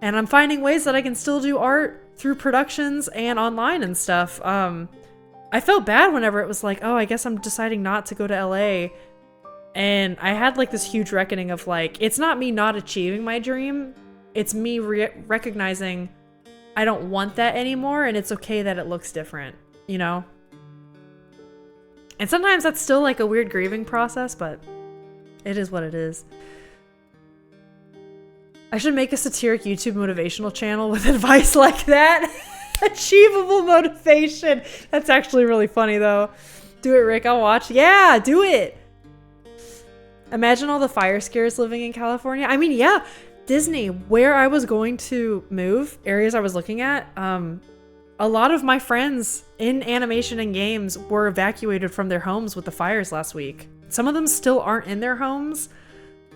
And I'm finding ways that I can still do art through productions and online and stuff. I felt bad whenever it was like, oh, I guess I'm deciding not to go to LA. And I had like this huge reckoning of like, it's not me not achieving my dream. It's me recognizing I don't want that anymore, and it's okay that it looks different, you know? And sometimes that's still like a weird grieving process, but it is what it is. I should make a satiric YouTube motivational channel with advice like that. Achievable motivation. That's actually really funny though. Do it, Rick. I'll watch. Yeah, do it. Imagine all the fire scares living in California. I mean, yeah, Disney, where I was going to move, areas I was looking at, a lot of my friends in animation and games were evacuated from their homes with the fires last week. Some of them still aren't in their homes.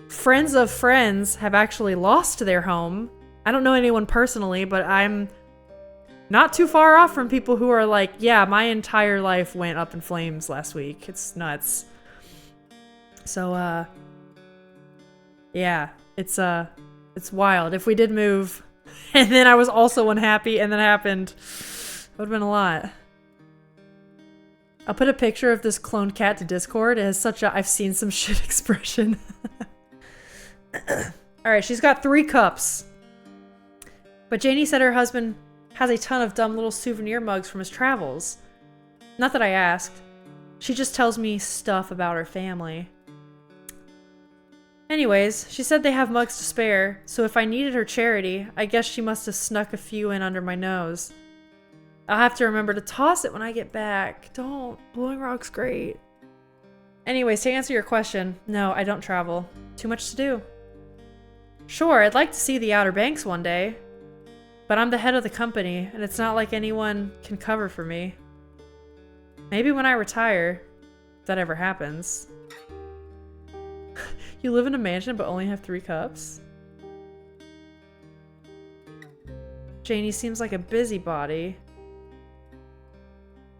Friends of friends have actually lost their home. I don't know anyone personally, but I'm not too far off from people who are like, yeah, my entire life went up in flames last week. It's nuts. So, yeah, it's wild. If we did move, and then I was also unhappy, and then it happened, it would have been a lot. I'll put a picture of this cloned cat to Discord. It has such a I've seen some shit expression. Alright, she's got 3 cups. But Janie said her husband has a ton of dumb little souvenir mugs from his travels. Not that I asked. She just tells me stuff about her family. Anyways, she said they have mugs to spare, so if I needed her charity, I guess she must have snuck a few in under my nose. I'll have to remember to toss it when I get back. Don't. Blowing Rock's great. Anyways, to answer your question, no, I don't travel. Too much to do. Sure, I'd like to see the Outer Banks one day, but I'm the head of the company, and it's not like anyone can cover for me. Maybe when I retire, if that ever happens. You live in a mansion but only have 3 cups? Janie seems like a busybody.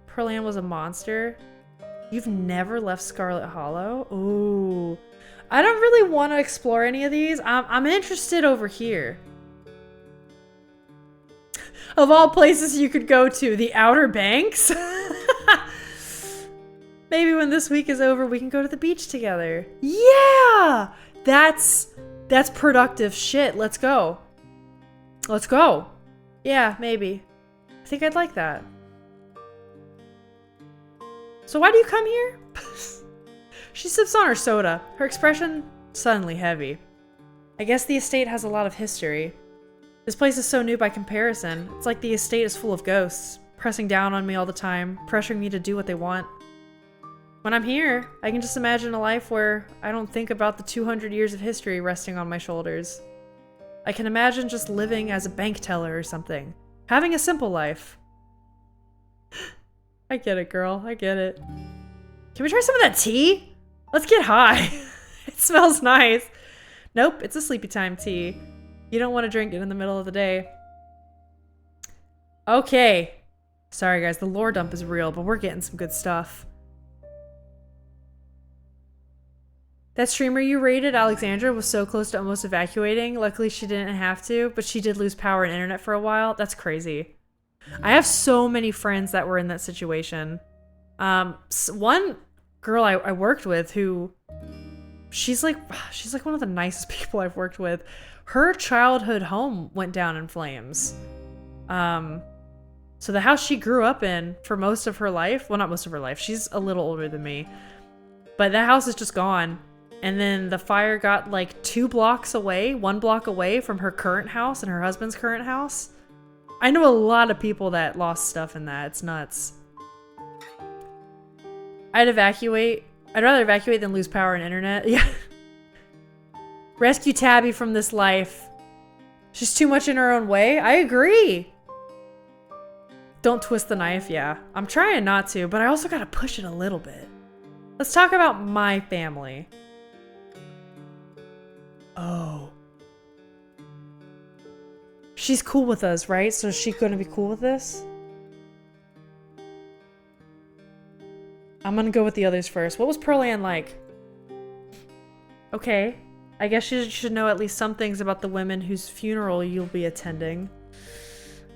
Pearl was a monster. You've never left Scarlet Hollow? Ooh. I don't really want to explore any of these. I'm interested over here. Of all places you could go to, the Outer Banks? Maybe when this week is over, we can go to the beach together. Yeah! That's productive shit. Let's go. Let's go. Yeah, maybe. I think I'd like that. So why do you come here? She sips on her soda, her expression suddenly heavy. I guess the estate has a lot of history. This place is so new by comparison. It's like the estate is full of ghosts, pressing down on me all the time, pressuring me to do what they want. When I'm here, I can just imagine a life where I don't think about the 200 years of history resting on my shoulders. I can imagine just living as a bank teller or something. Having a simple life. I get it, girl. I get it. Can we try some of that tea? Let's get high. It smells nice. Nope, it's a sleepy time tea. You don't want to drink it in the middle of the day. Okay. Sorry, guys. The lore dump is real, but we're getting some good stuff. That streamer you raided, Alexandra, was so close to almost evacuating. Luckily, she didn't have to, but she did lose power and internet for a while. That's crazy. I have so many friends that were in that situation. One girl I worked with who, she's like one of the nicest people I've worked with. Her childhood home went down in flames. So the house she grew up in for most of her life, well, not most of her life, she's a little older than me, but that house is just gone. And then the fire got like 1 block away from her current house and her husband's current house. I know a lot of people that lost stuff in that. It's nuts. I'd rather evacuate than lose power and internet. Yeah. Rescue Tabby from this life. She's too much in her own way. I agree. Don't twist the knife. Yeah. I'm trying not to, but I also gotta push it a little bit. Let's talk about my family. Oh. She's cool with us, right? So is she gonna be cool with this? I'm gonna go with the others first. What was Pearl Ann like? Okay. I guess you should know at least some things about the women whose funeral you'll be attending.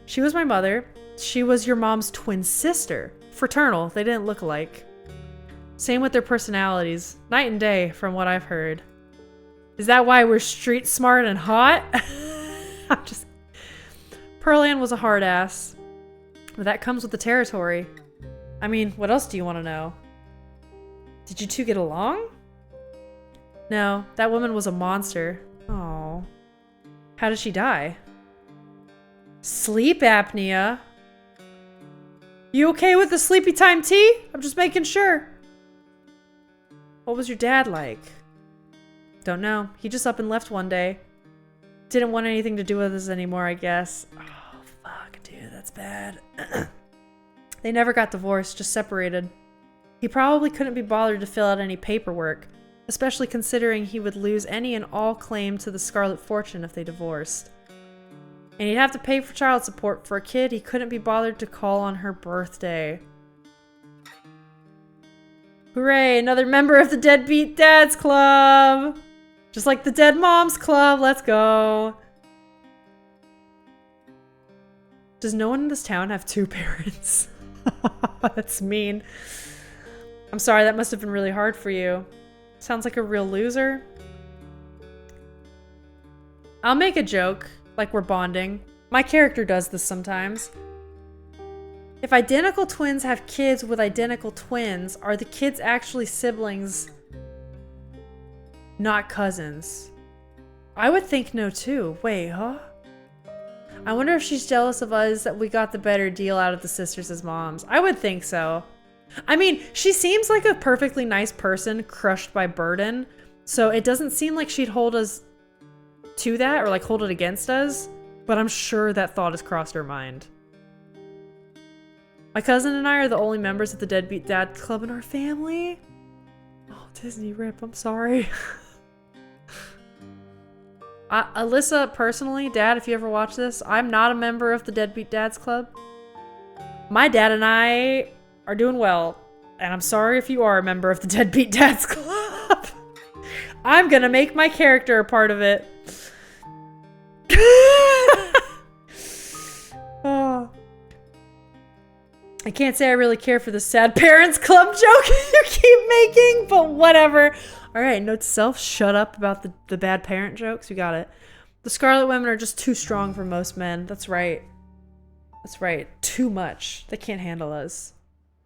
She was my mother. She was your mom's twin sister. Fraternal. They didn't look alike. Same with their personalities. Night and day, from what I've heard. Is that why we're street smart and hot? I'm just... Pearl Ann was a hard ass. But that comes with the territory. I mean, what else do you want to know? Did you two get along? No, that woman was a monster. Oh. How did she die? Sleep apnea? You okay with the sleepy time tea? I'm just making sure. What was your dad like? Don't know. He just up and left one day. Didn't want anything to do with us anymore, I guess. Oh, fuck, dude, that's bad. They never got divorced, just separated. He probably couldn't be bothered to fill out any paperwork, especially considering he would lose any and all claim to the Scarlet Fortune if they divorced. And he'd have to pay for child support for a kid he couldn't be bothered to call on her birthday. Hooray, another member of the Deadbeat Dads Club! Just like the Dead Moms Club, let's go! Does no one in this town have two parents? That's mean. I'm sorry, that must have been really hard for you. Sounds like a real loser. I'll make a joke, like we're bonding. My character does this sometimes. If identical twins have kids with identical twins, are the kids actually siblings, not cousins? I would think no too. Wait, huh? I wonder if she's jealous of us that we got the better deal out of the sisters as moms. I would think so. I mean, she seems like a perfectly nice person crushed by burden, so it doesn't seem like she'd hold us to that or like hold it against us, but I'm sure that thought has crossed her mind. My cousin and I are the only members of the Deadbeat Dad Club in our family. Oh, Disney rip, I'm sorry. Alyssa, personally, Dad, if you ever watch this, I'm not a member of the Deadbeat Dads Club. My dad and I are doing well, and I'm sorry if you are a member of the Deadbeat Dads Club. I'm gonna make my character a part of it. Oh. I can't say I really care for the Sad Parents Club joke you keep making, but whatever. Alright, note to self, shut up about the bad parent jokes. You got it. The Scarlet women are just too strong for most men. That's right. That's right. Too much. They can't handle us.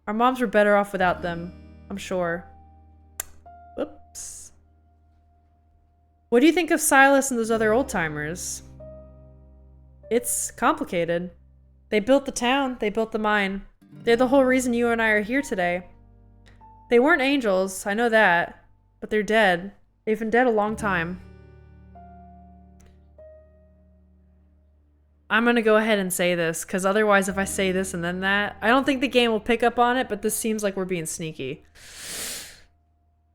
Our moms were better off without them, I'm sure. Whoops. What do you think of Silas and those other old-timers? It's complicated. They built the town. They built the mine. They're the whole reason you and I are here today. They weren't angels, I know that. But they're dead. They've been dead a long time. I'm gonna go ahead and say this, because otherwise if I say this and then that, I don't think the game will pick up on it, but this seems like we're being sneaky.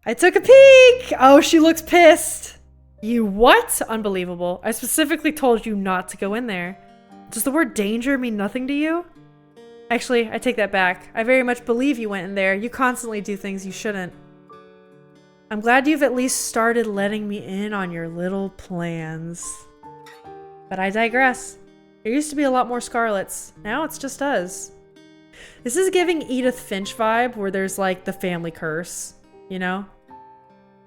I took a peek! Oh, she looks pissed! You what? Unbelievable. I specifically told you not to go in there. Does the word danger mean nothing to you? Actually, I take that back. I very much believe you went in there. You constantly do things you shouldn't. I'm glad you've at least started letting me in on your little plans. But I digress. There used to be a lot more Scarlets. Now it's just us. This is giving Edith Finch vibe, where there's like the family curse, you know?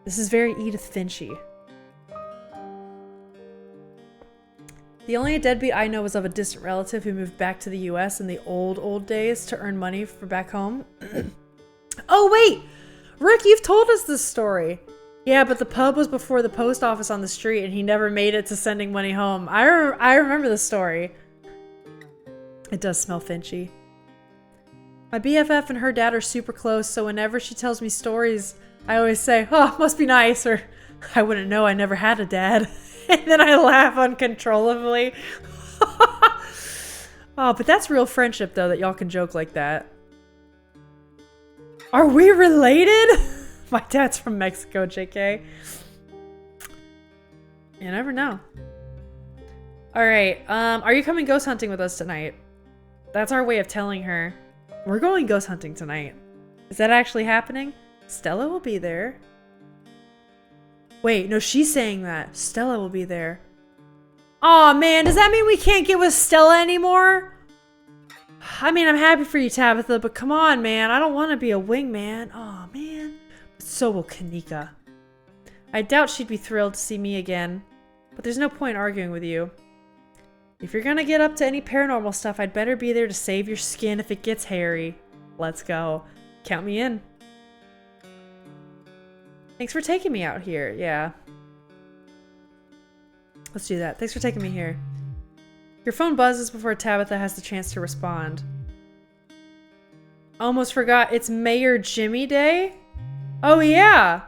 This is very Edith Finchy. The only deadbeat I know is of a distant relative who moved back to the US in the old days to earn money for back home. Oh wait! Rick, you've told us this story. Yeah, but the pub was before the post office on the street and he never made it to sending money home. I remember the story. It does smell Finchy. My BFF and her dad are super close, so whenever she tells me stories, I always say, oh, must be nice, or I wouldn't know, I never had a dad. And then I laugh uncontrollably. Oh, but that's real friendship, though, that y'all can joke like that. Are we related? My dad's from Mexico, JK. You never know. Alright, are you coming ghost hunting with us tonight? That's our way of telling her. We're going ghost hunting tonight. Is that actually happening? Stella will be there. Wait, no, she's saying that. Stella will be there. Aw, man, does that mean we can't get with Stella anymore? I mean, I'm happy for you, Tabitha, but come on, man. I don't want to be a wingman. Aw, man. But so will Kanika. I doubt she'd be thrilled to see me again, but there's no point arguing with you. If you're gonna get up to any paranormal stuff, I'd better be there to save your skin if it gets hairy. Let's go. Count me in. Thanks for taking me out here. Yeah. Let's do that. Thanks for taking me here. Your phone buzzes before Tabitha has the chance to respond. Almost forgot it's Mayor Jimmy Day? Oh yeah!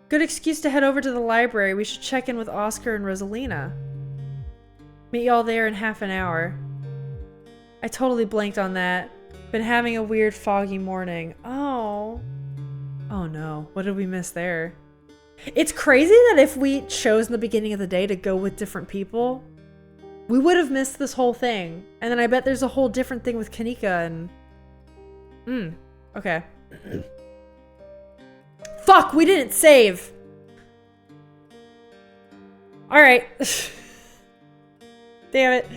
Good excuse to head over to the library. We should check in with Oscar and Rosalina. Meet y'all there in half an hour. I totally blanked on that. Been having a weird foggy morning. Oh. Oh no. What did we miss there? It's crazy that if we chose in the beginning of the day to go with different people, we would have missed this whole thing. And then I bet there's a whole different thing with Kanika and... Okay. Fuck, we didn't save! Alright. Damn it.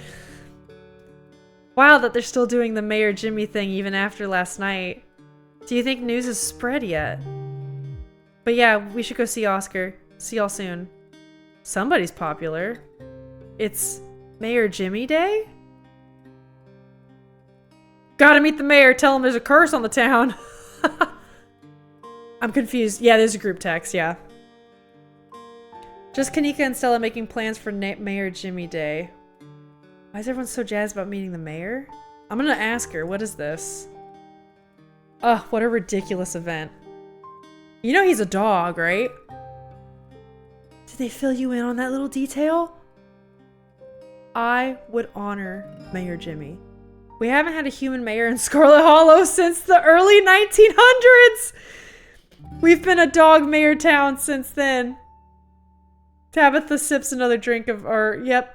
Wow, that they're still doing the Mayor Jimmy thing even after last night. Do you think news has spread yet? But yeah, we should go see Oscar. See y'all soon. Somebody's popular. It's Mayor Jimmy Day? Gotta meet the mayor, tell him there's a curse on the town. I'm confused. Yeah, there's a group text, yeah. Just Kanika and Stella making plans for Mayor Jimmy Day. Why is everyone so jazzed about meeting the mayor? I'm gonna ask her, what is this? Ugh, what a ridiculous event. You know he's a dog, right? Did they fill you in on that little detail? I would honor Mayor Jimmy. We haven't had a human mayor in Scarlet Hollow since the early 1900s! We've been a dog mayor town since then. Tabitha sips another drink of,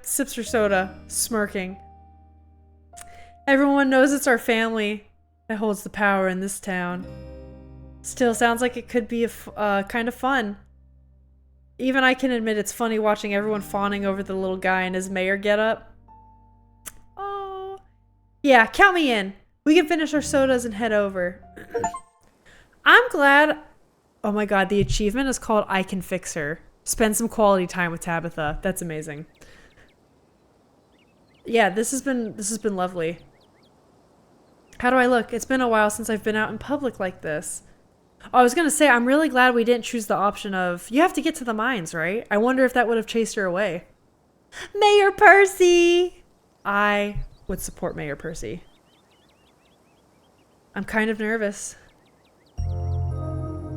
sips her soda, smirking. Everyone knows it's our family that holds the power in this town. Still, sounds like it could be kind of fun. Even I can admit it's funny watching everyone fawning over the little guy in his mayor getup. Oh. Yeah, count me in. We can finish our sodas and head over. I'm glad... Oh my god, the achievement is called I Can Fix Her. Spend some quality time with Tabitha. That's amazing. Yeah, this has been lovely. How do I look? It's been a while since I've been out in public like this. Oh, I was gonna say, I'm really glad we didn't choose the option of, you have to get to the mines, right? I wonder if that would have chased her away. Mayor Percy! I would support Mayor Percy. I'm kind of nervous.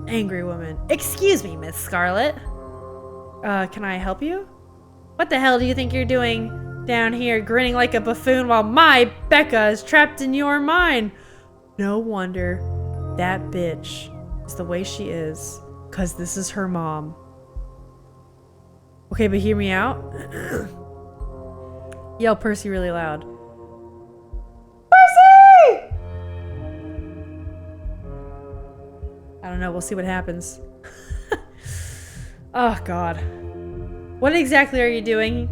Angry woman. Excuse me, Miss Scarlet. Can I help you? What the hell do you think you're doing down here grinning like a buffoon while my Becca is trapped in your mine? No wonder that bitch is the way she is, 'cause this is her mom. Okay, but hear me out. Yell Percy really loud. Percy! I don't know, we'll see what happens. Oh god. What exactly are you doing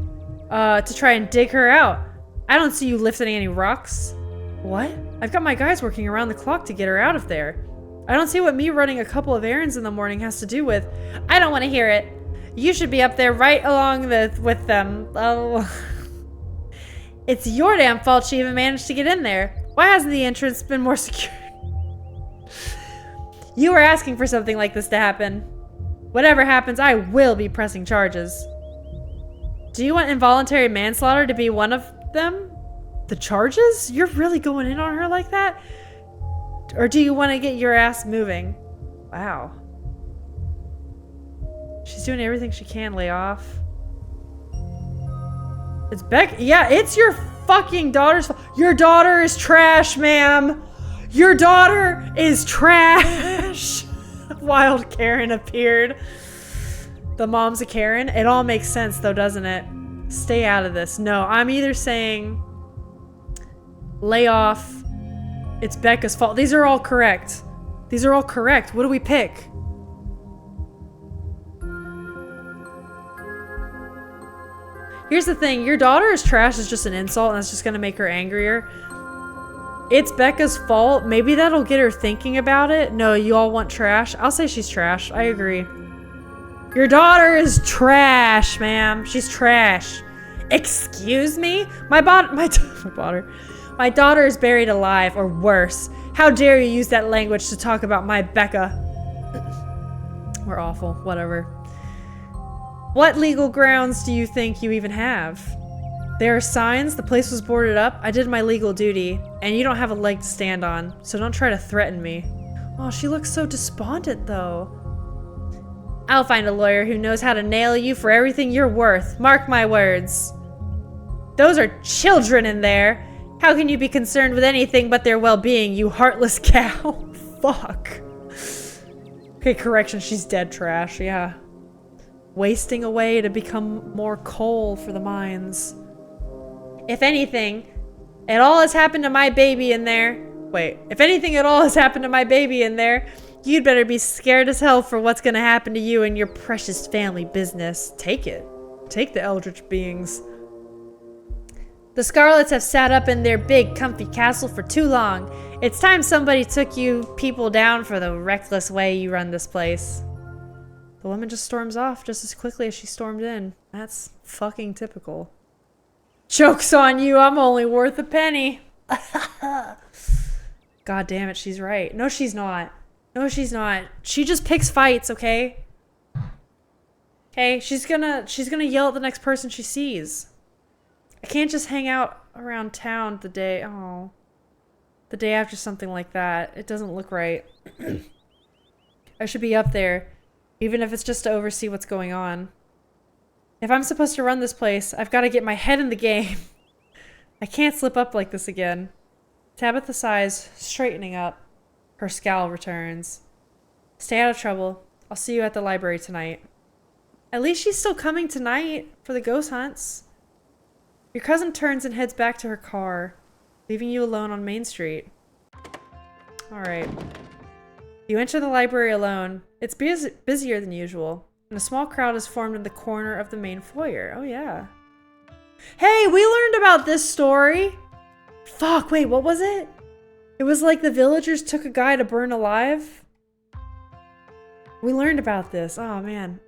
to try and dig her out? I don't see you lifting any rocks. What? I've got my guys working around the clock to get her out of there. I don't see what me running a couple of errands in the morning has to do with... I don't want to hear it. You should be up there right along with them. Oh. It's your damn fault she even managed to get in there. Why hasn't the entrance been more secure? You were asking for something like this to happen. Whatever happens, I will be pressing charges. Do you want involuntary manslaughter to be one of them? The charges? You're really going in on her like that? Or do you want to get your ass moving? Wow. She's doing everything she can lay off. It's Beck. Yeah, it's your fucking daughter's fault. Your daughter is trash, ma'am. Your daughter is trash. Wild Karen appeared. The mom's a Karen. It all makes sense though, doesn't it? Stay out of this. No, I'm either saying lay off. It's Becca's fault. These are all correct. These are all correct. What do we pick? Here's the thing. Your daughter is trash is just an insult and that's just going to make her angrier. It's Becca's fault. Maybe that'll get her thinking about it. No, you all want trash? I'll say she's trash. I agree. Your daughter is trash, ma'am. She's trash. Excuse me? My daughter is buried alive, or worse. How dare you use that language to talk about my Becca? We're awful. Whatever. What legal grounds do you think you even have? There are signs, the place was boarded up, I did my legal duty, and you don't have a leg to stand on, so don't try to threaten me. Oh, she looks so despondent, though. I'll find a lawyer who knows how to nail you for everything you're worth. Mark my words. Those are children in there. How can you be concerned with anything but their well-being, you heartless cow? Fuck. Okay, correction, she's dead trash, yeah. Wasting away to become more coal for the mines. If anything at all has happened to my baby in there... Wait, if anything at all has happened to my baby in there, you'd better be scared as hell for what's gonna happen to you and your precious family business. Take it. Take the eldritch beings. The Scarlets have sat up in their big, comfy castle for too long. It's time somebody took you people down for the reckless way you run this place. The woman just storms off just as quickly as she stormed in. That's fucking typical. Joke's on you, I'm only worth a penny. God damn it, she's right. No, she's not. No, she's not. She just picks fights, okay? Okay, she's gonna yell at the next person she sees. I can't just hang out around town the day after something like that. It doesn't look right. I should be up there, even if it's just to oversee what's going on. If I'm supposed to run this place, I've got to get my head in the game. I can't slip up like this again. Tabitha sighs, straightening up. Her scowl returns. Stay out of trouble. I'll see you at the library tonight. At least she's still coming tonight for the ghost hunts. Your cousin turns and heads back to her car, leaving you alone on Main Street. Alright. You enter the library alone. It's busier than usual, and a small crowd is formed in the corner of the main foyer. Oh yeah. Hey, we learned about this story! Fuck, wait, what was it? It was like the villagers took a guy to burn alive? We learned about this. Oh, man.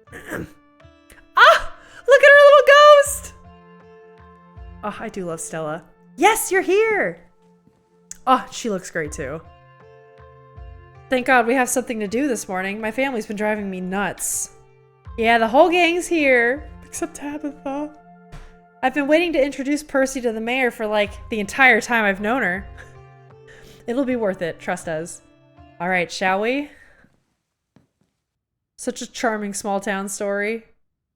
Ah! Look at her little ghost! Oh, I do love Stella. Yes, you're here! Oh, she looks great too. Thank God we have something to do this morning. My family's been driving me nuts. Yeah, the whole gang's here. Except Tabitha. I've been waiting to introduce Percy to the mayor for like the entire time I've known her. It'll be worth it, trust us. Alright, shall we? Such a charming small town story.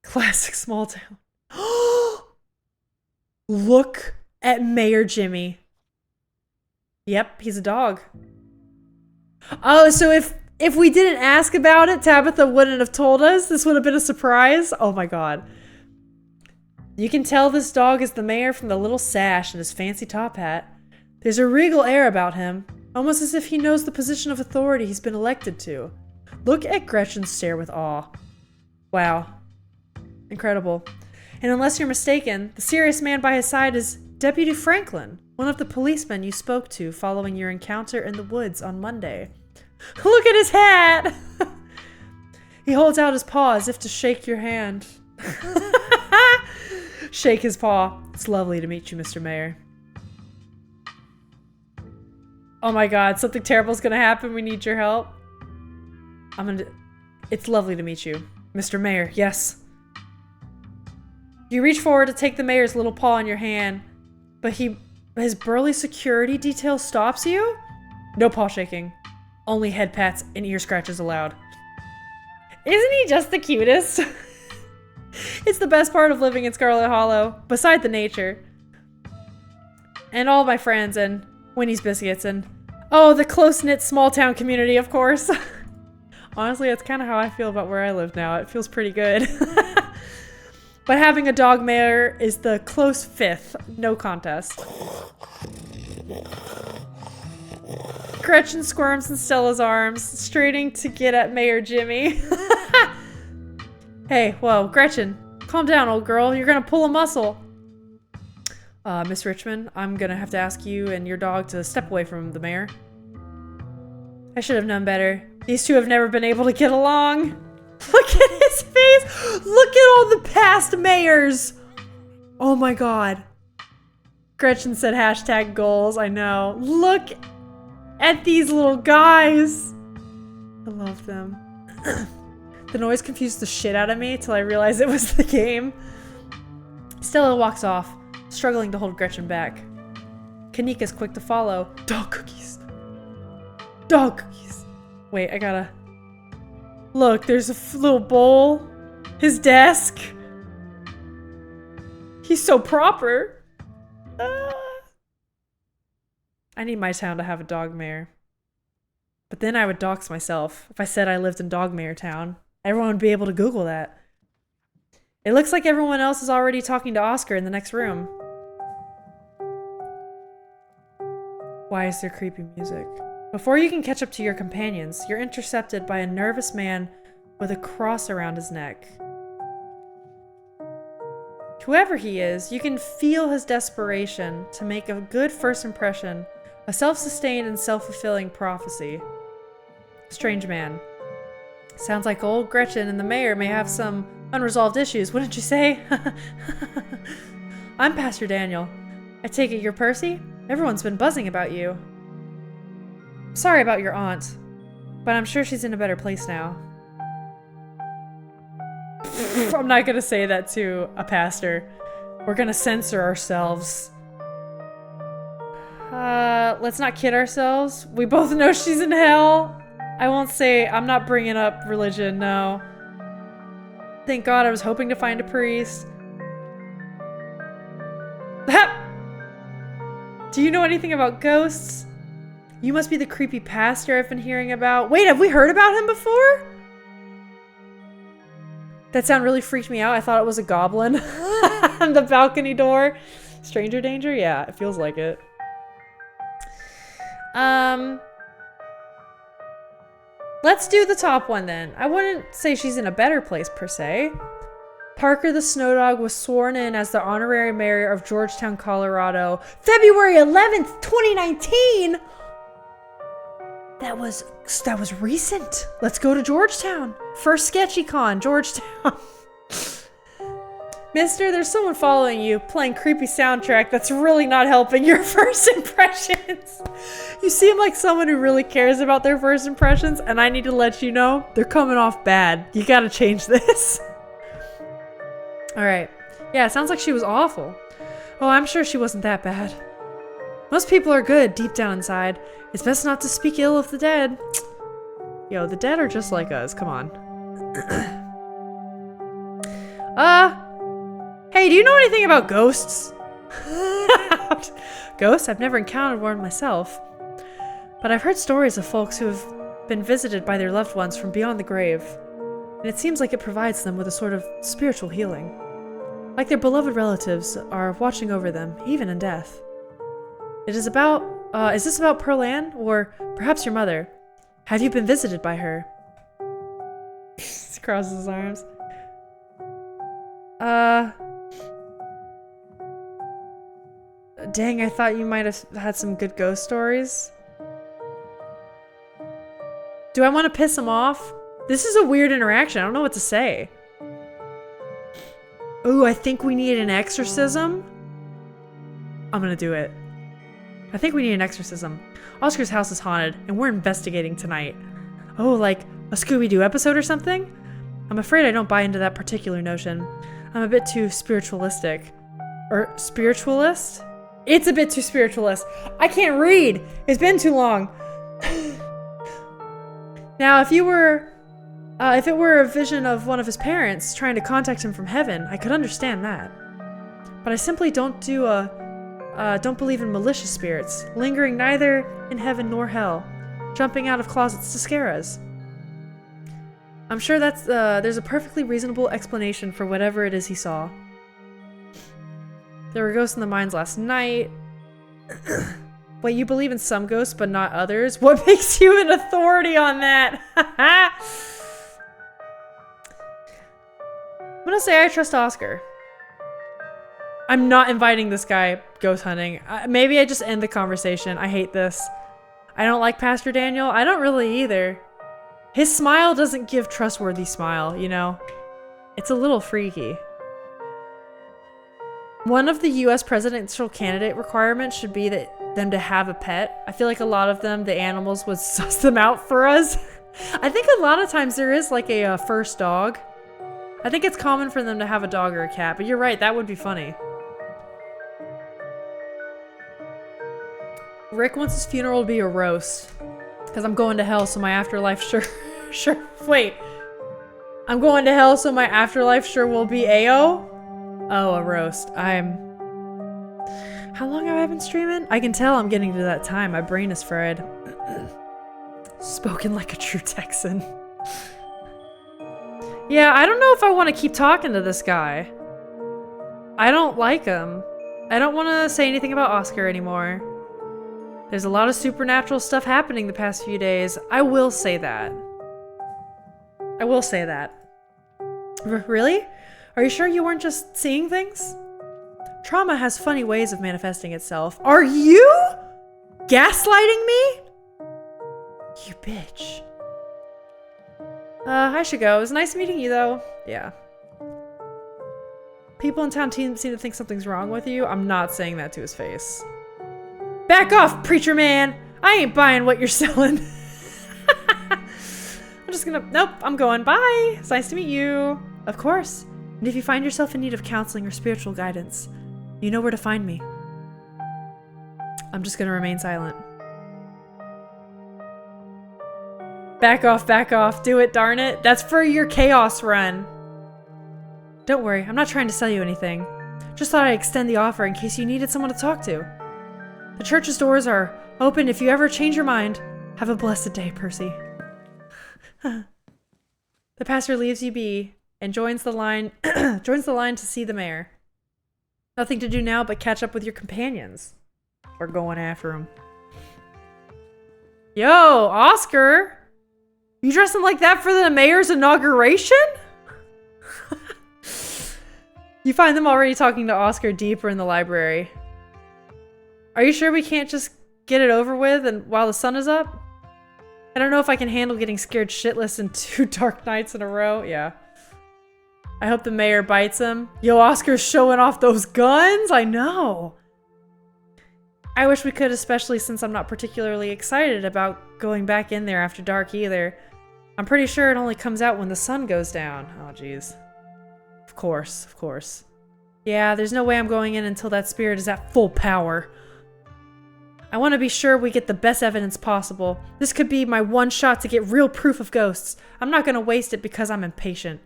Classic small town. Look at Mayor Jimmy. Yep, he's a dog. Oh, so if we didn't ask about it, Tabitha wouldn't have told us? This would have been a surprise? Oh my god. You can tell this dog is the mayor from the little sash and his fancy top hat. There's a regal air about him, almost as if he knows the position of authority he's been elected to. Look at Gretchen stare with awe. Wow. Incredible. And unless you're mistaken, the serious man by his side is Deputy Franklin, one of the policemen you spoke to following your encounter in the woods on Monday. Look at his hat! He holds out his paw as if to shake your hand. Shake his paw. It's lovely to meet you, Mr. Mayor. Oh my god, something terrible is gonna happen. We need your help. It's lovely to meet you, Mr. Mayor. Yes. You reach forward to take the mayor's little paw in your hand, but his burly security detail stops you? No paw shaking. Only head pats and ear scratches allowed. Isn't he just the cutest? It's the best part of living in Scarlet Hollow, beside the nature. And all my friends, and Winnie's Biscuits, and oh, the close-knit small-town community, of course. Honestly, that's kind of how I feel about where I live now. It feels pretty good. But having a dog mayor is the close fifth. No contest. Gretchen squirms in Stella's arms, straining to get at Mayor Jimmy. Hey, whoa, Gretchen. Calm down, old girl. You're gonna pull a muscle. Miss Richmond, I'm gonna have to ask you and your dog to step away from the mayor. I should have known better. These two have never been able to get along. Look at his face! Look at all the past mayors! Oh my god. Gretchen said hashtag goals. I know. Look at these little guys. I love them. The noise confused the shit out of me till I realized it was the game. Stella walks off, struggling to hold Gretchen back. Kanika's quick to follow. Dog cookies. Dog cookies. Wait, I gotta... Look, there's a little bowl. His desk. He's so proper. I need my town to have a dog mayor. But then I would dox myself if I said I lived in Dog Mayor Town. Everyone would be able to Google that. It looks like everyone else is already talking to Oscar in the next room. Why is there creepy music? Before you can catch up to your companions, you're intercepted by a nervous man with a cross around his neck. Whoever he is, you can feel his desperation to make a good first impression, a self-sustained and self-fulfilling prophecy. Strange man. Sounds like old Gretchen and the mayor may have some unresolved issues, wouldn't you say? I'm Pastor Daniel. I take it you're Percy? Everyone's been buzzing about you. Sorry about your aunt, but I'm sure she's in a better place now. I'm not gonna say that to a pastor. We're gonna censor ourselves. Let's not kid ourselves. We both know she's in hell. I won't say, I'm not bringing up religion, no. Thank God, I was hoping to find a priest. Do you know anything about ghosts? You must be the creepy pastor I've been hearing about. Wait, have we heard about him before? That sound really freaked me out. I thought it was a goblin on the balcony door. Stranger danger? Yeah, it feels like it. Let's do the top one then. I wouldn't say she's in a better place per se. Parker the Snow Dog was sworn in as the honorary mayor of Georgetown, Colorado, February 11th, 2019. That was recent. Let's go to Georgetown. First SketchyCon, Georgetown. Mister, there's someone following you, playing creepy soundtrack that's really not helping your first impressions. You seem like someone who really cares about their first impressions, and I need to let you know, they're coming off bad. You gotta change this. Alright. Yeah, it sounds like she was awful. Oh, I'm sure she wasn't that bad. Most people are good deep down inside. It's best not to speak ill of the dead. Yo, the dead are just like us. Come on. Hey, do you know anything about ghosts? Ghosts? I've never encountered one myself. But I've heard stories of folks who have been visited by their loved ones from beyond the grave. And it seems like it provides them with a sort of spiritual healing. Like their beloved relatives are watching over them, even in death. It is about, is this about Pearl Ann? Or perhaps your mother? Have you been visited by her? He crosses his arms. Dang, I thought you might have had some good ghost stories. Do I want to piss him off? This is a weird interaction. I don't know what to say. Ooh, I think we need an exorcism. I'm gonna do it. I think we need an exorcism. Oscar's house is haunted, and we're investigating tonight. Oh, like a Scooby-Doo episode or something? I'm afraid I don't buy into that particular notion. I'm a bit too spiritualistic. Or spiritualist? It's a bit too spiritualist. I can't read. It's been too long. Now, if it were a vision of one of his parents trying to contact him from heaven, I could understand that. But I simply don't believe in malicious spirits, lingering neither in heaven nor hell, jumping out of closets to scare us. I'm sure there's a perfectly reasonable explanation for whatever it is he saw. There were ghosts in the mines last night. Wait, you believe in some ghosts but not others? What makes you an authority on that? I'm gonna say I trust Oscar. I'm not inviting this guy ghost hunting. Maybe I just end the conversation. I hate this. I don't like Pastor Daniel. I don't really either. His smile doesn't give trustworthy smile, you know? It's a little freaky. One of the US presidential candidate requirements should be that them to have a pet. I feel like a lot of them, the animals would suss them out for us. I think a lot of times there is like a first dog. I think it's common for them to have a dog or a cat, but you're right, that would be funny. Rick wants his funeral to be a roast. Because I'm going to hell, so my afterlife sure. Wait. I'm going to hell, so my afterlife sure will be AO? Oh, a roast. How long have I been streaming? I can tell I'm getting to that time. My brain is fried. Spoken like a true Texan. Yeah, I don't know if I want to keep talking to this guy. I don't like him. I don't want to say anything about Oscar anymore. There's a lot of supernatural stuff happening the past few days. I will say that. I will say that. Really? Are you sure you weren't just seeing things? Trauma has funny ways of manifesting itself. Are you gaslighting me? You bitch. I should go. It was nice meeting you, though. Yeah. People in town seem to think something's wrong with you. I'm not saying that to his face. Back off, preacher man! I ain't buying what you're selling. I'm just gonna... Nope, I'm going. Bye! It's nice to meet you. Of course. And if you find yourself in need of counseling or spiritual guidance, you know where to find me. I'm just gonna remain silent. Back off, back off. Do it, darn it. That's for your chaos run. Don't worry, I'm not trying to sell you anything. Just thought I'd extend the offer in case you needed someone to talk to. The church's doors are open if you ever change your mind. Have a blessed day, Percy. The pastor leaves you be and joins the line to see the mayor. Nothing to do now but catch up with your companions. We're going after him. Yo, Oscar! You dressing like that for the mayor's inauguration? You find them already talking to Oscar deeper in the library. Are you sure we can't just get it over with and while the sun is up? I don't know if I can handle getting scared shitless in 2 dark nights in a row. Yeah. I hope the mayor bites him. Yo, Oscar's showing off those guns? I know. I wish we could, especially since I'm not particularly excited about going back in there after dark either. I'm pretty sure it only comes out when the sun goes down. Oh, jeez. Of course, of course. Yeah, there's no way I'm going in until that spirit is at full power. I want to be sure we get the best evidence possible. This could be my one shot to get real proof of ghosts. I'm not going to waste it because I'm impatient.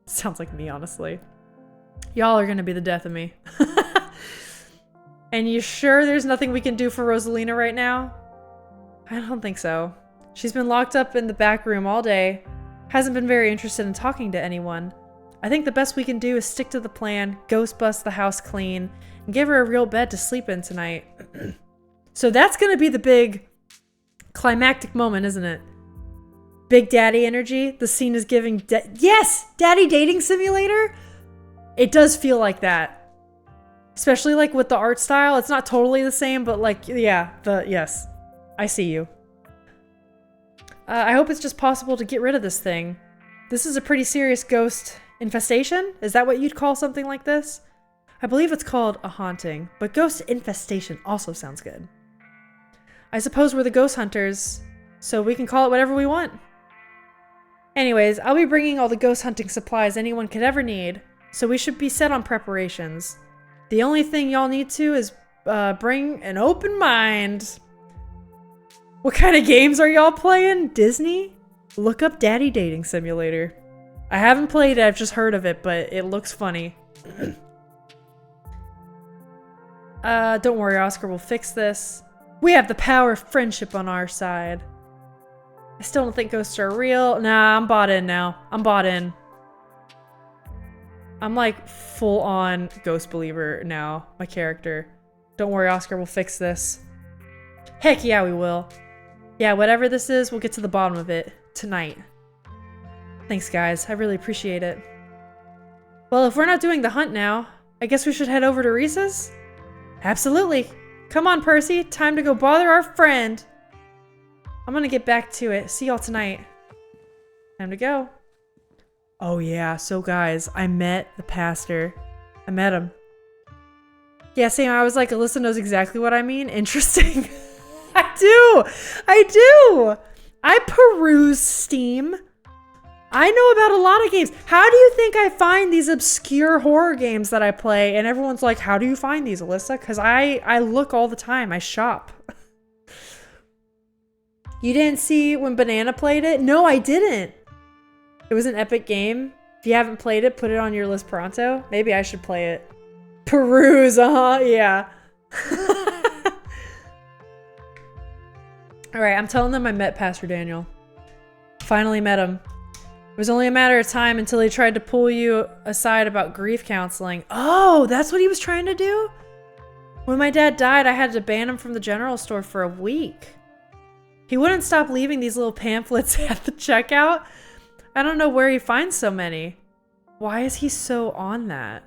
Sounds like me, honestly. Y'all are going to be the death of me. And you sure there's nothing we can do for Rosalina right now? I don't think so. She's been locked up in the back room all day. Hasn't been very interested in talking to anyone. I think the best we can do is stick to the plan, ghost bust the house clean, and give her a real bed to sleep in tonight. So that's gonna be the big climactic moment, isn't it? Big daddy energy. The scene is giving yes! Daddy dating simulator? It does feel like that. Especially like with the art style. It's not totally the same, but like, yeah, yes. I see you. I hope it's just possible to get rid of this thing. This is a pretty serious ghost infestation? Is that what you'd call something like this? I believe it's called a haunting, but ghost infestation also sounds good. I suppose we're the ghost hunters, so we can call it whatever we want. Anyways, I'll be bringing all the ghost hunting supplies anyone could ever need, so we should be set on preparations. The only thing y'all need to is bring an open mind. What kind of games are y'all playing? Disney? Look up Daddy Dating Simulator. I haven't played it, I've just heard of it, but it looks funny. Don't worry, Oscar, we'll fix this. We have the power of friendship on our side. I still don't think ghosts are real. Nah, I'm bought in now. I'm bought in. I'm like full on ghost believer now, my character. Don't worry, Oscar, we'll fix this. Heck yeah, we will. Yeah, whatever this is, we'll get to the bottom of it tonight. Thanks, guys. I really appreciate it. Well, if we're not doing the hunt now, I guess we should head over to Reese's? Absolutely. Come on, Percy. Time to go bother our friend. I'm gonna get back to it. See y'all tonight. Time to go. Oh yeah, so guys, I met the pastor. I met him. Yeah, same. I was like, Alyssa knows exactly what I mean. Interesting. I do. I peruse Steam. I know about a lot of games. How do you think I find these obscure horror games that I play? And everyone's like, how do you find these, Alyssa? Because I look all the time. I shop. You didn't see when Banana played it? No, I didn't. It was an epic game. If you haven't played it, put it on your list pronto. Maybe I should play it. Peruse, yeah. Alright, I'm telling them I met Pastor Daniel. Finally met him. It was only a matter of time until he tried to pull you aside about grief counseling. Oh, that's what he was trying to do? When my dad died, I had to ban him from the general store for a week. He wouldn't stop leaving these little pamphlets at the checkout. I don't know where he finds so many. Why is he so on that?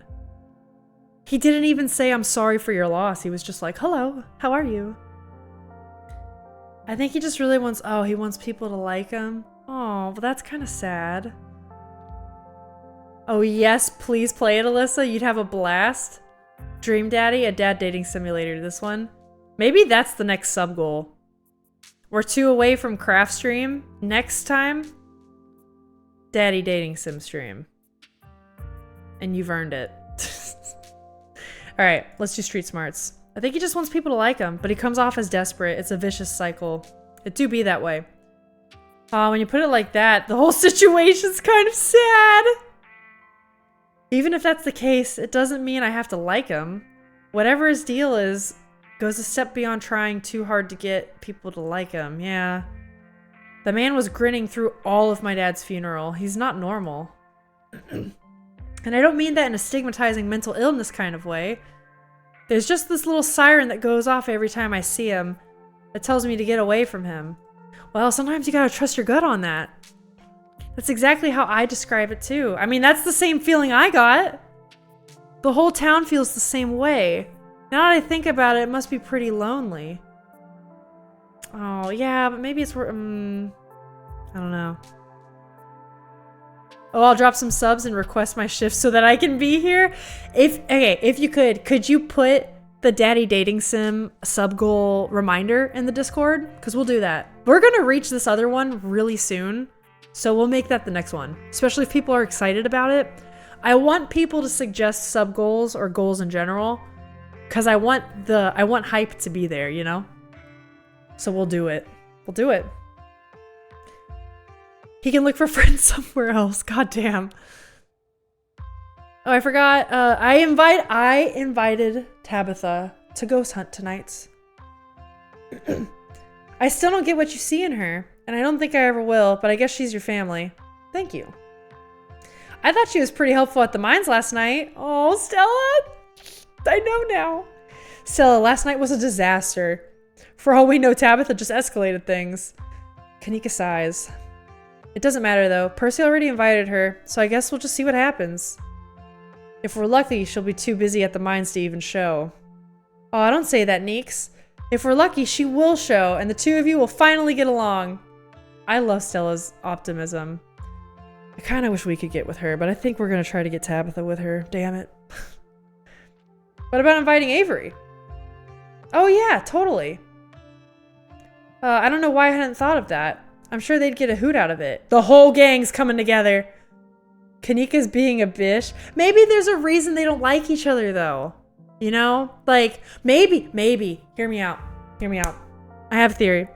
He didn't even say, I'm sorry for your loss. He was just like, hello, how are you? I think he just really wants, he wants people to like him. Oh, well, that's kind of sad. Oh, yes, please play it, Alyssa. You'd have a blast. Dream Daddy, a dad dating simulator, this one. Maybe that's the next sub goal. We're 2 away from craft stream. Next time, daddy dating sim stream. And you've earned it. All right, let's do street smarts. I think he just wants people to like him, but he comes off as desperate. It's a vicious cycle. It do be that way. When you put it like that, the whole situation's kind of sad. Even if that's the case, it doesn't mean I have to like him. Whatever his deal is, goes a step beyond trying too hard to get people to like him. Yeah. The man was grinning through all of my dad's funeral. He's not normal. And I don't mean that in a stigmatizing mental illness kind of way. There's just this little siren that goes off every time I see him that tells me to get away from him. Well, sometimes you gotta trust your gut on that. That's exactly how I describe it too. I mean, that's the same feeling I got. The whole town feels the same way. Now that I think about it, it must be pretty lonely. Oh, yeah, but maybe it's... I don't know. Oh, I'll drop some subs and request my shift so that I can be here. If you could you put the Daddy Dating Sim sub goal reminder in the Discord? Because we'll do that. We're going to reach this other one really soon. So we'll make that the next one. Especially if people are excited about it. I want people to suggest sub goals or goals in general. Because I want hype to be there, you know? So we'll do it. We'll do it. He can look for friends somewhere else. God damn. Oh, I forgot. I invited Tabitha to ghost hunt tonight. I still don't get what you see in her, and I don't think I ever will, but I guess she's your family. Thank you. I thought she was pretty helpful at the mines last night. Oh, Stella! I know now. Stella, last night was a disaster. For all we know, Tabitha just escalated things. Kanika sighs. It doesn't matter though. Percy already invited her, so I guess we'll just see what happens. If we're lucky, she'll be too busy at the mines to even show. Oh, don't say that, Neeks. If we're lucky, she will show, and the two of you will finally get along. I love Stella's optimism. I kind of wish we could get with her, but I think we're going to try to get Tabitha with her. Damn it. What about inviting Avery? Oh yeah, totally. I don't know why I hadn't thought of that. I'm sure they'd get a hoot out of it. The whole gang's coming together. Kanika's being a bitch. Maybe there's a reason they don't like each other though. You know? Like, maybe. Hear me out. I have a theory.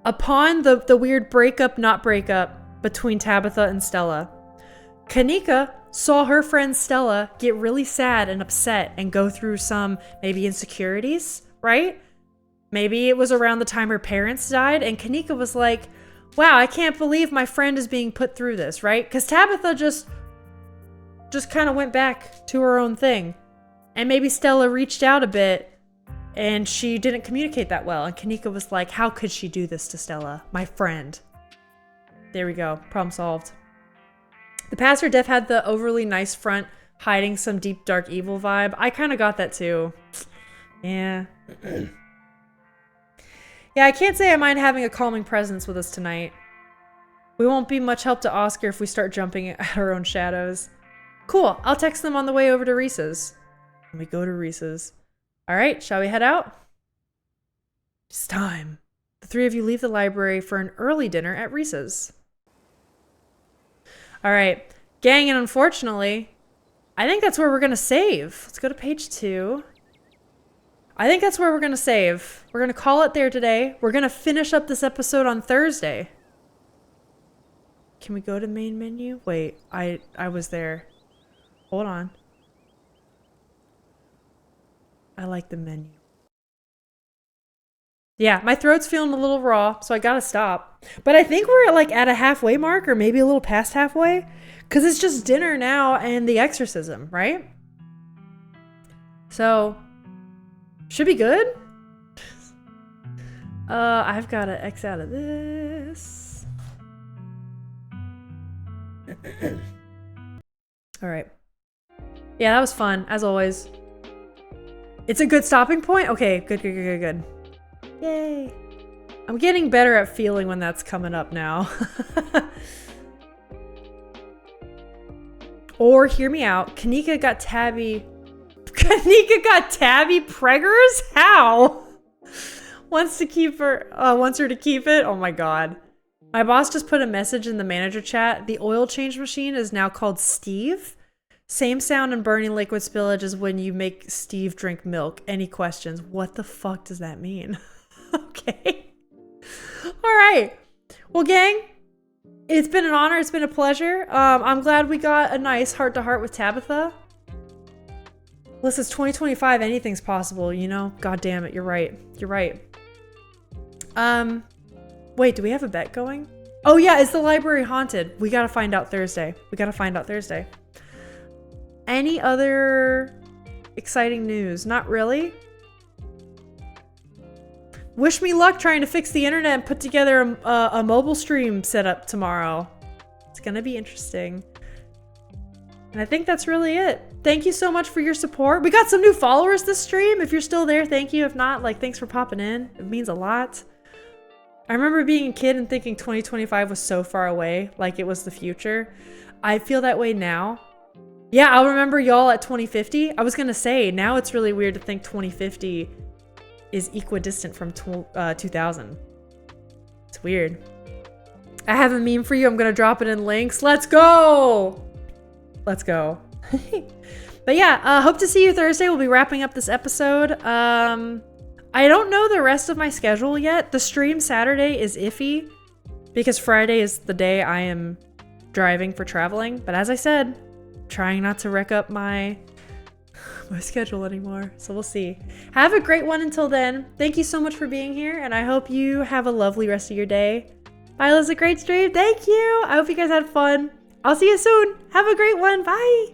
Upon the weird breakup, not breakup, between Tabitha and Stella, Kanika saw her friend Stella get really sad and upset and go through some maybe insecurities, right? Maybe it was around the time her parents died, and Kanika was like, wow, I can't believe my friend is being put through this, right? Because Tabitha just kind of went back to her own thing. And maybe Stella reached out a bit, and she didn't communicate that well. And Kanika was like, how could she do this to Stella, my friend? There we go. Problem solved. The pastor def had the overly nice front, hiding some deep, dark, evil vibe. I kind of got that too. Yeah. Yeah, I can't say I mind having a calming presence with us tonight. We won't be much help to Oscar if we start jumping at our own shadows. Cool, I'll text them on the way over to Reese's. And we go to Reese's. All right, shall we head out? It's time. The three of you leave the library for an early dinner at Reese's. All right, gang, and unfortunately, I think that's where we're going to save. Let's go to page 2. I think that's where we're going to save. We're going to call it there today. We're going to finish up this episode on Thursday. Can we go to main menu? Wait, I was there. Hold on. I like the menu. Yeah, my throat's feeling a little raw, so I gotta stop. But I think we're like at a halfway mark, or maybe a little past halfway. Because it's just dinner now and the exorcism, right? So, should be good. I've got to X out of this. All right. Yeah, that was fun, as always. It's a good stopping point? Okay, good. Yay. I'm getting better at feeling when that's coming up now. Or, hear me out, Kanika got tabby preggers? How? Wants her to keep it? Oh my god. My boss just put a message in the manager chat. The oil change machine is now called Steve. Same sound and burning liquid spillage as when you make Steve drink milk. Any questions? What the fuck does that mean? Okay. All right. Well, gang, it's been an honor. It's been a pleasure. I'm glad we got a nice heart-to-heart with Tabitha. Listen, it's 2025. Anything's possible, you know? God damn it. You're right. You're right. Wait, do we have a bet going? Oh, yeah. Is the library haunted? We got to find out Thursday. Any other exciting news? Not really. Wish me luck trying to fix the internet and put together a mobile stream setup tomorrow. It's gonna be interesting. And I think that's really it. Thank you so much for your support. We got some new followers this stream. If you're still there, thank you. If not, like, thanks for popping in. It means a lot. I remember being a kid and thinking 2025 was so far away, like it was the future. I feel that way now. Yeah, I'll remember y'all at 2050. I was gonna say, now it's really weird to think 2050 is equidistant from 2000. It's weird. I have a meme for you. I'm gonna drop it in links. Let's go! Let's go. But yeah, hope to see you Thursday. We'll be wrapping up this episode. I don't know the rest of my schedule yet. The stream Saturday is iffy because Friday is the day I am driving for traveling. But as I said, trying not to wreck up my schedule anymore. So we'll see. Have a great one until then. Thank you so much for being here, and I hope you have a lovely rest of your day. Bye, it was a great stream. Thank you. I hope you guys had fun. I'll see you soon. Have a great one. Bye.